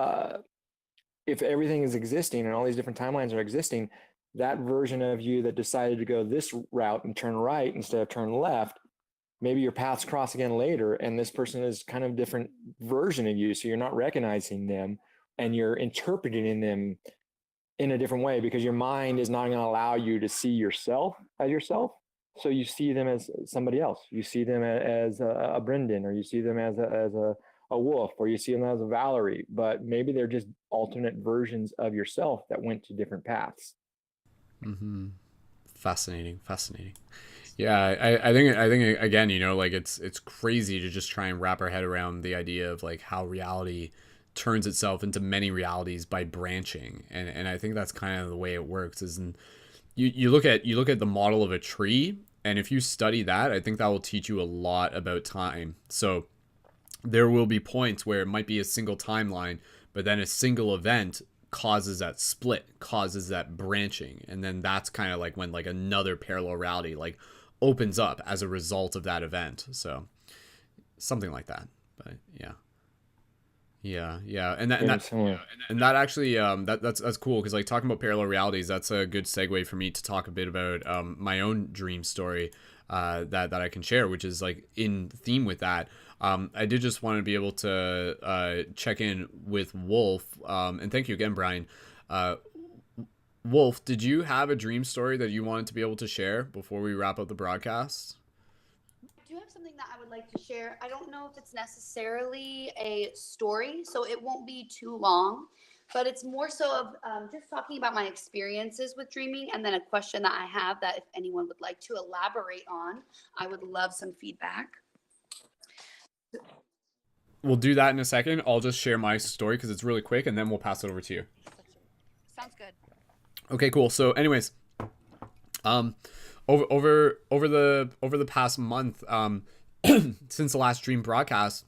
everything is existing and all these different timelines are existing, that version of you that decided to go this route and turn right instead of turn left, maybe your paths cross again later, and this person is kind of different version of you. So you're not recognizing them, and you're interpreting them in a different way, because your mind is not going to allow you to see yourself as yourself. So you see them as somebody else. You see them as a Brendan, or you see them as a Wolf, or you see them as a Valerie, but maybe they're just alternate versions of yourself that went to different paths. Mm-hmm. Fascinating. Yeah, I think again, like it's crazy to just try and wrap our head around the idea of like how reality turns itself into many realities by branching, and I think that's kind of the way it works. you look at the model of a tree, and if you study that, I think that will teach you a lot about time. So there will be points where it might be a single timeline, but then a single event causes that split, causes that branching, and then that's kind of like when like another parallel reality like opens up as a result of that event. So something like that. But yeah. Yeah, and that actually that's cool, because like talking about parallel realities, that's a good segue for me to talk a bit about my own dream story that I can share, which is like in theme with that. I did just want to be able to check in with Wolf, and thank you again, Brian. Wolf, did you have a dream story that you wanted to be able to share before we wrap up the broadcast? I do have something that I would like to share. I don't know if it's necessarily a story, so it won't be too long, but it's more so of just talking about my experiences with dreaming, and then a question that I have that if anyone would like to elaborate on, I would love some feedback. We'll do that in a second. I'll just share my story because it's really quick, and then we'll pass it over to you. Sounds good. Okay, cool. So, anyways, over the past month, since the last dream broadcast,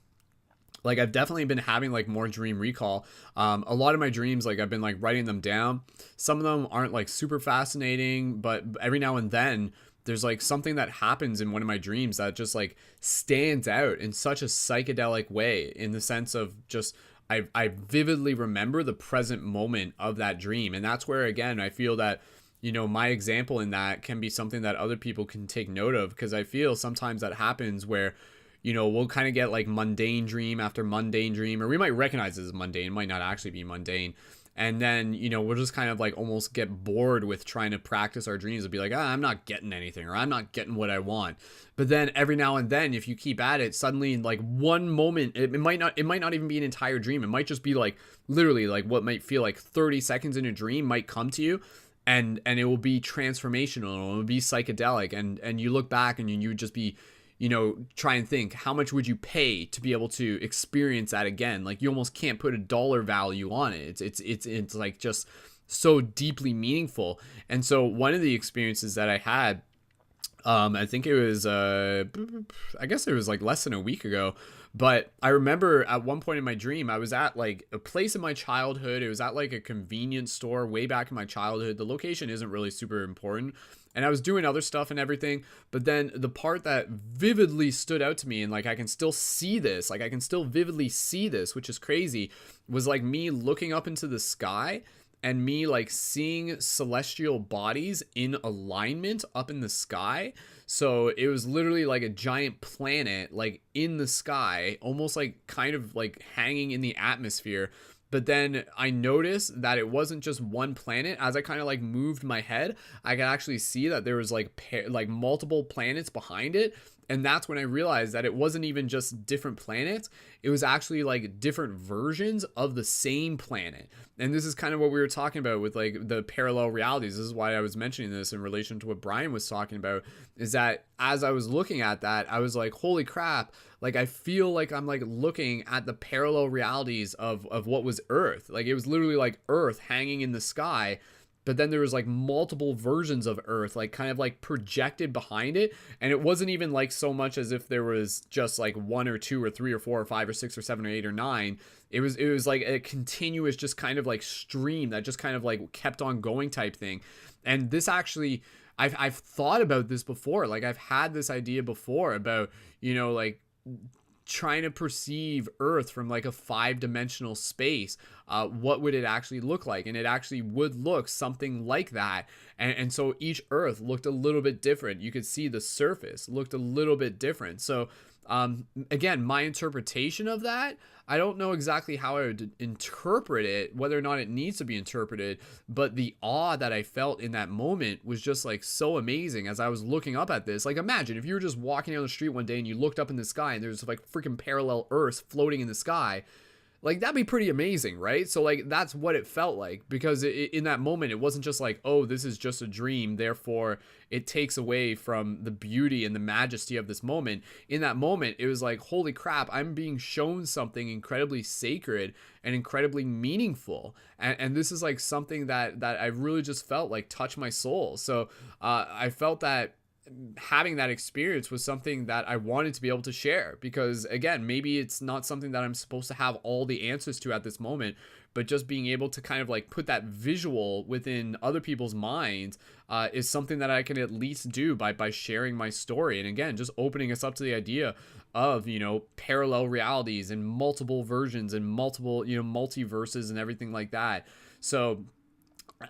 like I've definitely been having like more dream recall. A lot of my dreams, like I've been like writing them down. Some of them aren't like super fascinating, but every now and then there's like something that happens in one of my dreams that just like stands out in such a psychedelic way, in the sense of just I vividly remember the present moment of that dream. And that's where, again, I feel that, you know, my example in that can be something that other people can take note of, because I feel sometimes that happens where, you know, we'll kind of get like mundane dream after mundane dream, or we might recognize it as mundane, it might not actually be mundane. And then, you know, we'll just kind of like almost get bored with trying to practice our dreams and be like, I'm not getting anything, or I'm not getting what I want. But then every now and then, if you keep at it, suddenly in like one moment, it might not even be an entire dream. It might just be like literally like what might feel like 30 seconds in a dream might come to you, and it will be transformational. It will be psychedelic. And you look back and you would just be, you know, try and think, how much would you pay to be able to experience that again? Like, you almost can't put a dollar value on it. It's like just so deeply meaningful. And so one of the experiences that I had, I think it was, I guess it was like less than a week ago, but I remember at one point in my dream, I was at like a place in my childhood. It was at like a convenience store way back in my childhood. The location isn't really super important, and I was doing other stuff and everything. But then the part that vividly stood out to me, and like I can still see this, like I can still vividly see this, which is crazy, was like me looking up into the sky and me like seeing celestial bodies in alignment up in the sky. So it was literally like a giant planet like in the sky, almost like kind of like hanging in the atmosphere. But then I noticed that it wasn't just one planet. As I kind of like moved my head, I could actually see that there was like like multiple planets behind it. And that's when I realized that it wasn't even just different planets. It was actually like different versions of the same planet. And this is kind of what we were talking about with like the parallel realities. This is why I was mentioning this in relation to what Brian was talking about, is that as I was looking at that, I was like, holy crap. Like, I feel like I'm like looking at the parallel realities of what was Earth. Like, it was literally like Earth hanging in the sky. But then there was like multiple versions of Earth, like kind of like projected behind it. And it wasn't even like so much as if there was just like one or two or three or four or five or six or seven or eight or nine. It was like a continuous just kind of like stream that just kind of like kept on going type thing. And this actually, I've thought about this before. Like, I've had this idea before about, you know, like trying to perceive Earth from like a 5-dimensional space. What would it actually look like? And it actually would look something like that. And so each Earth looked a little bit different. You could see the surface looked a little bit different. So again, my interpretation of that, I don't know exactly how I would interpret it, whether or not it needs to be interpreted, but the awe that I felt in that moment was just like so amazing as I was looking up at this. Like, imagine if you were just walking down the street one day and you looked up in the sky and there's like freaking parallel Earths floating in the sky. Like that'd be pretty amazing, right? So like that's what it felt like, because in that moment it wasn't just like, oh, this is just a dream, therefore it takes away from the beauty and the majesty of this moment. In that moment it was like, holy crap, I'm being shown something incredibly sacred and incredibly meaningful, and this is like something that I really just felt like touched my soul. So I felt that having that experience was something that I wanted to be able to share, because again, maybe it's not something that I'm supposed to have all the answers to at this moment, but just being able to kind of like put that visual within other people's minds is something that I can at least do by sharing my story. And again, just opening us up to the idea of, you know, parallel realities and multiple versions and multiple, you know, multiverses and everything like that. So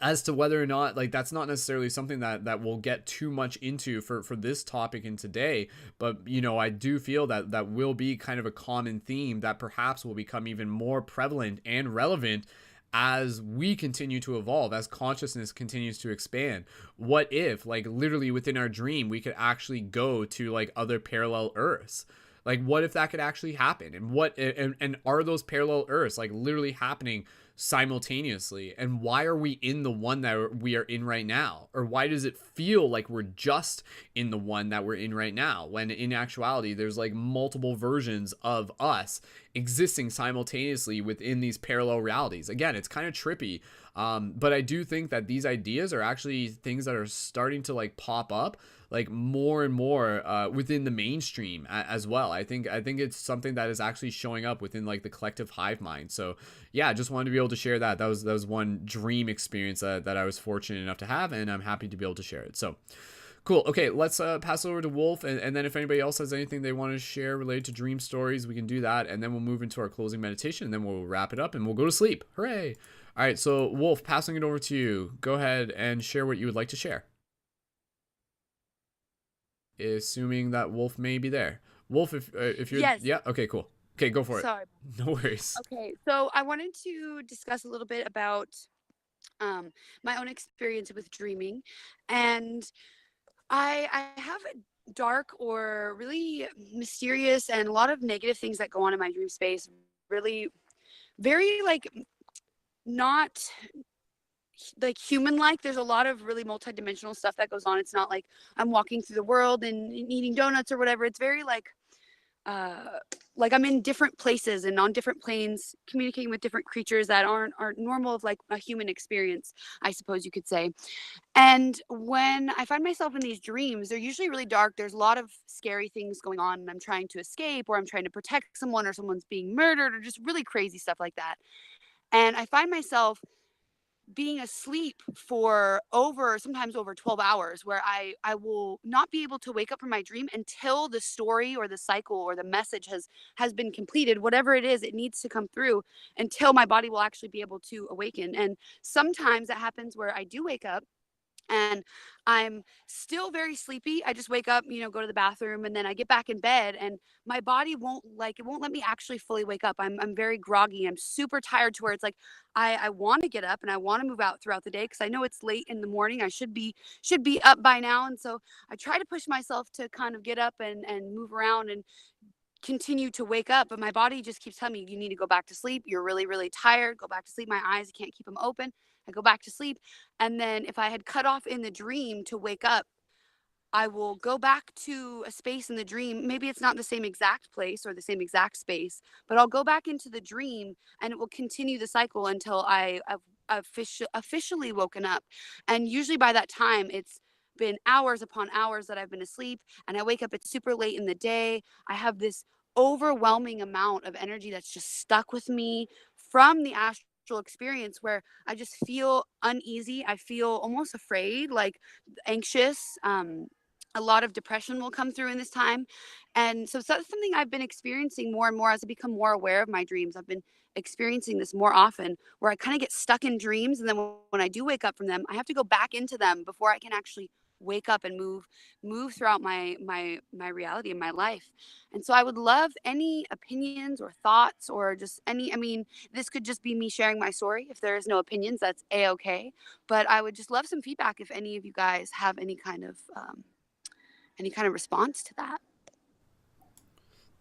as to whether or not, like, that's not necessarily something that we'll get too much into for this topic in today, but you know, I do feel that will be kind of a common theme that perhaps will become even more prevalent and relevant as we continue to evolve, as consciousness continues to expand. What if, like, literally within our dream we could actually go to like other parallel earths? Like, what if that could actually happen? And what and are those parallel earths like literally happening simultaneously? And why are we in the one that we are in right now? Or why does it feel like we're just in the one that we're in right now, when in actuality there's like multiple versions of us existing simultaneously within these parallel realities? Again, it's kind of trippy, but I do think that these ideas are actually things that are starting to like pop up like more and more within the mainstream as well. I think it's something that is actually showing up within like the collective hive mind. So yeah, I just wanted to be able to share that. That was one dream experience that I was fortunate enough to have, and I'm happy to be able to share it. So cool. Okay, let's pass it over to Wolf, and then if anybody else has anything they want to share related to dream stories, we can do that, and then we'll move into our closing meditation, and then we'll wrap it up, and we'll go to sleep. Hooray! All right, so Wolf, passing it over to you. Go ahead and share what you would like to share. Assuming that Wolf may be there. Wolf, if you're, Yes. yeah, okay, cool. Okay, go for it. Sorry. No worries. Okay, so I wanted to discuss a little bit about my own experience with dreaming, and I have a dark or really mysterious and a lot of negative things that go on in my dream space. Really, very like not like human like. There's a lot of really multidimensional stuff that goes on. It's not like I'm walking through the world and eating donuts or whatever. It's very uh like I'm in different places and on different planes, communicating with different creatures that aren't normal of like a human experience, I suppose you could say. And when I find myself in these dreams, they're usually really dark. There's a lot of scary things going on, and I'm trying to escape, or I'm trying to protect someone, or someone's being murdered, or just really crazy stuff like that. And I find myself being asleep for sometimes over 12 hours, where I will not be able to wake up from my dream until the story or the cycle or the message has been completed, whatever it is it needs to come through, until my body will actually be able to awaken. And sometimes it happens where I do wake up and I'm still very sleepy. I just wake up, go to the bathroom, and then I get back in bed, and my body won't let me actually fully wake up. I'm very groggy. I'm super tired, to where it's like I want to get up and I want to move out throughout the day, because I know it's late in the morning. I should be up by now. And so I try to push myself to kind of get up and move around and continue to wake up, but my body just keeps telling me, you need to go back to sleep. You're really, really tired. Go back to sleep. My eyes, I can't keep them open. I go back to sleep. And then if I had cut off in the dream to wake up, I will go back to a space in the dream. Maybe it's not the same exact place or the same exact space, but I'll go back into the dream, and it will continue the cycle until I've officially woken up. And usually by that time, it's been hours upon hours that I've been asleep, and I wake up, it's super late in the day. I have this overwhelming amount of energy that's just stuck with me from the astral experience, where I just feel uneasy. I feel almost afraid, like anxious. A lot of depression will come through in this time. And so that's something I've been experiencing more and more as I become more aware of my dreams. I've been experiencing this more often, where I kind of get stuck in dreams. And then when I do wake up from them, I have to go back into them before I can actually wake up and move throughout my reality and my life. And so I would love any opinions or thoughts, or just any, I mean, this could just be me sharing my story. If there is no opinions, that's a-okay. But I would just love some feedback if any of you guys have any kind of response to that.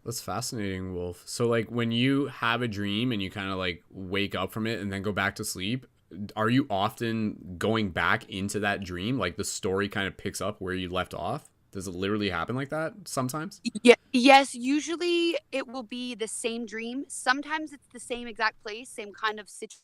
That's fascinating, Wolf. So like when you have a dream and you kind of like wake up from it and then go back to sleep, are you often going back into that dream? Like the story kind of picks up where you left off? Does it literally happen like that sometimes? Yeah, yes, usually it will be the same dream. Sometimes it's the same exact place, same kind of situation,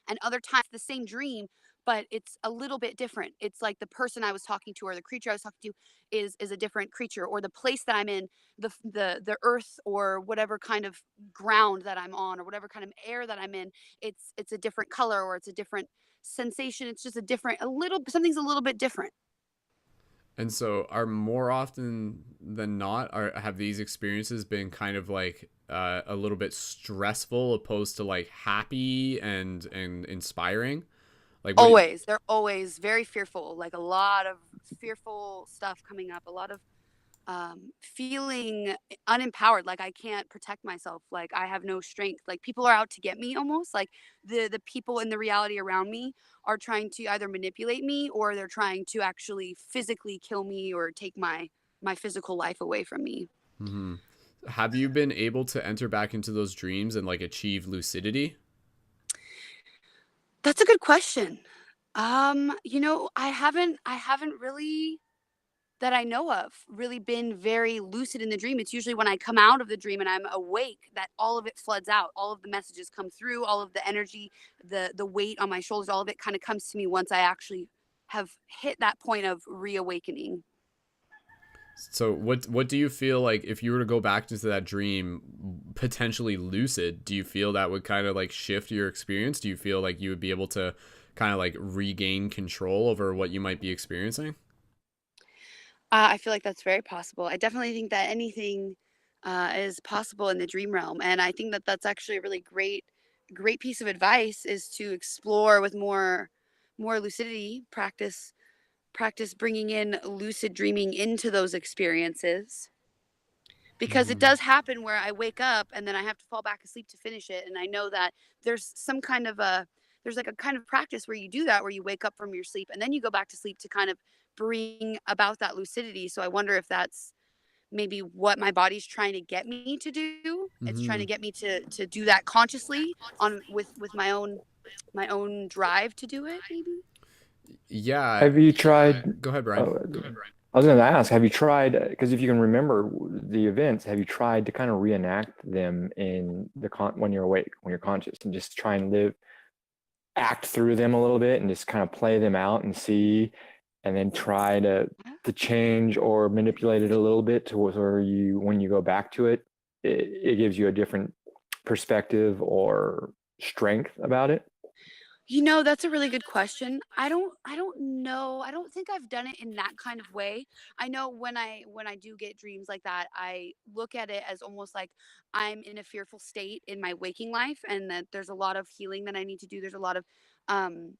and other times the same dream, but it's a little bit different. It's like the person I was talking to or the creature I was talking to is a different creature, or the place that I'm in, the earth or whatever kind of ground that I'm on or whatever kind of air that I'm in, it's a different color or it's a different sensation. It's just a little something's a little bit different. And so, are more often than not, are have these experiences been kind of like a little bit stressful, opposed to like happy and inspiring? Like, what? Always. They're always very fearful, like a lot of fearful stuff coming up, a lot of feeling unempowered, like I can't protect myself, like I have no strength, like people are out to get me almost, like the people in the reality around me are trying to either manipulate me or they're trying to actually physically kill me or take my physical life away from me. Hmm. Have you been able to enter back into those dreams and like achieve lucidity? That's a good question. I haven't really that I know of really been very lucid in the dream. It's usually when I come out of the dream and I'm awake that all of it floods out. All of the messages come through, all of the energy, the weight on my shoulders, all of it kind of comes to me once I actually have hit that point of reawakening. So what do you feel like if you were to go back into that dream, potentially lucid, do you feel that would kind of like shift your experience? Do you feel like you would be able to kind of like regain control over what you might be experiencing? I feel like that's very possible. I definitely think that anything is possible in the dream realm, and I think that that's actually a really great piece of advice is to explore with more lucidity, practice bringing in lucid dreaming into those experiences because it Hmm. does happen where I wake up and then I have to fall back asleep to finish it, and I know that there's some kind of a there's like a kind of practice where you do that where you wake up from your sleep and then you go back to sleep to kind of bring about that lucidity. So I wonder if that's maybe what my body's trying to get me to do. It's trying to Hmm. get me to do that consciously on with my own drive to do it maybe. Yeah. Have you tried? Go ahead, Brian. Uh, I was going to ask, have you tried? Because if you can remember the events, have you tried to kind of reenact them in the when you're awake, when you're conscious, and just try and act through them a little bit, and just kind of play them out and see, and then try to change or manipulate it a little bit to where you, when you go back to it, it gives you a different perspective or strength about it. That's a really good question. I don't know. I don't think I've done it in that kind of way. I know when I do get dreams like that, I look at it as almost like I'm in a fearful state in my waking life and that there's a lot of healing that I need to do. There's a lot of um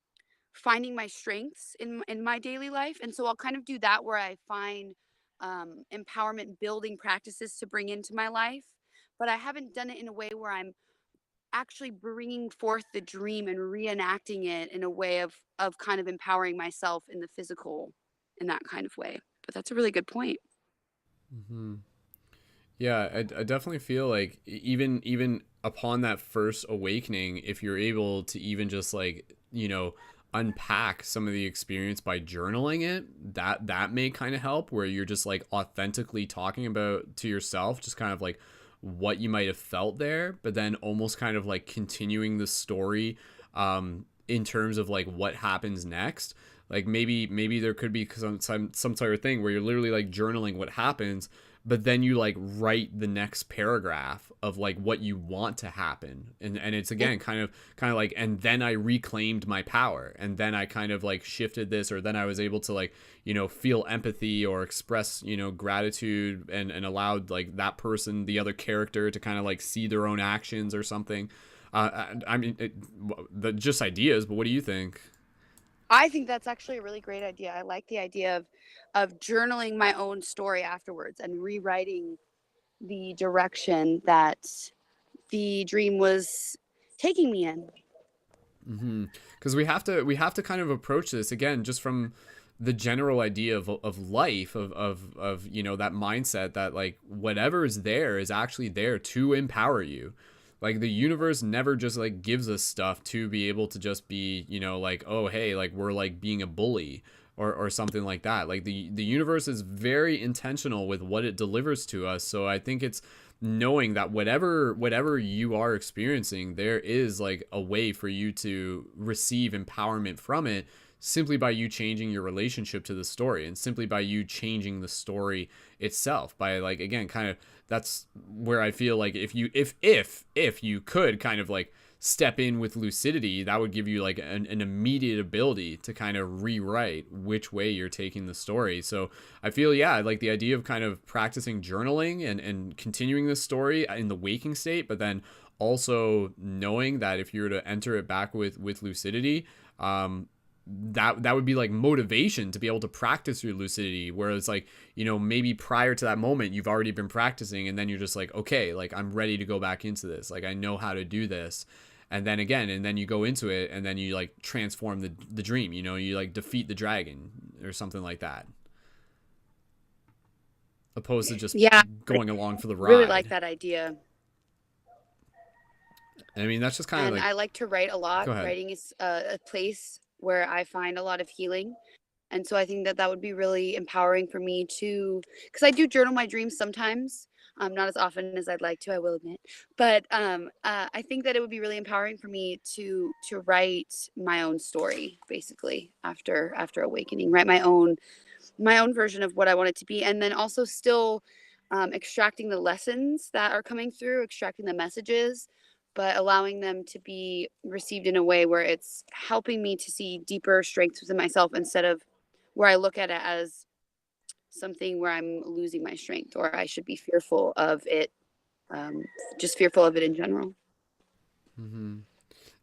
finding my strengths in my daily life. And so I'll kind of do that where I find empowerment building practices to bring into my life, but I haven't done it in a way where I'm actually bringing forth the dream and reenacting it in a way of kind of empowering myself in the physical in that kind of way. But that's a really good point. Hmm. Yeah, I definitely feel like even upon that first awakening, if you're able to even just like, unpack some of the experience by journaling it, that may kind of help where you're just like authentically talking about to yourself, just kind of like what you might have felt there, but then almost kind of like continuing the story in terms of like what happens next. Like maybe there could be some sort of thing where you're literally like journaling what happens, but then you like write the next paragraph of like what you want to happen, and it's Yeah. again kind of like, and then I reclaimed my power, and then I kind of like shifted this, or then I was able to like feel empathy or express gratitude, and allowed like that person, the other character, to kind of like see their own actions or something. I mean, the just ideas, but what do you think? I think that's actually a really great idea. I like the idea of journaling my own story afterwards and rewriting the direction that the dream was taking me in. Because we have to kind of approach this again just from the general idea of life, of you know, that mindset that like whatever is there is actually there to empower you. Like the universe never just like gives us stuff to be able to just be, you know, like, oh hey, like we're like being a bully or something like that. Like the universe is very intentional with what it delivers to us. So I think it's knowing that whatever you are experiencing, there is like a way for you to receive empowerment from it, simply by you changing your relationship to the story, and simply by you changing the story itself, by like, again, kind of, that's where I feel like if you could kind of like step in with lucidity, that would give you like an immediate ability to kind of rewrite which way you're taking the story. So I feel, yeah, like the idea of kind of practicing journaling and continuing this story in the waking state, but then also knowing that if you were to enter it back with lucidity, that would be like motivation to be able to practice your lucidity. Whereas like, you know, maybe prior to that moment you've already been practicing, and then you're just like, okay, like I'm ready to go back into this, like I know how to do this. And then again, and then you go into it, and then you like transform the dream, you know, you like defeat the dragon or something like that, opposed to just Yeah, going along for the ride. really like that idea. I mean, that's just kind of And like, I like to write a lot. go ahead. Writing is a place where I find a lot of healing. And so I think that that would be really empowering for me to, because I do journal my dreams sometimes, not as often as I'd like to, I will admit. But I think that it would be really empowering for me to write my own story, basically, after awakening, write my own version of what I want it to be, and then also still extracting the lessons that are coming through, extracting the messages, but allowing them to be received in a way where it's helping me to see deeper strengths within myself, instead of where I look at it as something where I'm losing my strength, or I should be fearful of it, just fearful of it in general. Mm-hmm.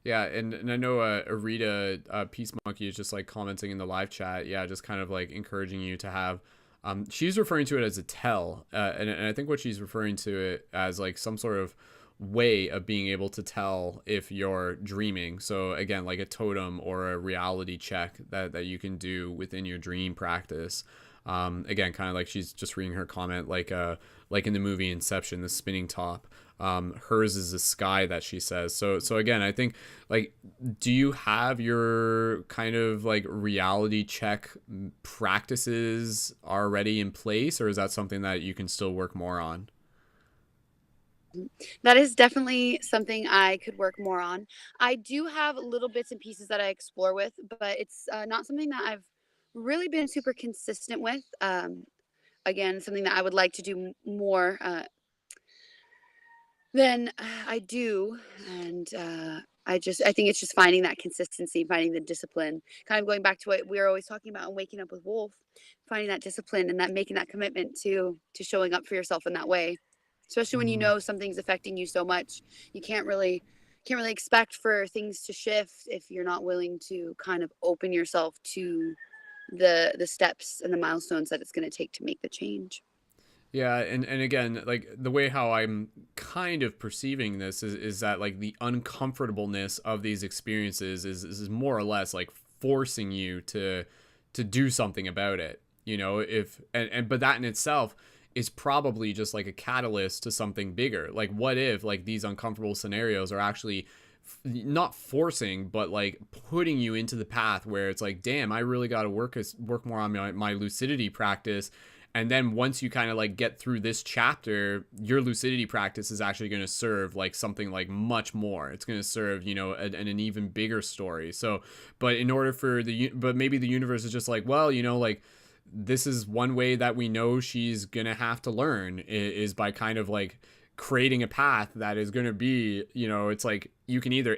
Yeah, and I know Arita, Peace Monkey, is just like commenting in the live chat. Yeah, just kind of like encouraging you to have. She's referring to it as a tell, and I think what she's referring to it as like some sort of way of being able to tell if you're dreaming. So again, like a totem or a reality check that you can do within your dream practice. Again, kind of like she's just reading her comment, like in the movie Inception, the spinning top. Hers is the sky that she says. So again, I think, like, do you have your kind of like reality check practices already in place, or is that something that you can still work more on? That is definitely something I could work more on. I do have little bits and pieces that I explore with, but it's not something that I've really been super consistent with. Again, something that I would like to do more than I do. And I think it's just finding that consistency, finding the discipline, kind of going back to what we were always talking about and waking up with Wolf, finding that discipline and that making that commitment to showing up for yourself in that way. Especially when you Mm-hmm. know something's affecting you so much, you can't really expect for things to shift if you're not willing to kind of open yourself to the steps and the milestones that it's going to take to make the change. Yeah, and again, like the way how I'm kind of perceiving this is that like the uncomfortableness of these experiences is more or less like forcing you to do something about it. You know, if and but that in itself is probably just like a catalyst to something bigger. Like what if like these uncomfortable scenarios are actually not forcing, but like putting you into the path where it's like, damn, I really got to work more on my lucidity practice. And then once you kind of like get through this chapter, your lucidity practice is actually going to serve like something like much more. It's going to serve, you know, an even bigger story. So, but in order for but maybe the universe is just like, well, you know, like this is one way that we know she's going to have to learn is by kind of like creating a path that is going to be, you know, it's like you can either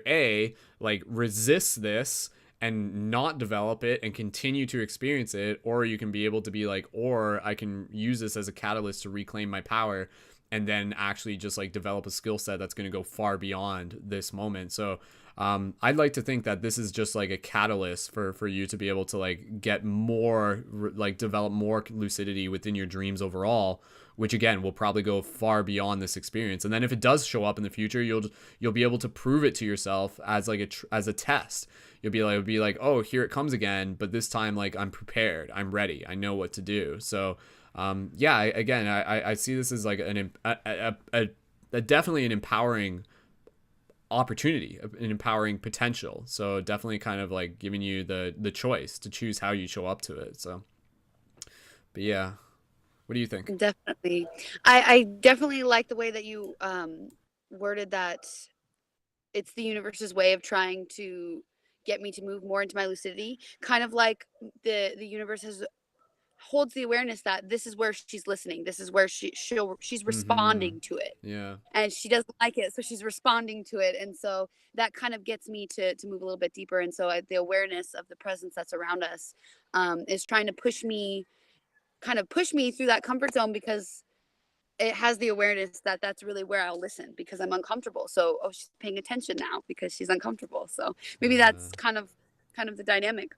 like resist this and not develop it and continue to experience it, or you can be able to be like, or I can use this as a catalyst to reclaim my power and then actually just like develop a skill set that's going to go far beyond this moment. So I'd like to think that this is just like a catalyst for you to be able to like get more, like develop more lucidity within your dreams overall, which again will probably go far beyond this experience. And then if it does show up in the future, you'll be able to prove it to yourself as like as a test. You'll be like, oh, here it comes again, but this time like I'm prepared, I'm ready, I know what to do. So yeah, again, I see this as like a definitely an empowering opportunity, an empowering potential. So definitely kind of like giving you the choice to choose how you show up to it. So, but yeah, what do you think? Definitely. I definitely like the way that you worded that it's the universe's way of trying to get me to move more into my lucidity. Kind of like the universe has holds the awareness that this is where she's listening. This is where she's Mm-hmm. responding to it. Yeah. And she doesn't like it, so she's responding to it. And so that kind of gets me to move a little bit deeper. And so the awareness of the presence that's around us is trying to push me through that comfort zone, because it has the awareness that that's really where I'll listen because I'm uncomfortable. So, oh, she's paying attention now because she's uncomfortable. So maybe that's kind of the dynamic.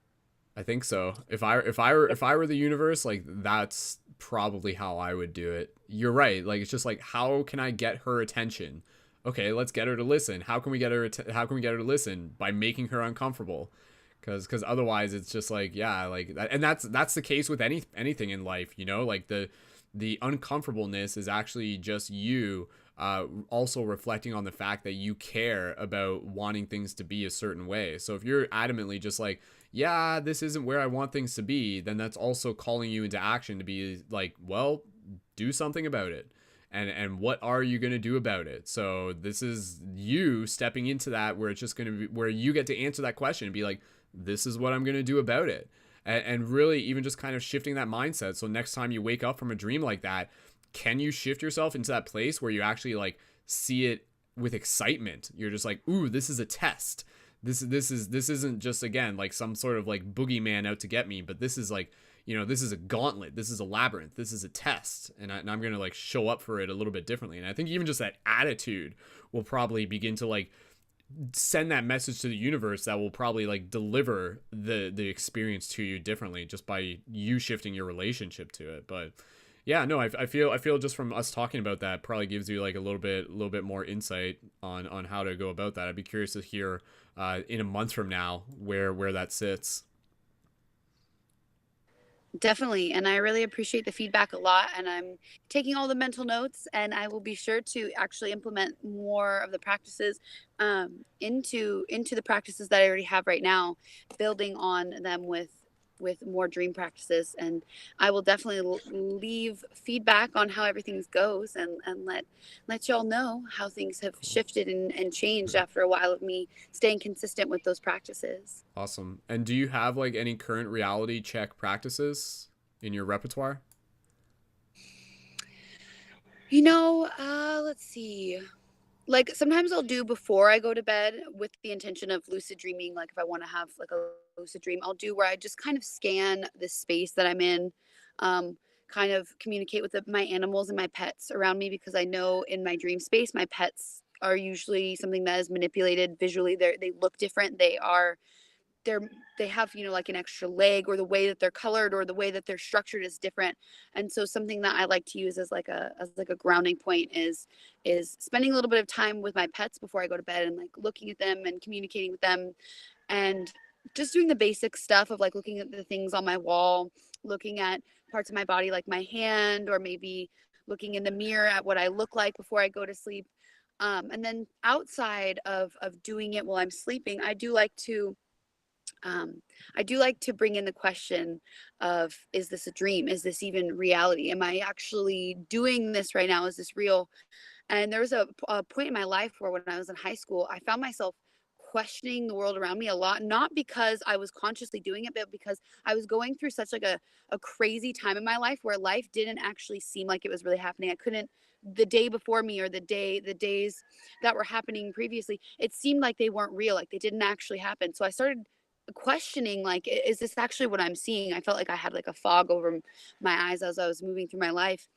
I think so. If I were the universe, like that's probably how I would do it. You're right. Like it's just like how can I get her attention? Okay, let's get her to listen. How can we get her how can we get her to listen? By making her uncomfortable. Cuz otherwise it's just like yeah, like that, and that's the case with anything in life, you know? Like the uncomfortableness is actually just you also reflecting on the fact that you care about wanting things to be a certain way. So if you're adamantly just like, yeah, this isn't where I want things to be, then that's also calling you into action to be like, well, do something about it. And what are you going to do about it? So this is you stepping into that where it's just going to be where you get to answer that question and be like, this is what I'm going to do about it. And really even just kind of shifting that mindset. So next time you wake up from a dream like that, can you shift yourself into that place where you actually like see it with excitement? You're just like, ooh, this is a test. This isn't just again like some sort of like boogeyman out to get me, but this is like, you know, this is a gauntlet, this is a labyrinth, this is a test, and I'm gonna like show up for it a little bit differently. And I think even just that attitude will probably begin to like send that message to the universe that will probably like deliver the experience to you differently just by you shifting your relationship to it. But yeah, no, I feel just from us talking about that probably gives you like a little bit more insight on how to go about that. I'd be curious to hear in a month from now where that sits. Definitely. And I really appreciate the feedback a lot. And I'm taking all the mental notes, and I will be sure to actually implement more of the practices into the practices that I already have right now, building on them with more dream practices. And I will definitely leave feedback on how everything goes, and let y'all know how things have Cool. shifted and changed after a while of me staying consistent with those practices. Awesome. And do you have like any current reality check practices in your repertoire? Let's see. Like sometimes I'll do before I go to bed with the intention of lucid dreaming. Like if I want to have like a lucid dream, I'll do where I just kind of scan the space that I'm in, um, kind of communicate with my animals and my pets around me, because I know in my dream space, my pets are usually something that is manipulated visually. They look different. They're they have like an extra leg, or the way that they're colored or the way that they're structured is different. And so something that I like to use as like a grounding point is spending a little bit of time with my pets before I go to bed, and like looking at them and communicating with them, and just doing the basic stuff of like looking at the things on my wall, looking at parts of my body like my hand, or maybe looking in the mirror at what I look like before I go to sleep. And then outside of doing it while I'm sleeping, um, I do like to bring in the question of, is this a dream? Is this even reality? Am I actually doing this right now? Is this real? And there was a point in my life where when I was in high school, I found myself questioning the world around me a lot, not because I was consciously doing it, but because I was going through such like a crazy time in my life where life didn't actually seem like it was really happening. I couldn't, the day before me, or the days that were happening previously, it seemed like they weren't real, like they didn't actually happen. So I started questioning, like, is this actually what I'm seeing? I felt like I had like a fog over my eyes as I was moving through my life.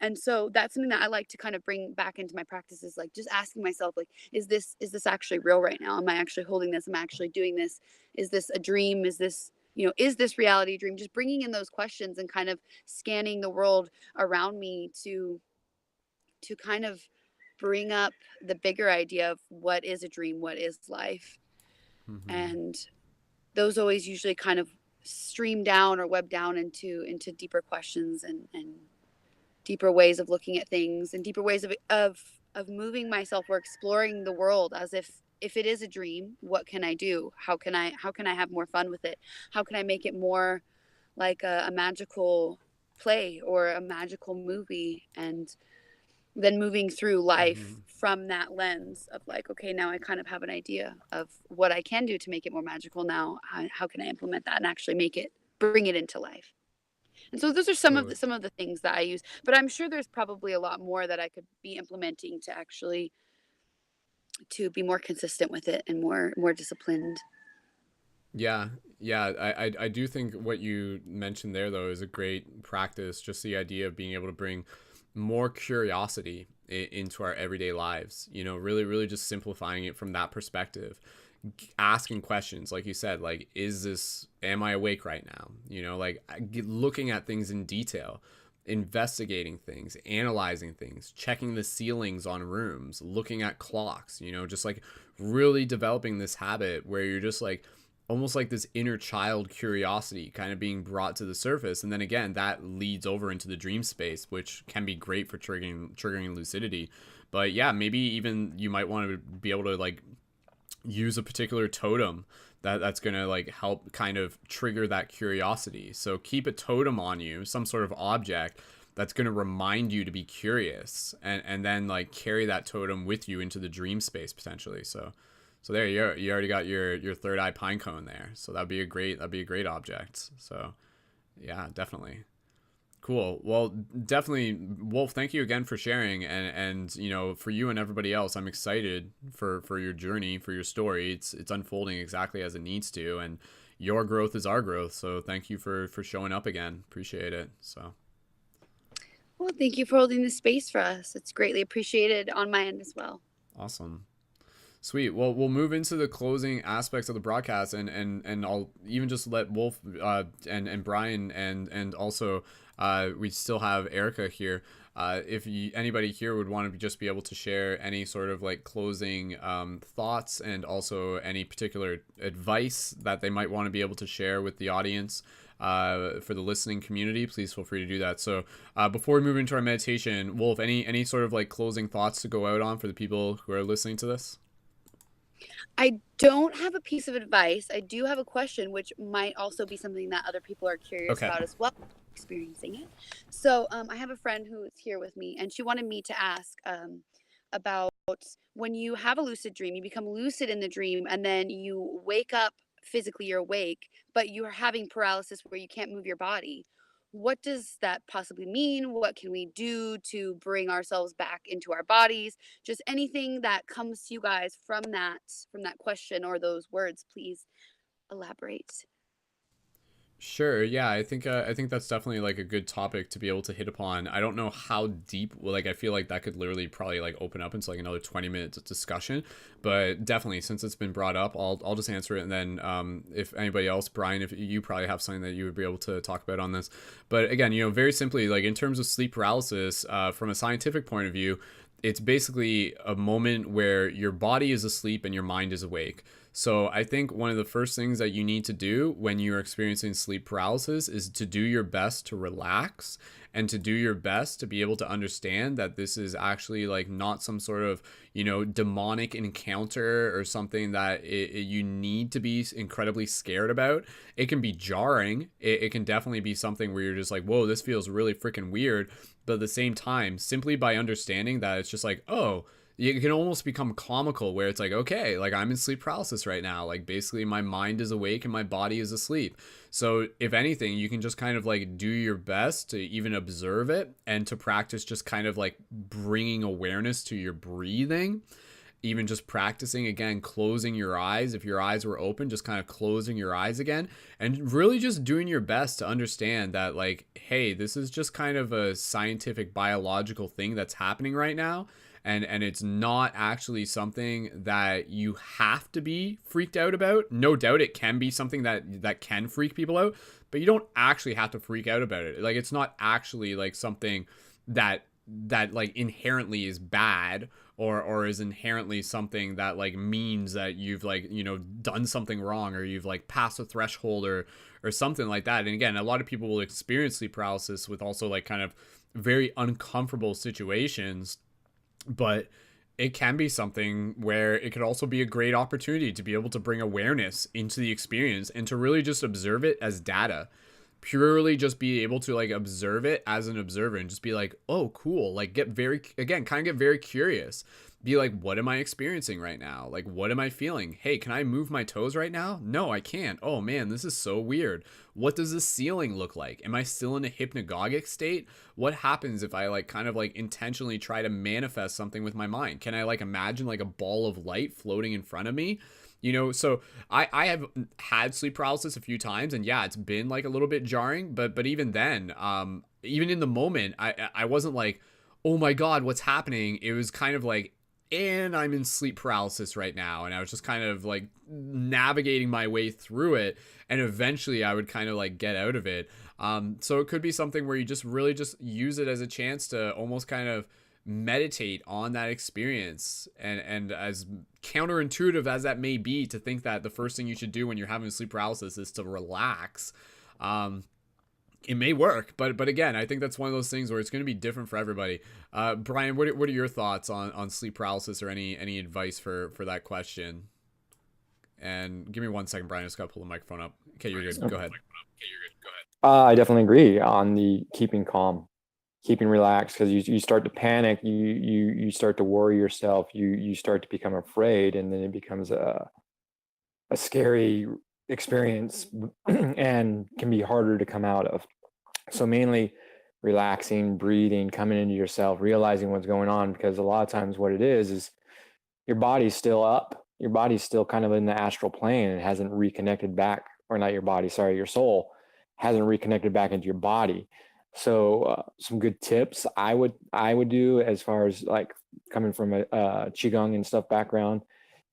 And so that's something that I like to kind of bring back into my practice, is like just asking myself, like, is this actually real right now? Am I actually holding this? Am I actually doing this? Is this a dream? Is this, is this reality dream? Just bringing in those questions and kind of scanning the world around me to kind of bring up the bigger idea of what is a dream, what is life. Mm-hmm. And those always usually kind of stream down or web down into deeper questions and deeper ways of looking at things, and deeper ways of moving myself, or exploring the world as if it is a dream, what can I do? How can I have more fun with it? How can I make it more like a magical play or a magical movie? And then moving through life Mm-hmm. from that lens of like, okay, now I kind of have an idea of what I can do to make it more magical. Now how can I implement that and actually bring it into life? And so those are Totally. some of the things that I use, but I'm sure there's probably a lot more that I could be implementing to actually to be more consistent with it and more disciplined. Yeah, yeah. I do think what you mentioned there though is a great practice. Just the idea of being able to bring more curiosity into our everyday lives. Really, really just simplifying it from that perspective. Asking questions, like you said, like, am I awake right now? Like looking at things in detail, investigating things, analyzing things, checking the ceilings on rooms, looking at clocks, just like really developing this habit where you're just like almost like this inner child curiosity kind of being brought to the surface. And then again, that leads over into the dream space, which can be great for triggering lucidity. But yeah, maybe even you might want to be able to like use a particular totem that's going to like help kind of trigger that curiosity. So keep a totem on you, some sort of object that's going to remind you to be curious, and then like carry that totem with you into the dream space potentially. So there you already got your third eye pine cone there. So that'd be a great object. So yeah, definitely. Cool. Well, definitely, Wolf. Thank you again for sharing, and for you and everybody else, I'm excited for your journey, for your story. It's unfolding exactly as it needs to, and your growth is our growth. So thank you for showing up again. Appreciate it. So Well, thank you for holding the space for us. It's greatly appreciated on my end as well. awesome. Sweet. Well, we'll move into the closing aspects of the broadcast, and I'll even just let Wolf and Brian and also we still have Erica here. If anybody here would want to just be able to share any sort of like closing thoughts, and also any particular advice that they might want to be able to share with the audience for the listening community, please feel free to do that. So before we move into our meditation, Wolf, any sort of like closing thoughts to go out on for the people who are listening to this? I don't have a piece of advice. I do have a question, which might also be something that other people are curious Okay. about as well, experiencing it. So I have a friend who is here with me, and she wanted me to ask about when you have a lucid dream, you become lucid in the dream, and then you wake up physically, you're awake, but you are having paralysis where you can't move your body. What does that possibly mean? What can we do to bring ourselves back into our bodies? Just anything that comes to you guys from that question or those words, please elaborate. Sure. Yeah, I think that's definitely like a good topic to be able to hit upon. I don't know how deep. Well, like I feel like that could literally probably like open up into like another 20 minutes of discussion. But definitely, since it's been brought up, I'll just answer it, and then if anybody else, Brian, if you probably have something that you would be able to talk about on this. But again, very simply, like in terms of sleep paralysis, from a scientific point of view, it's basically a moment where your body is asleep and your mind is awake. So I think one of the first things that you need to do when you're experiencing sleep paralysis is to do your best to relax, and to do your best to be able to understand that this is actually like not some sort of, demonic encounter or something that you need to be incredibly scared about. It can be jarring. It can definitely be something where you're just like, whoa, this feels really freaking weird. But at the same time, simply by understanding that it's just like, oh, it can almost become comical where it's like, okay, like I'm in sleep paralysis right now. Like basically my mind is awake and my body is asleep. So if anything, you can just kind of like do your best to even observe it, and to practice just kind of like bringing awareness to your breathing. even just practicing again, closing your eyes. If your eyes were open, just kind of closing your eyes again and really just doing your best to understand that, like, hey, this is just kind of a scientific biological thing that's happening right now. And it's not actually something that you have to be freaked out about. No doubt it can be something that can freak people out, but you don't actually have to freak out about it. Like, it's not actually like something that like inherently is bad, or is inherently something that like means that you've, like, you know, done something wrong, or you've like passed a threshold, or something like that. And again, a lot of people will experience sleep paralysis with also like kind of very uncomfortable situations, but it can be something where it could also be a great opportunity to be able to bring awareness into the experience and to really just observe it as data. Purely just be able to like observe it as an observer and just be like, oh, cool. Like, get very, again, kind of get very curious. Be like, what am I experiencing right now? Like, what am I feeling? Hey, can I move my toes right now? No, I can't. Oh man, this is so weird. What does the ceiling look like? Am I still in a hypnagogic state? What happens if I like kind of like intentionally try to manifest something with my mind? Can I like imagine like a ball of light floating in front of me? You know, so I have had sleep paralysis a few times, and yeah, it's been like a little bit jarring, but even then, even in the moment, I wasn't like, oh my God, what's happening? It was kind of like, and I'm in sleep paralysis right now. And I was just kind of like navigating my way through it. And eventually I would kind of like get out of it. So it could be something where you just really just use it as a chance to almost kind of meditate on that experience. And as counterintuitive as that may be, to think that the first thing you should do when you're having sleep paralysis is to relax, it may work, but again, I think that's one of those things where it's going to be different for everybody. Brian, what are your thoughts on sleep paralysis, or any advice for that question? And give me 1 second, Brian. I just got to pull the microphone up. Okay, you're good. Go ahead. I definitely agree on the keeping calm, keeping relaxed, because you start to panic, you start to worry yourself, you start to become afraid, and then it becomes a scary experience and can be harder to come out of. So mainly relaxing, breathing, coming into yourself, realizing what's going on, because a lot of times what it is your body's still up, your body's still kind of in the astral plane and hasn't reconnected back, or not your body, sorry, your soul hasn't reconnected back into your body. So some good tips I would do, as far as like coming from a qigong and stuff background,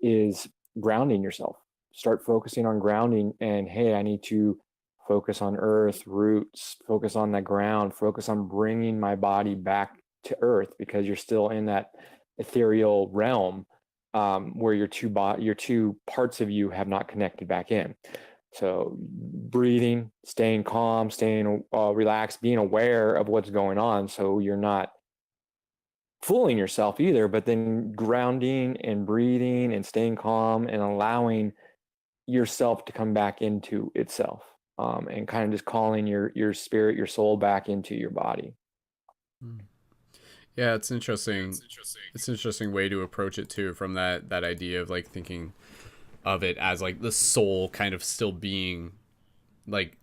is grounding yourself. Start focusing on grounding, and hey, I need to focus on earth, roots, focus on the ground, focus on bringing my body back to earth, because you're still in that ethereal realm, where your two parts of you have not connected back in. So breathing, staying calm, staying relaxed, being aware of what's going on, so you're not fooling yourself either, but then grounding and breathing and staying calm and allowing yourself to come back into itself, and kind of just calling your spirit, your soul back into your body. Yeah, it's interesting. It's an interesting way to approach it too, from that idea of like thinking of it as like the soul kind of still being like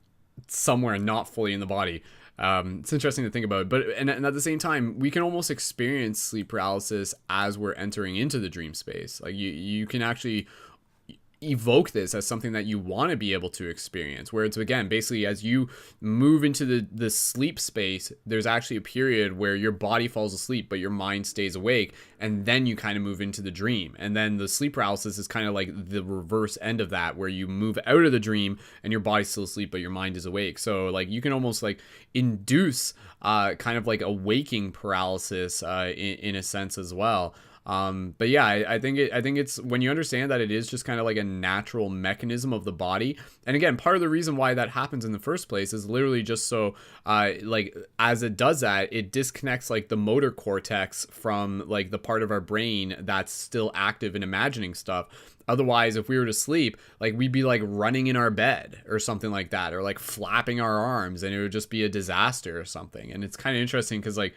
somewhere not fully in the body. It's interesting to think about, but and at the same time, we can almost experience sleep paralysis as we're entering into the dream space. Like you can actually evoke this as something that you want to be able to experience, where it's, again, basically as you move into the sleep space, there's actually a period where your body falls asleep but your mind stays awake, and then you kind of move into the dream. And then the sleep paralysis is kind of like the reverse end of that, where you move out of the dream and your body's still asleep but your mind is awake. So like you can almost like induce kind of like a waking paralysis in a sense as well. But yeah, I think it's when you understand that it is just kind of like a natural mechanism of the body. And again, part of the reason why that happens in the first place is literally just so, like, as it does that, it disconnects like the motor cortex from like the part of our brain that's still active in imagining stuff. Otherwise, if we were to sleep, like we'd be like running in our bed or something like that, or like flapping our arms, and it would just be a disaster or something. And it's kind of interesting because like,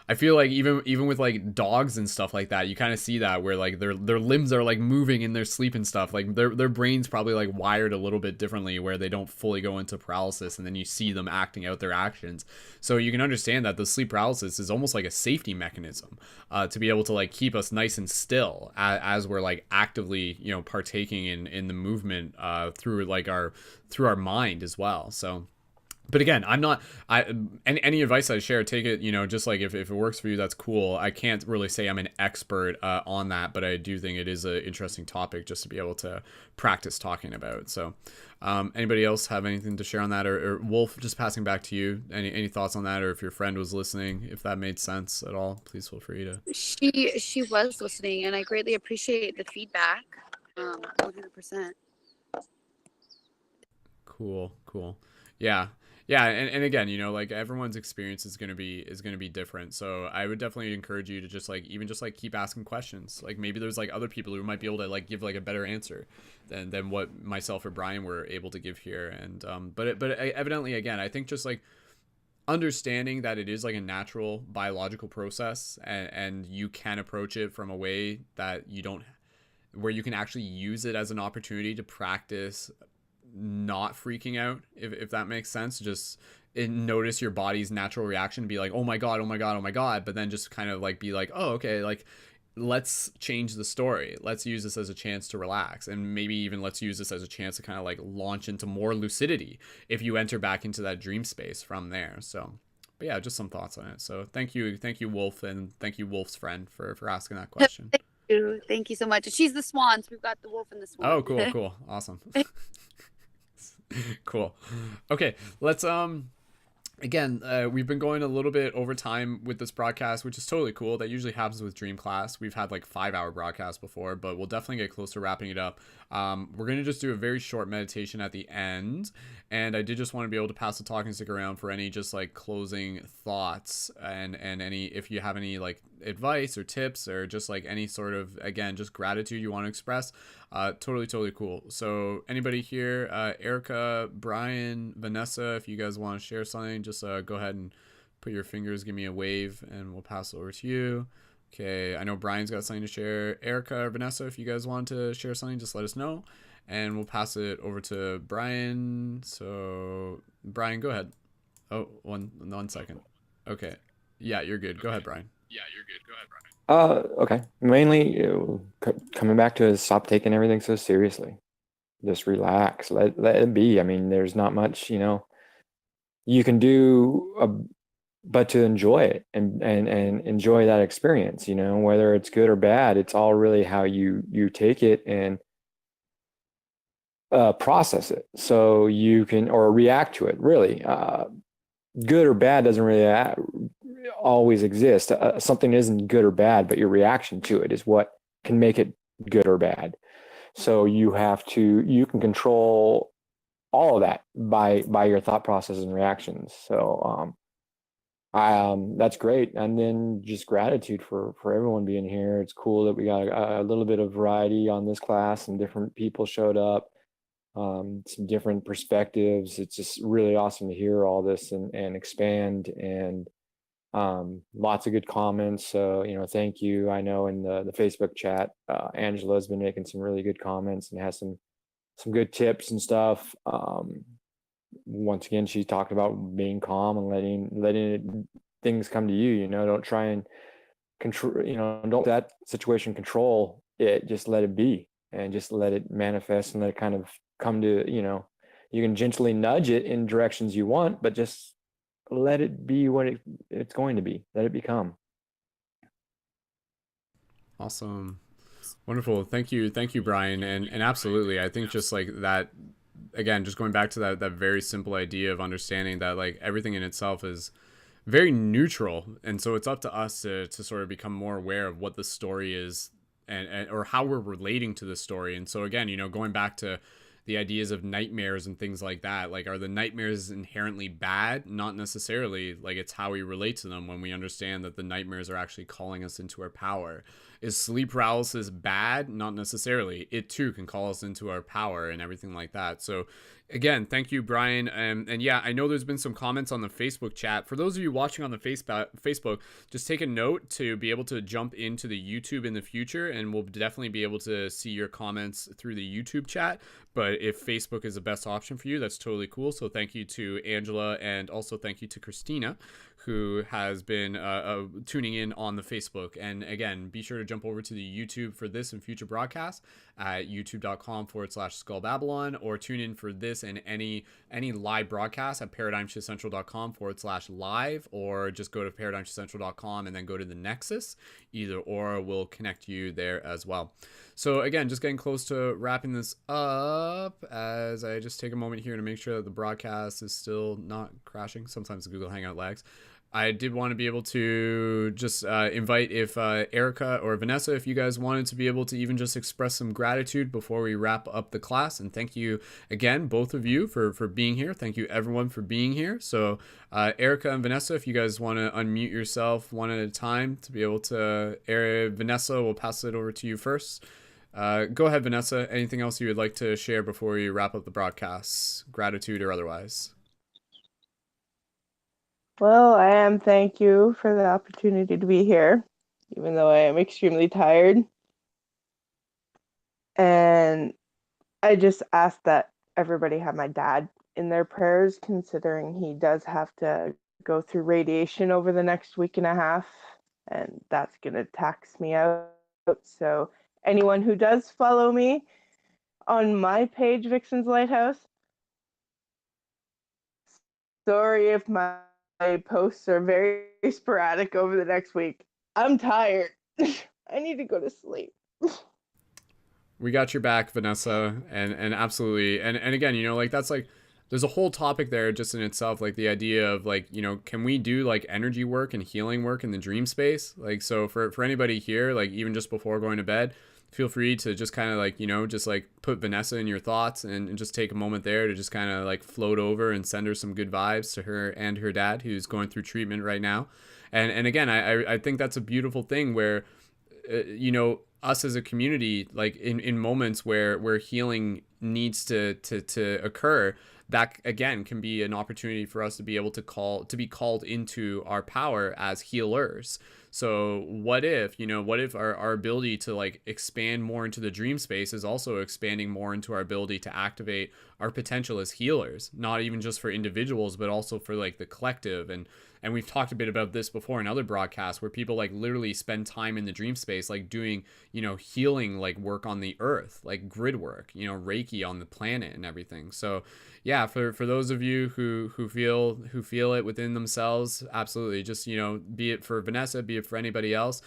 I feel like even with like dogs and stuff like that, you kind of see that where like their limbs are like moving in their sleep and stuff. Like their brains probably like wired a little bit differently where they don't fully go into paralysis, and then you see them acting out their actions. So you can understand that the sleep paralysis is almost like a safety mechanism, to be able to like keep us nice and still as we're like actively, you know, partaking in the movement through like through our mind as well. So, but again, I'm not, any advice I share, take it, you know, just like if it works for you, that's cool. I can't really say I'm an expert on that, but I do think it is an interesting topic just to be able to practice talking about. So anybody else have anything to share on that? Or Wolf, just passing back to you, any thoughts on that? Or if your friend was listening, if that made sense at all, please feel free to. She was listening, and I greatly appreciate the feedback. 100%. Cool. Yeah, and again, you know, like everyone's experience is gonna be different. So I would definitely encourage you to just like even just like keep asking questions. Like maybe there's like other people who might be able to like give like a better answer than what myself or Brian were able to give here. And but evidently, again, I think just like understanding that it is like a natural biological process, and you can approach it from a way that you don't, where you can actually use it as an opportunity to practice not freaking out, if that makes sense. Just notice your body's natural reaction, be like, oh my god, oh my god, oh my god, but then just kind of like be like, oh, okay, like let's change the story, let's use this as a chance to relax, and maybe even let's use this as a chance to kind of like launch into more lucidity if you enter back into that dream space from there. So but yeah, just some thoughts on it. So thank you Wolf, and thank you Wolf's friend for asking that question. Thank you so much. She's the swan, so we've got the wolf and the swan. Oh, cool, awesome. Cool. Okay, let's again, we've been going a little bit over time with this broadcast, which is totally cool. That usually happens with Dream Class. We've had like 5-hour broadcasts before, but we'll definitely get close to wrapping it up. We're going to just do a very short meditation at the end. And I did just want to be able to pass the talking stick around for any just like closing thoughts, and any, if you have any like advice or tips or just like any sort of, again, just gratitude you want to express. Totally cool. So anybody here, Erica, Brian, Vanessa, if you guys want to share something, just go ahead and put your fingers, give me a wave, and we'll pass it over to you. Okay, I know Brian's got something to share. Erica or Vanessa, if you guys want to share something, just let us know, and we'll pass it over to Brian. So Brian, go ahead. Oh, one second. Okay. Yeah, you're good. Go ahead, Brian. Okay. Mainly coming back to stop taking everything so seriously. Just relax. Let it be. I mean, there's not much, you know, you can do, but to enjoy it and enjoy that experience, you know, whether it's good or bad, it's all really how you take it and process it. So you can, or react to it, really. Good or bad doesn't really always exist. Something isn't good or bad, but your reaction to it is what can make it good or bad. So you can control all of that by your thought processes and reactions. So that's great. And then just gratitude for everyone being here. It's cool that we got a little bit of variety on this class, and different people showed up, some different perspectives. It's just really awesome to hear all this and expand, and lots of good comments. So, you know, thank you. I know in the Facebook chat, Angela's been making some really good comments and has some good tips and stuff. Once again, she talked about being calm and letting things come to you. You know, don't try and control, you know, don't let that situation control it. Just let it be, and just let it manifest, and let it kind of come to, you know, you can gently nudge it in directions you want, but just let it be what it's going to be. Let it become. Awesome. Wonderful. Thank you, Brian. And absolutely, I think just like that, again, just going back to that very simple idea of understanding that like everything in itself is very neutral, and so it's up to us to sort of become more aware of what the story is, and or how we're relating to the story. And so again, you know, going back to the ideas of nightmares and things like that, like, are the nightmares inherently bad? Not necessarily. Like, it's how we relate to them when we understand that the nightmares are actually calling us into our power. Is sleep paralysis bad? Not necessarily. It too can call us into our power and everything like that. So Again, thank you, Brian. And yeah, I know there's been some comments on the Facebook chat. For those of you watching on the Facebook, just take a note to be able to jump into the YouTube in the future, and we'll definitely be able to see your comments through the YouTube chat. But if Facebook is the best option for you, that's totally cool. So thank you to Angela, and also thank you to Christina, who has been tuning in on the Facebook. And again, be sure to jump over to the YouTube for this and future broadcasts at youtube.com/skullbabylon, or tune in for this and any live broadcast at paradigmshiftcentral.com/live, or just go to paradigmshiftcentral.com and then go to the Nexus. Either or will connect you there as well. So again, just getting close to wrapping this up, as I just take a moment here to make sure that the broadcast is still not crashing. Sometimes the Google Hangout lags. I did want to be able to just invite if Erica or Vanessa, if you guys wanted to be able to even just express some gratitude before we wrap up the class. And thank you again, both of you, for being here. Thank you everyone for being here. So Erica and Vanessa, if you guys want to unmute yourself one at a time to be able to, Vanessa, we'll pass it over to you first. Go ahead, Vanessa. Anything else you would like to share before we wrap up the broadcast, gratitude or otherwise? Well, I am thank you for the opportunity to be here, even though I am extremely tired. And I just ask that everybody have my dad in their prayers, considering he does have to go through radiation over the next week and a half, and that's going to tax me out. So anyone who does follow me on my page, Vixen's Lighthouse, sorry if my posts are very sporadic over the next week. I'm tired. I need to go to sleep. We got your back, Vanessa, and absolutely. And again, you know, like that's like, there's a whole topic there just in itself, like the idea of like, you know, can we do like energy work and healing work in the dream space? Like, so for anybody here, like even just before going to bed, feel free to just kind of like, you know, just like put Vanessa in your thoughts and just take a moment there to just kind of like float over and send her some good vibes to her and her dad, who's going through treatment right now. And again, I think that's a beautiful thing where, you know, us as a community, like in moments where healing needs to occur, that again can be an opportunity for us to be able to be called into our power as healers. So what if our ability to like expand more into the dream space is also expanding more into our ability to activate our potential as healers, not even just for individuals, but also for like the collective. And we've talked a bit about this before in other broadcasts where people like literally spend time in the dream space, like doing, you know, healing, like work on the earth, like grid work, you know, Reiki on the planet and everything. So yeah, for those of you who feel it within themselves, absolutely. Just, you know, be it for Vanessa, be it for anybody else,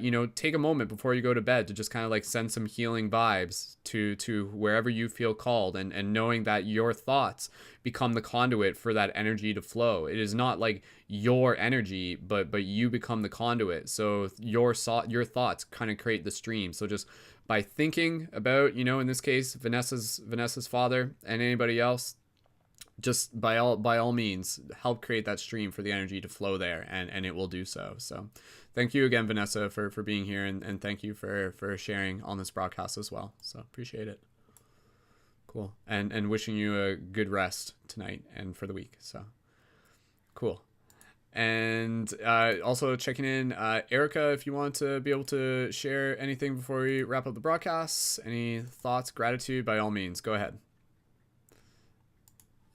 you know, take a moment before you go to bed to just kind of like send some healing vibes to wherever you feel called, and knowing that your thoughts become the conduit for that energy to flow. It is not like your energy, but you become the conduit. So your thoughts kind of create the stream. So just by thinking about, you know, in this case, Vanessa's father and anybody else, just by all means, help create that stream for the energy to flow there, and it will do so. So thank you again, Vanessa, for being here, and thank you for sharing on this broadcast as well. So appreciate it. Cool. And wishing you a good rest tonight and for the week. So cool. And also checking in, Erica, if you want to be able to share anything before we wrap up the broadcast, any thoughts, gratitude, by all means, go ahead.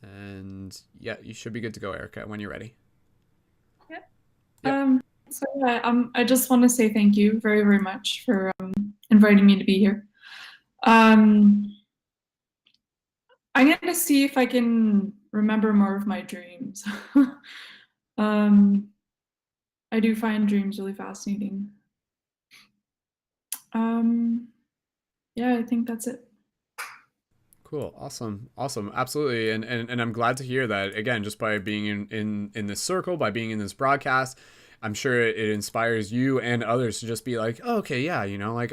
And yeah, you should be good to go, Erica, when you're ready. Yeah. Yep. So yeah, I just want to say thank you very, very much for inviting me to be here. I'm going to see if I can remember more of my dreams. I do find dreams really fascinating. Yeah, I think that's it. Cool. Awesome. Absolutely. And I'm glad to hear that, again, just by being in this circle, by being in this broadcast, I'm sure it inspires you and others to just be like, oh, okay, yeah, you know, like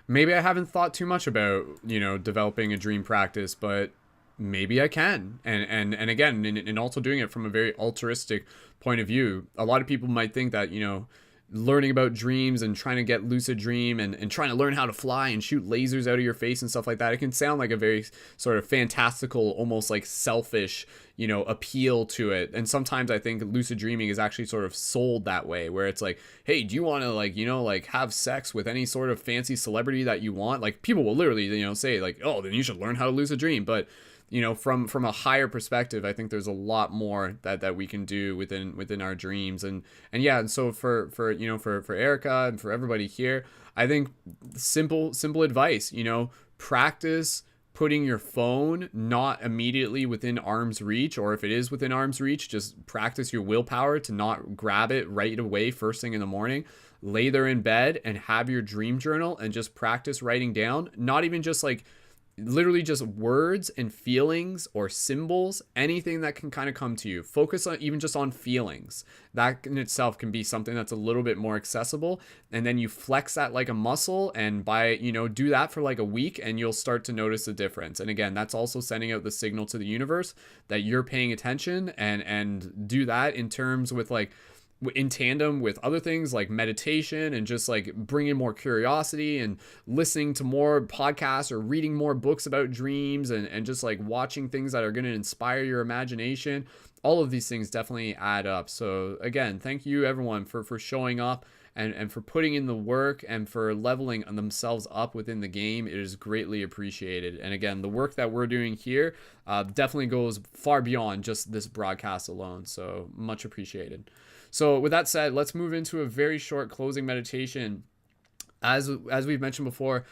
maybe I haven't thought too much about, you know, developing a dream practice, but maybe I can. And again, and also doing it from a very altruistic point of view. A lot of people might think that, you know, learning about dreams and trying to get lucid dream and trying to learn how to fly and shoot lasers out of your face and stuff like that, it can sound like a very sort of fantastical, almost like selfish, appeal to it. And sometimes I think lucid dreaming is actually sort of sold that way, where it's like, hey, do you want to like have sex with any sort of fancy celebrity that you want? Like people will literally, say like, oh, then you should learn how to lucid dream. But from a higher perspective, I think there's a lot more that we can do within our dreams. And so for Erica and for everybody here, I think simple advice, practice putting your phone not immediately within arm's reach, or if it is within arm's reach, just practice your willpower to not grab it right away first thing in the morning. Lay there in bed and have your dream journal and just practice writing down, not even just like literally just words and feelings or symbols, anything that can kind of come to you. Focus on even just on feelings. That in itself can be something that's a little bit more accessible. And then you flex that like a muscle, and do that for like a week, and you'll start to notice the difference. And again, that's also sending out the signal to the universe that you're paying attention, and do that in terms with like in tandem with other things like meditation and just like bringing more curiosity and listening to more podcasts or reading more books about dreams and just like watching things that are going to inspire your imagination. All of these things definitely add up. So again, thank you everyone for showing up and for putting in the work and for leveling themselves up within the game. It is greatly appreciated. And again, the work that we're doing here definitely goes far beyond just this broadcast alone. So much appreciated. So with that said, let's move into a very short closing meditation. As we've mentioned before,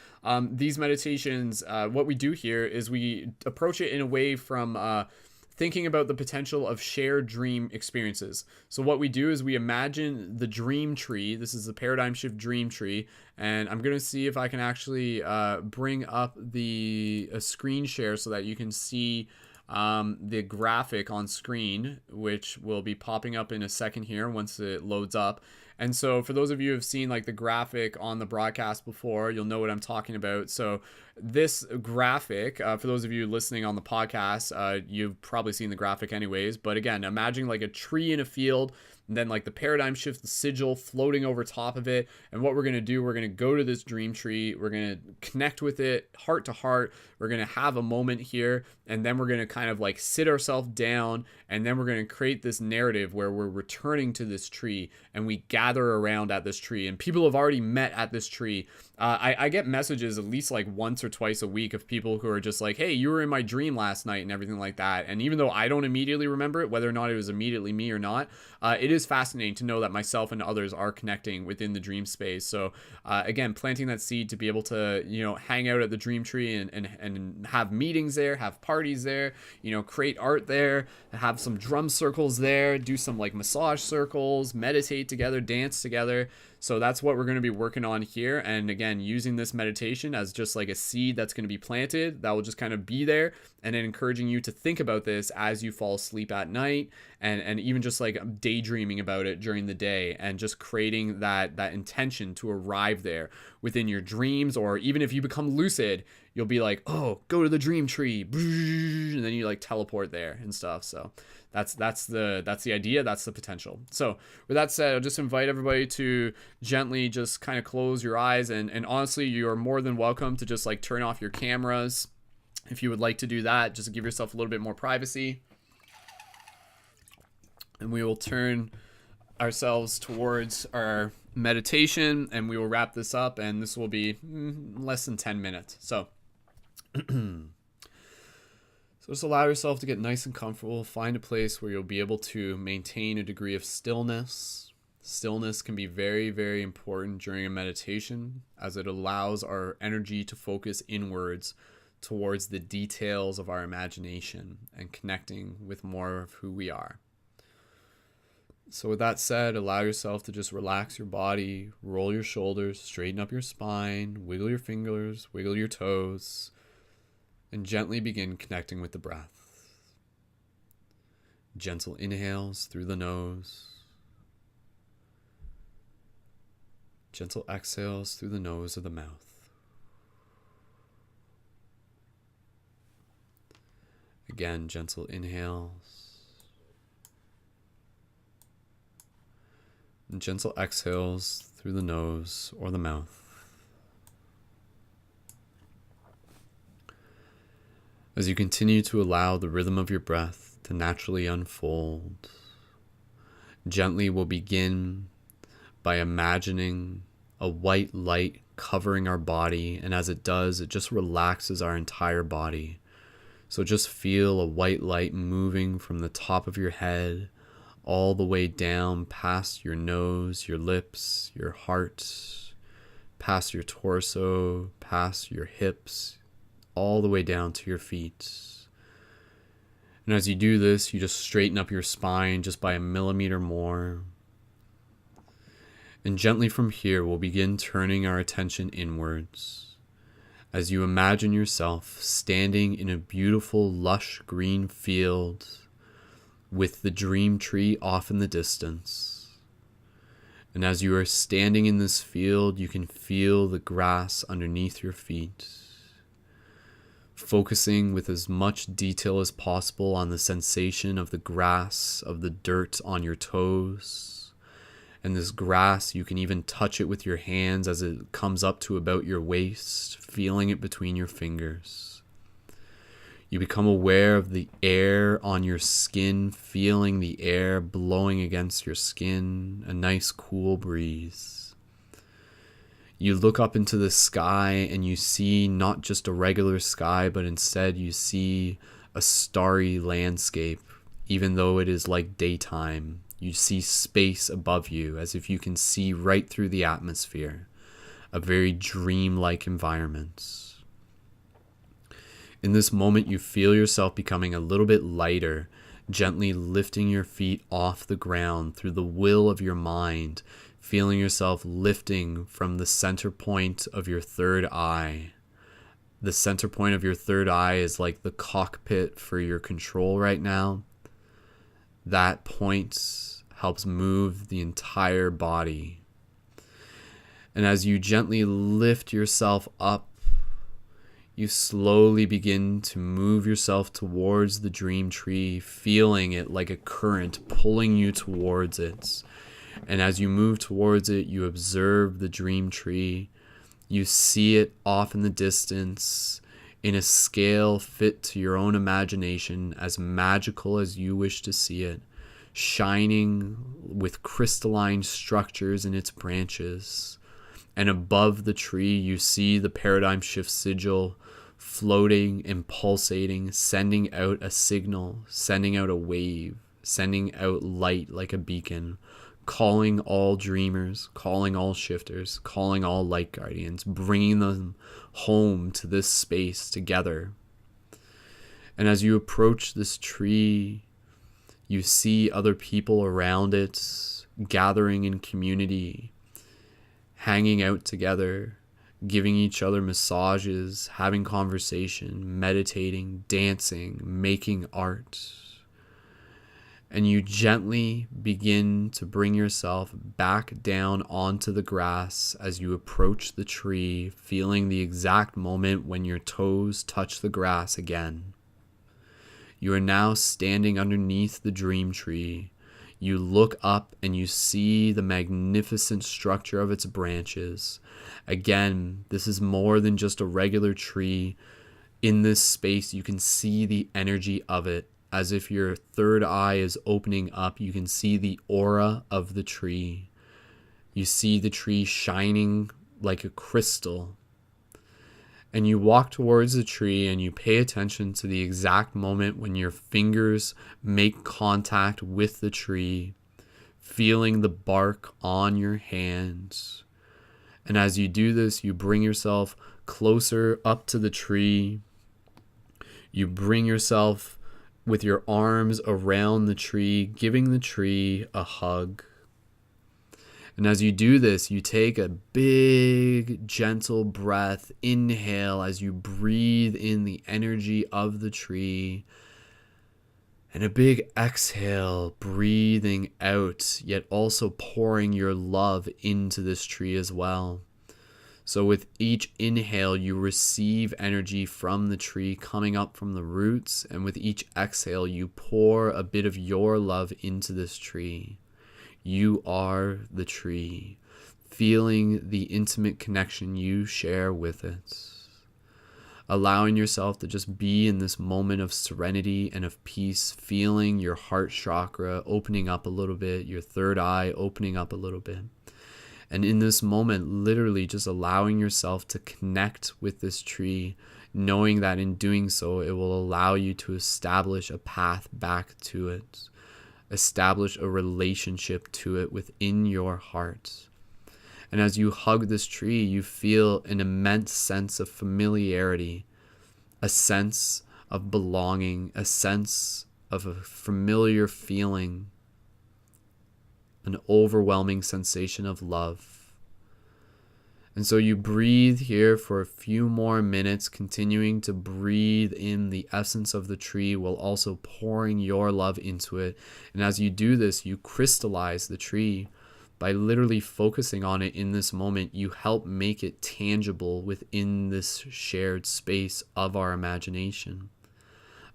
these meditations, what we do here is we approach it in a way from thinking about the potential of shared dream experiences. So what we do is we imagine the dream tree. This is the paradigm shift dream tree. And I'm going to see if I can actually bring up a screen share so that you can see the graphic on screen, which will be popping up in a second here once it loads up. And so for those of you who have seen like the graphic on the broadcast before, you'll know what I'm talking about. So this graphic, for those of you listening on the podcast, you've probably seen the graphic anyways. But again, imagine like a tree in a field, and then like the paradigm shift, the sigil floating over top of it. And what we're going to do, we're going to go to this dream tree. We're going to connect with it heart to heart. We're going to have a moment here. And then we're going to kind of like sit ourselves down. And then we're going to create this narrative where we're returning to this tree and we gather around at this tree. And people have already met at this tree. I get messages at least like once or twice a week of people who are just like, hey, you were in my dream last night and everything like that. And even though I don't immediately remember it, whether or not it was immediately me or not, it is fascinating to know that myself and others are connecting within the dream space. So again, planting that seed to be able to, hang out at the dream tree and have meetings there, have parties there, create art there, have some drum circles there, do some like massage circles, meditate together, dance together. So that's what we're going to be working on here. And again, using this meditation as just like a seed that's going to be planted that will just kind of be there, and then encouraging you to think about this as you fall asleep at night, and even just like daydreaming about it during the day, and just creating that intention to arrive there within your dreams. Or even if you become lucid, you'll be like, oh, go to the dream tree, and then you like teleport there and stuff. So that's the idea. That's the potential. So with that said, I'll just invite everybody to gently just kind of close your eyes, and honestly, you're more than welcome to just like turn off your cameras if you would like to do that, just to give yourself a little bit more privacy. And we will turn ourselves towards our meditation, and we will wrap this up, and this will be less than 10 minutes. So So just allow yourself to get nice and comfortable. Find a place where you'll be able to maintain a degree of stillness. Stillness can be very, very important during a meditation, as it allows our energy to focus inwards towards the details of our imagination and connecting with more of who we are. So with that said, allow yourself to just relax your body, roll your shoulders, straighten up your spine, wiggle your fingers, wiggle your toes, and gently begin connecting with the breath. Gentle inhales through the nose. Gentle exhales through the nose of the mouth. Again, gentle inhales. And gentle exhales through the nose or the mouth. As you continue to allow the rhythm of your breath to naturally unfold, gently we'll begin by imagining a white light covering our body, and as it does, it just relaxes our entire body. So just feel a white light moving from the top of your head all the way down past your nose, your lips, your heart, past your torso, past your hips, all the way down to your feet. And as you do this, you just straighten up your spine just by a millimeter more. And gently from here, we'll begin turning our attention inwards as you imagine yourself standing in a beautiful, lush green field with the dream tree off in the distance. And as you are standing in this field, you can feel the grass underneath your feet, focusing with as much detail as possible on the sensation of the grass, of the dirt on your toes. And this grass, you can even touch it with your hands as it comes up to about your waist, feeling it between your fingers. You become aware of the air on your skin, feeling the air blowing against your skin, a nice cool breeze. You look up into the sky and you see not just a regular sky, but instead you see a starry landscape, even though it is like daytime. You see space above you as if you can see right through the atmosphere, a very dreamlike environment. In this moment, you feel yourself becoming a little bit lighter, gently lifting your feet off the ground through the will of your mind, feeling yourself lifting from the center point of your third eye. The center point of your third eye is like the cockpit for your control right now. That point helps move the entire body. And as you gently lift yourself up, you slowly begin to move yourself towards the dream tree, feeling it like a current pulling you towards it. And as you move towards it, you observe the dream tree. You see it off in the distance, in a scale fit to your own imagination, as magical as you wish to see it, shining with crystalline structures in its branches. And above the tree, you see the paradigm shift sigil floating and pulsating, sending out a signal, sending out a wave, sending out light like a beacon, calling all dreamers, calling all shifters, calling all light guardians, bringing them home to this space together. And as you approach this tree, you see other people around it, gathering in community, hanging out together, giving each other massages, having conversation, meditating, dancing, making art. And you gently begin to bring yourself back down onto the grass as you approach the tree, feeling the exact moment when your toes touch the grass again. You are now standing underneath the dream tree. You look up and you see the magnificent structure of its branches. Again, this is more than just a regular tree. In this space, you can see the energy of it. As if your third eye is opening up, you can see the aura of the tree. You see the tree shining like a crystal. And you walk towards the tree and you pay attention to the exact moment when your fingers make contact with the tree, feeling the bark on your hands. And as you do this, you bring yourself closer up to the tree. You bring yourself with your arms around the tree, giving the tree a hug. And as you do this, you take a big, gentle breath. Inhale as you breathe in the energy of the tree. And a big exhale, breathing out, yet also pouring your love into this tree as well. So with each inhale, you receive energy from the tree coming up from the roots. And with each exhale, you pour a bit of your love into this tree. You are the tree, feeling the intimate connection you share with it. Allowing yourself to just be in this moment of serenity and of peace, feeling your heart chakra opening up a little bit, your third eye opening up a little bit. And in this moment, literally just allowing yourself to connect with this tree, knowing that in doing so, it will allow you to establish a path back to it, establish a relationship to it within your heart. And as you hug this tree, you feel an immense sense of familiarity, a sense of belonging, a sense of a familiar feeling, an overwhelming sensation of love. And so you breathe here for a few more minutes, continuing to breathe in the essence of the tree while also pouring your love into it. And as you do this, you crystallize the tree. By literally focusing on it in this moment, you help make it tangible within this shared space of our imagination.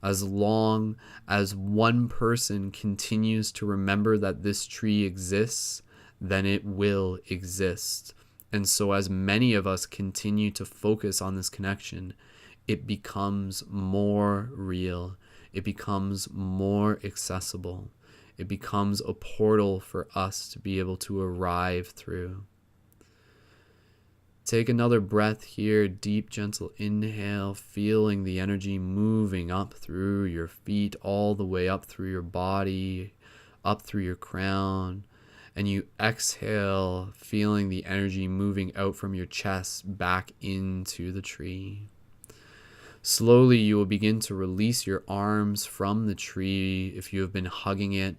As long as one person continues to remember that this tree exists, then it will exist. And so as many of us continue to focus on this connection, it becomes more real. It becomes more accessible. It becomes a portal for us to be able to arrive through. Take another breath here, deep, gentle inhale, feeling the energy moving up through your feet, all the way up through your body, up through your crown. And you exhale, feeling the energy moving out from your chest back into the tree. Slowly, you will begin to release your arms from the tree if you have been hugging it,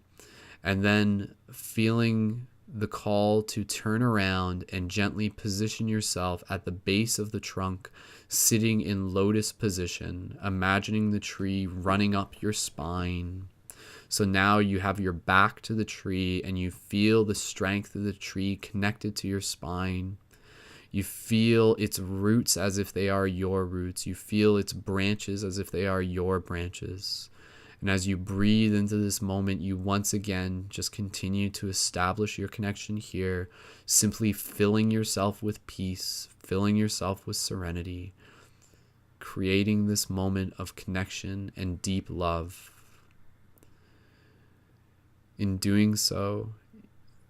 and then feeling the call to turn around and gently position yourself at the base of the trunk, sitting in lotus position, imagining the tree running up your spine. So now you have your back to the tree and you feel the strength of the tree connected to your spine. You feel its roots as if they are your roots. You feel its branches as if they are your branches. And as you breathe into this moment, you once again just continue to establish your connection here, simply filling yourself with peace, filling yourself with serenity, creating this moment of connection and deep love. In doing so,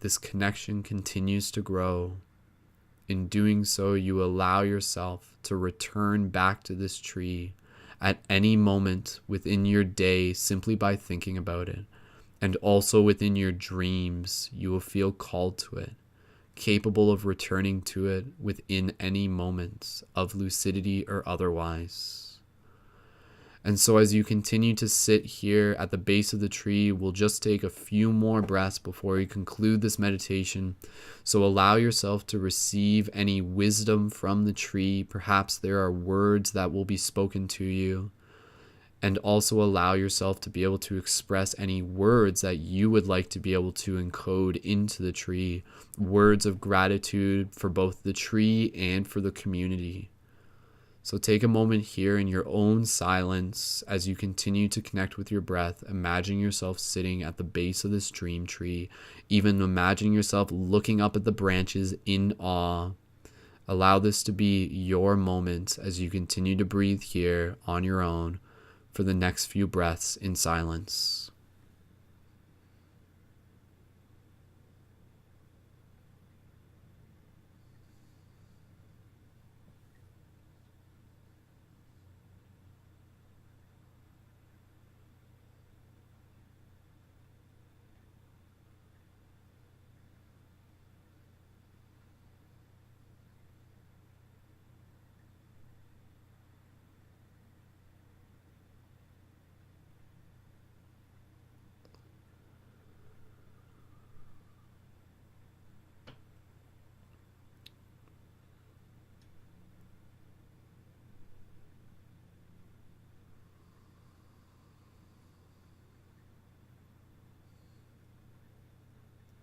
this connection continues to grow. In doing so, you allow yourself to return back to this tree at any moment within your day simply by thinking about it. And also within your dreams, you will feel called to it, capable of returning to it within any moment of lucidity or otherwise. And so as you continue to sit here at the base of the tree, we'll just take a few more breaths before we conclude this meditation. So allow yourself to receive any wisdom from the tree. Perhaps there are words that will be spoken to you. And also allow yourself to be able to express any words that you would like to be able to encode into the tree. Words of gratitude for both the tree and for the community. So take a moment here in your own silence as you continue to connect with your breath, imagining yourself sitting at the base of this dream tree, even imagining yourself looking up at the branches in awe. Allow this to be your moment as you continue to breathe here on your own for the next few breaths in silence.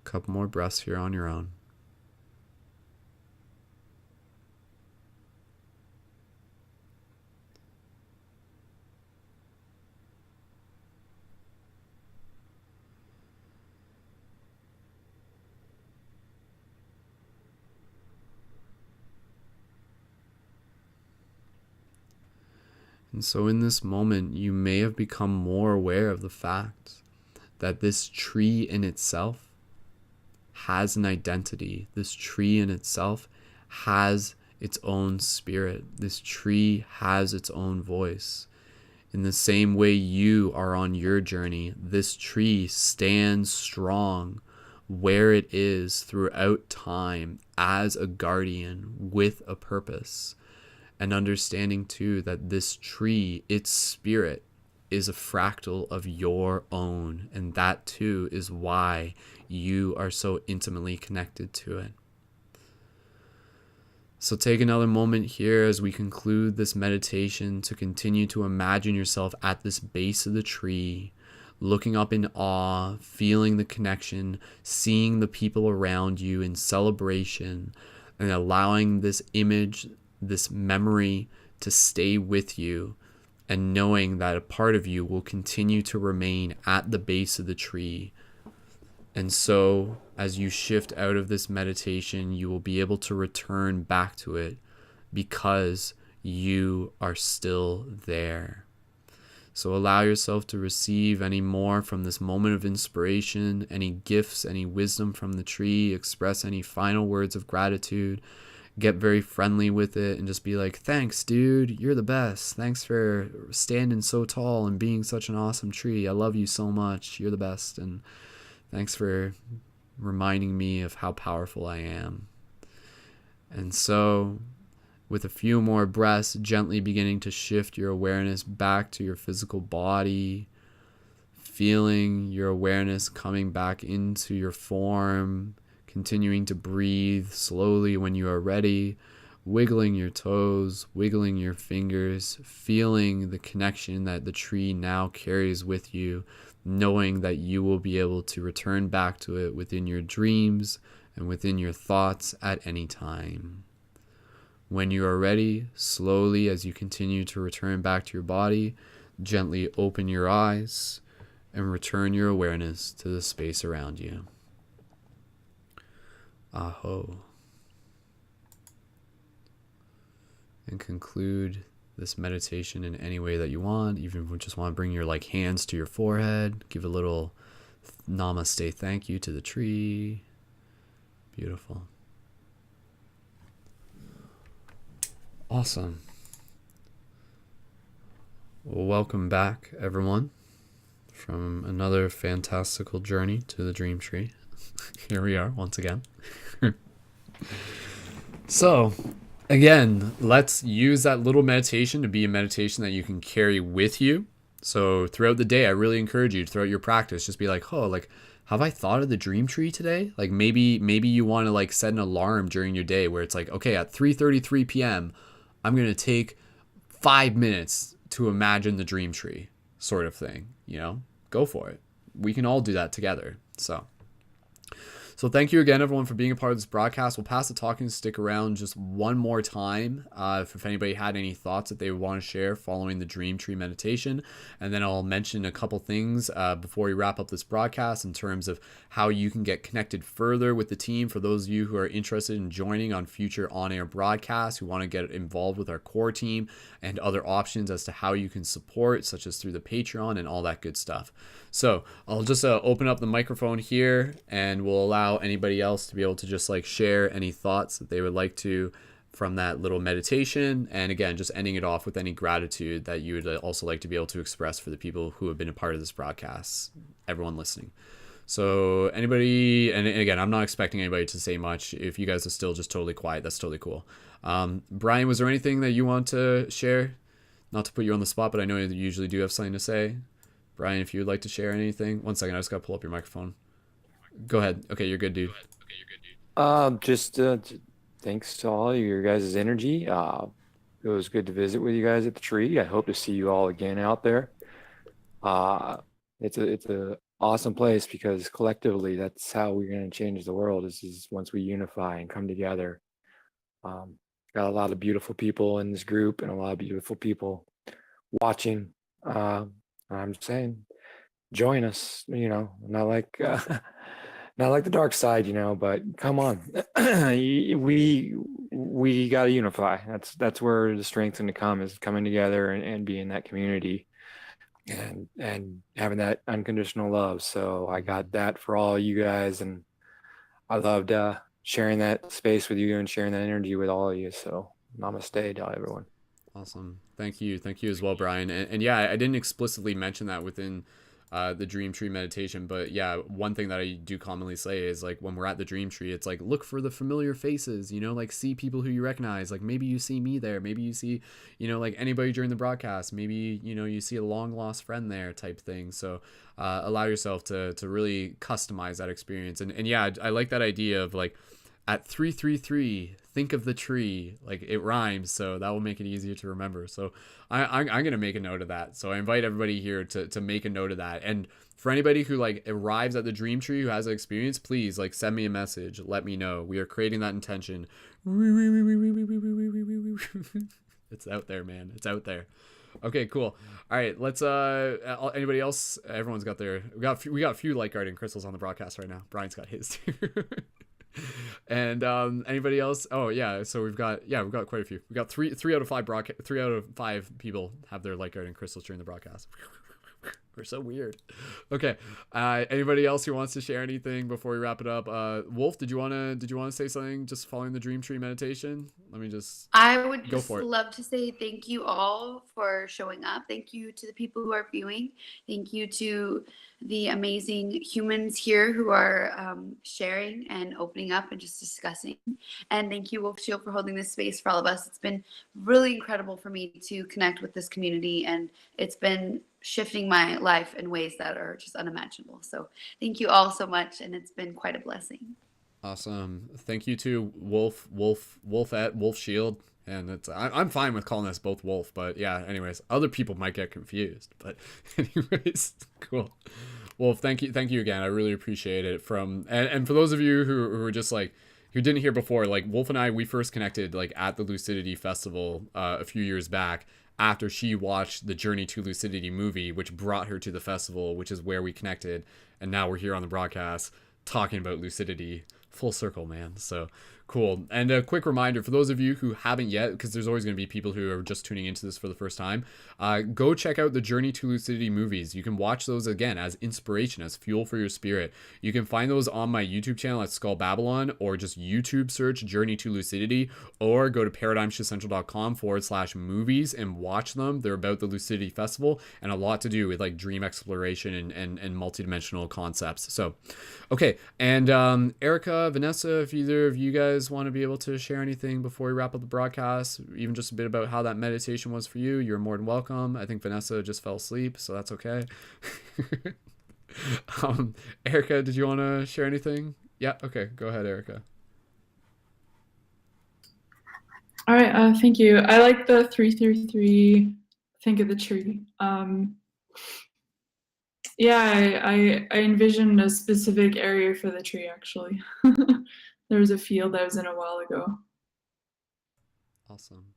Couple more breaths here on your own. And so in this moment, you may have become more aware of the fact that this tree in itself has an identity. This tree in itself has its own spirit. This tree has its own voice. In the same way you are on your journey, this tree stands strong where it is throughout time as a guardian with a purpose. And understanding too that this tree, its spirit, is a fractal of your own. And that too is why you are so intimately connected to it. So take another moment here as we conclude this meditation to continue to imagine yourself at this base of the tree, looking up in awe, feeling the connection, seeing the people around you in celebration, and allowing this image, this memory to stay with you, and knowing that a part of you will continue to remain at the base of the tree. And so, as you shift out of this meditation, you will be able to return back to it because you are still there. So allow yourself to receive any more from this moment of inspiration, any gifts, any wisdom from the tree, express any final words of gratitude, get very friendly with it and just be like, thanks, dude, you're the best. Thanks for standing so tall and being such an awesome tree. I love you so much. You're the best. And thanks for reminding me of how powerful I am. And so, with a few more breaths, gently beginning to shift your awareness back to your physical body, feeling your awareness coming back into your form, continuing to breathe slowly when you are ready, wiggling your toes, wiggling your fingers, feeling the connection that the tree now carries with you, knowing that you will be able to return back to it within your dreams and within your thoughts at any time. When you are ready, slowly as you continue to return back to your body, gently open your eyes and return your awareness to the space around you. Aho. And conclude this meditation in any way that you want. Even if you just want to bring your hands to your forehead, give a little namaste thank you to the tree. Beautiful. Awesome. Well, welcome back, everyone, from another fantastical journey to the dream tree. Here we are once again. So, again, let's use that little meditation to be a meditation that you can carry with you. So throughout the day, I really encourage you, throughout your practice, just be like, have I thought of the dream tree today? Maybe you want to set an alarm during your day where it's okay, at 3:33 p.m., I'm going to take 5 minutes to imagine the dream tree, sort of thing, go for it. We can all do that together. So thank you again, everyone, for being a part of this broadcast. We'll pass the talking stick around just one more time if anybody had any thoughts that they would want to share following the Dream Tree meditation. And then I'll mention a couple things before we wrap up this broadcast in terms of how you can get connected further with the team for those of you who are interested in joining on future on-air broadcasts, who want to get involved with our core team, and other options as to how you can support, such as through the Patreon and all that good stuff. So I'll just open up the microphone here, and we'll allow anybody else to be able to just share any thoughts that they would like to from that little meditation. And again, just ending it off with any gratitude that you would also like to be able to express for the people who have been a part of this broadcast, everyone listening. So anybody, and again, I'm not expecting anybody to say much. If you guys are still just totally quiet, that's totally cool. Brian, was there anything that you want to share? Not to put you on the spot, but I know you usually do have something to say. Brian, if you would like to share anything. One second, I just got to pull up your microphone. Go ahead. Okay, you're good, dude. Just thanks to all of your guys' energy. It was good to visit with you guys at the tree. I hope to see you all again out there. It's a awesome place because collectively, that's how we're going to change the world. Is once we unify and come together. Got a lot of beautiful people in this group and a lot of beautiful people watching. I'm saying, join us. Not not like the dark side, but come on. We got to unify. That's where the strength's going to come, is coming together and being that community and having that unconditional love. So I got that for all you guys, and I loved sharing that space with you and sharing that energy with all of you. So namaste to everyone. Awesome. Thank you. Thank you as well, Brian. And yeah, I didn't explicitly mention that within the dream tree meditation, but yeah, one thing that I do commonly say is like when we're at the dream tree, it's like look for the familiar faces, like see people who you recognize. Like maybe you see me there, maybe you see, like anybody during the broadcast, maybe you see a long lost friend there type thing. So allow yourself to really customize that experience. And yeah, I like that idea of like at 333, think of the tree. Like it rhymes, so that will make it easier to remember. So I'm gonna make a note of that. So I invite everybody here to make a note of that. And for anybody who like arrives at the dream tree who has an experience, please like send me a message. Let me know. We are creating that intention. It's out there, man. It's out there. Okay, cool. All right, let's anybody else? Everyone's got their we got a few light guardian crystals on the broadcast right now. Brian's got his too. And anybody else? Oh yeah, so we've got quite a few. We got three out of five people have their light guardian crystals during the broadcast. We're so weird. Okay. Anybody else who wants to share anything before we wrap it up? Wolf, did you wanna say something just following the dream tree meditation? Let me just I would go just for it. love to say thank you all for showing up. Thank you to the people who are viewing. Thank you to the amazing humans here who are sharing and opening up and just discussing. And thank you, Wolf Shield, for holding this space for all of us. It's been really incredible for me to connect with this community, and it's been shifting my life in ways that are just unimaginable. So thank you all so much, and it's been quite a blessing. Awesome. Thank you to Wolf Shield. And I'm fine with calling us both Wolf, but yeah, anyways, other people might get confused, but anyways, cool. Wolf, thank you again. I really appreciate it. And for those of you who are just like, who didn't hear before, like Wolf and I, we first connected like at the Lucidity Festival a few years back after she watched the Journey to Lucidity movie, which brought her to the festival, which is where we connected. And now we're here on the broadcast talking about lucidity. Full circle, man. So cool. And a quick reminder for those of you who haven't yet, because there's always going to be people who are just tuning into this for the first time, go check out the Journey to Lucidity movies. You can watch those again as inspiration, as fuel for your spirit. You can find those on my YouTube channel at Skull Babylon, or just YouTube search Journey to Lucidity, or go to paradigmshiftcentral.com/movies and watch them. They're about the Lucidity Festival and a lot to do with like dream exploration and multidimensional concepts. So, okay. And Erica, Vanessa, if either of you guys want to be able to share anything before we wrap up the broadcast, even just a bit about how that meditation was for you, you're more than welcome. I think Vanessa just fell asleep, so that's okay. Erica, did you want to share anything? Yeah, okay, go ahead, Erica. All right, thank you. I like the 333 think of the tree. Yeah, I envisioned a specific area for the tree, actually. There was a field I was in a while ago. Awesome.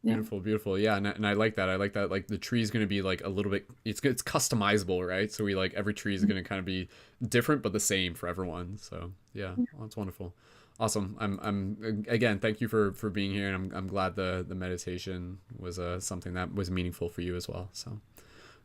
Yeah. Beautiful. Yeah, and I like that. I like that. Like the tree is going to be like a little bit. It's customizable, right? So we like every tree is going to kind of be different, but the same for everyone. So yeah, well, that's wonderful. Awesome. I'm again. Thank you for being here, and I'm glad the meditation was something that was meaningful for you as well. So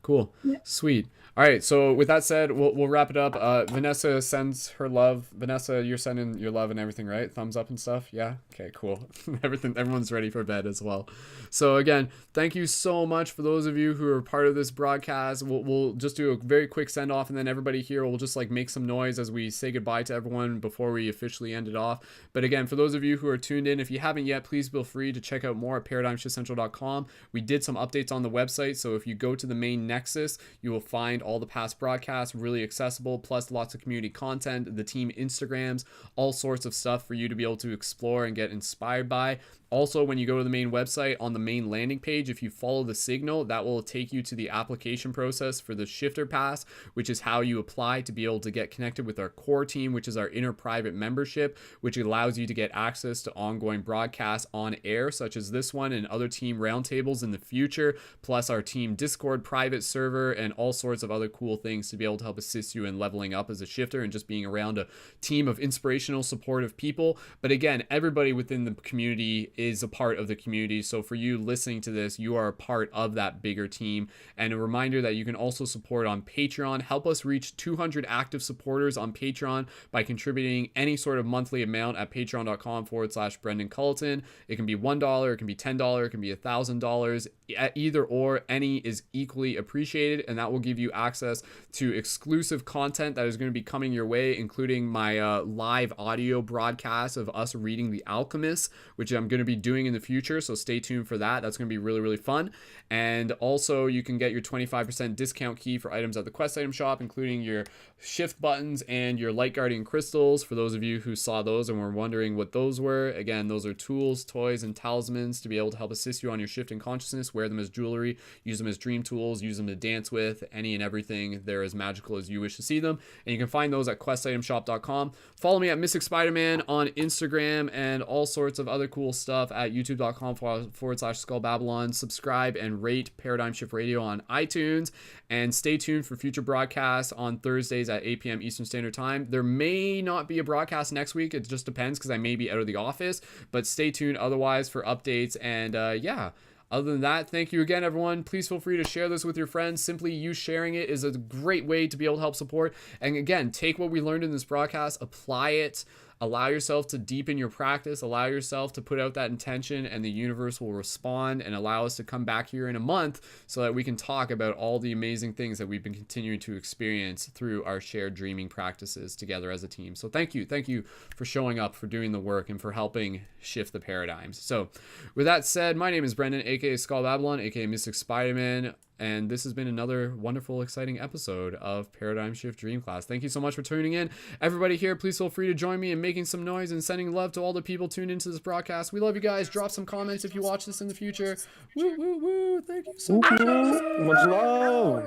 cool. Yeah. Sweet. All right. So with that said, we'll wrap it up. Vanessa sends her love. Vanessa, you're sending your love and everything, right? Thumbs up and stuff. Yeah. Okay, cool. Everyone's ready for bed as well. So again, thank you so much for those of you who are part of this broadcast. We'll just do a very quick send off, and then everybody here will just like make some noise as we say goodbye to everyone before we officially end it off. But again, for those of you who are tuned in, if you haven't yet, please feel free to check out more at paradigmshiftcentral.com. We did some updates on the website, so if you go to the main Nexus, you will find all the past broadcasts really accessible, plus lots of community content, the team Instagrams, all sorts of stuff for you to be able to explore and get inspired by. Also, when you go to the main website, on the main landing page, if you follow the signal, that will take you to the application process for the shifter pass, which is how you apply to be able to get connected with our core team, which is our inner private membership, which allows you to get access to ongoing broadcasts on air, such as this one and other team roundtables in the future, plus our team Discord private server and all sorts of other cool things to be able to help assist you in leveling up as a shifter and just being around a team of inspirational, supportive people. But again, everybody within the community is a part of the community. So for you listening to this, you are a part of that bigger team. And a reminder that you can also support on Patreon. Help us reach 200 active supporters on Patreon by contributing any sort of monthly amount at patreon.com/Brendan Culleton. It can be $1, it can be $10, it can be $1,000. Either or, any is equally appreciated, and that will give you access to exclusive content that is going to be coming your way, including my live audio broadcast of us reading The Alchemist, which I'm going to be doing in the future, so stay tuned for that. That's going to be really, really fun. And also, you can get your 25% discount key for items at the Quest item shop, including your shift buttons and your light guardian crystals. For those of you who saw those and were wondering what those were, again, those are tools, toys, and talismans to be able to help assist you on your shift in consciousness. Wear them as jewelry, use them as dream tools, use them to dance with, any and everything. They're as magical as you wish to see them. And you can find those at questitemshop.com. Follow me at Mystic Spider-Man on Instagram and all sorts of other cool stuff at youtube.com/Skull Babylon. Subscribe and rate Paradigm Shift Radio on iTunes. And stay tuned for future broadcasts on Thursdays at 8 p.m. Eastern Standard Time. There may not be a broadcast next week. It just depends because I may be out of the office. But stay tuned otherwise for updates. And yeah. Other than that, thank you again, everyone. Please feel free to share this with your friends. Simply you sharing it is a great way to be able to help support. And again, take what we learned in this broadcast, apply it, allow yourself to deepen your practice, allow yourself to put out that intention, and the universe will respond and allow us to come back here in a month so that we can talk about all the amazing things that we've been continuing to experience through our shared dreaming practices together as a team. So thank you for showing up, for doing the work, and for helping shift the paradigms. So with that said, my name is Brendan, aka Skull Babylon, aka Mystic Spider-Man, and this has been another wonderful, exciting episode of Paradigm Shift Dream Class. Thank you so much for tuning in. Everybody here, please feel free to join me in making some noise and sending love to all the people tuned into this broadcast. We love you guys. Drop some comments if you watch this in the future. Woo, woo, woo. Thank you so much. Much love.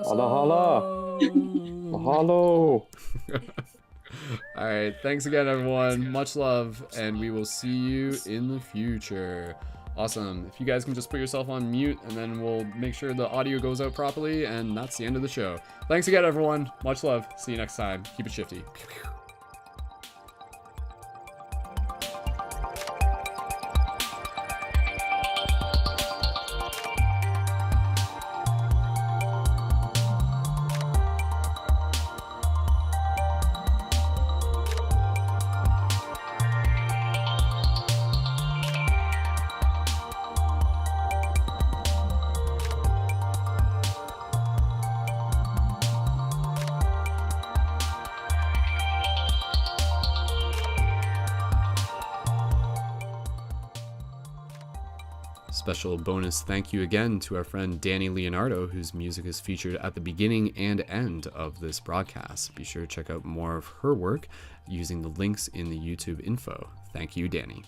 Holla, holla. Mahalo. All right. Thanks again, everyone. Much love, and we will see you in the future. Awesome. If you guys can just put yourself on mute, and then we'll make sure the audio goes out properly, and that's the end of the show. Thanks again, everyone. Much love. See you next time. Keep it shifty. Special bonus thank you again to our friend Danny Leonardo, whose music is featured at the beginning and end of this broadcast. Be sure to check out more of her work using the links in the YouTube info. Thank you, Danny.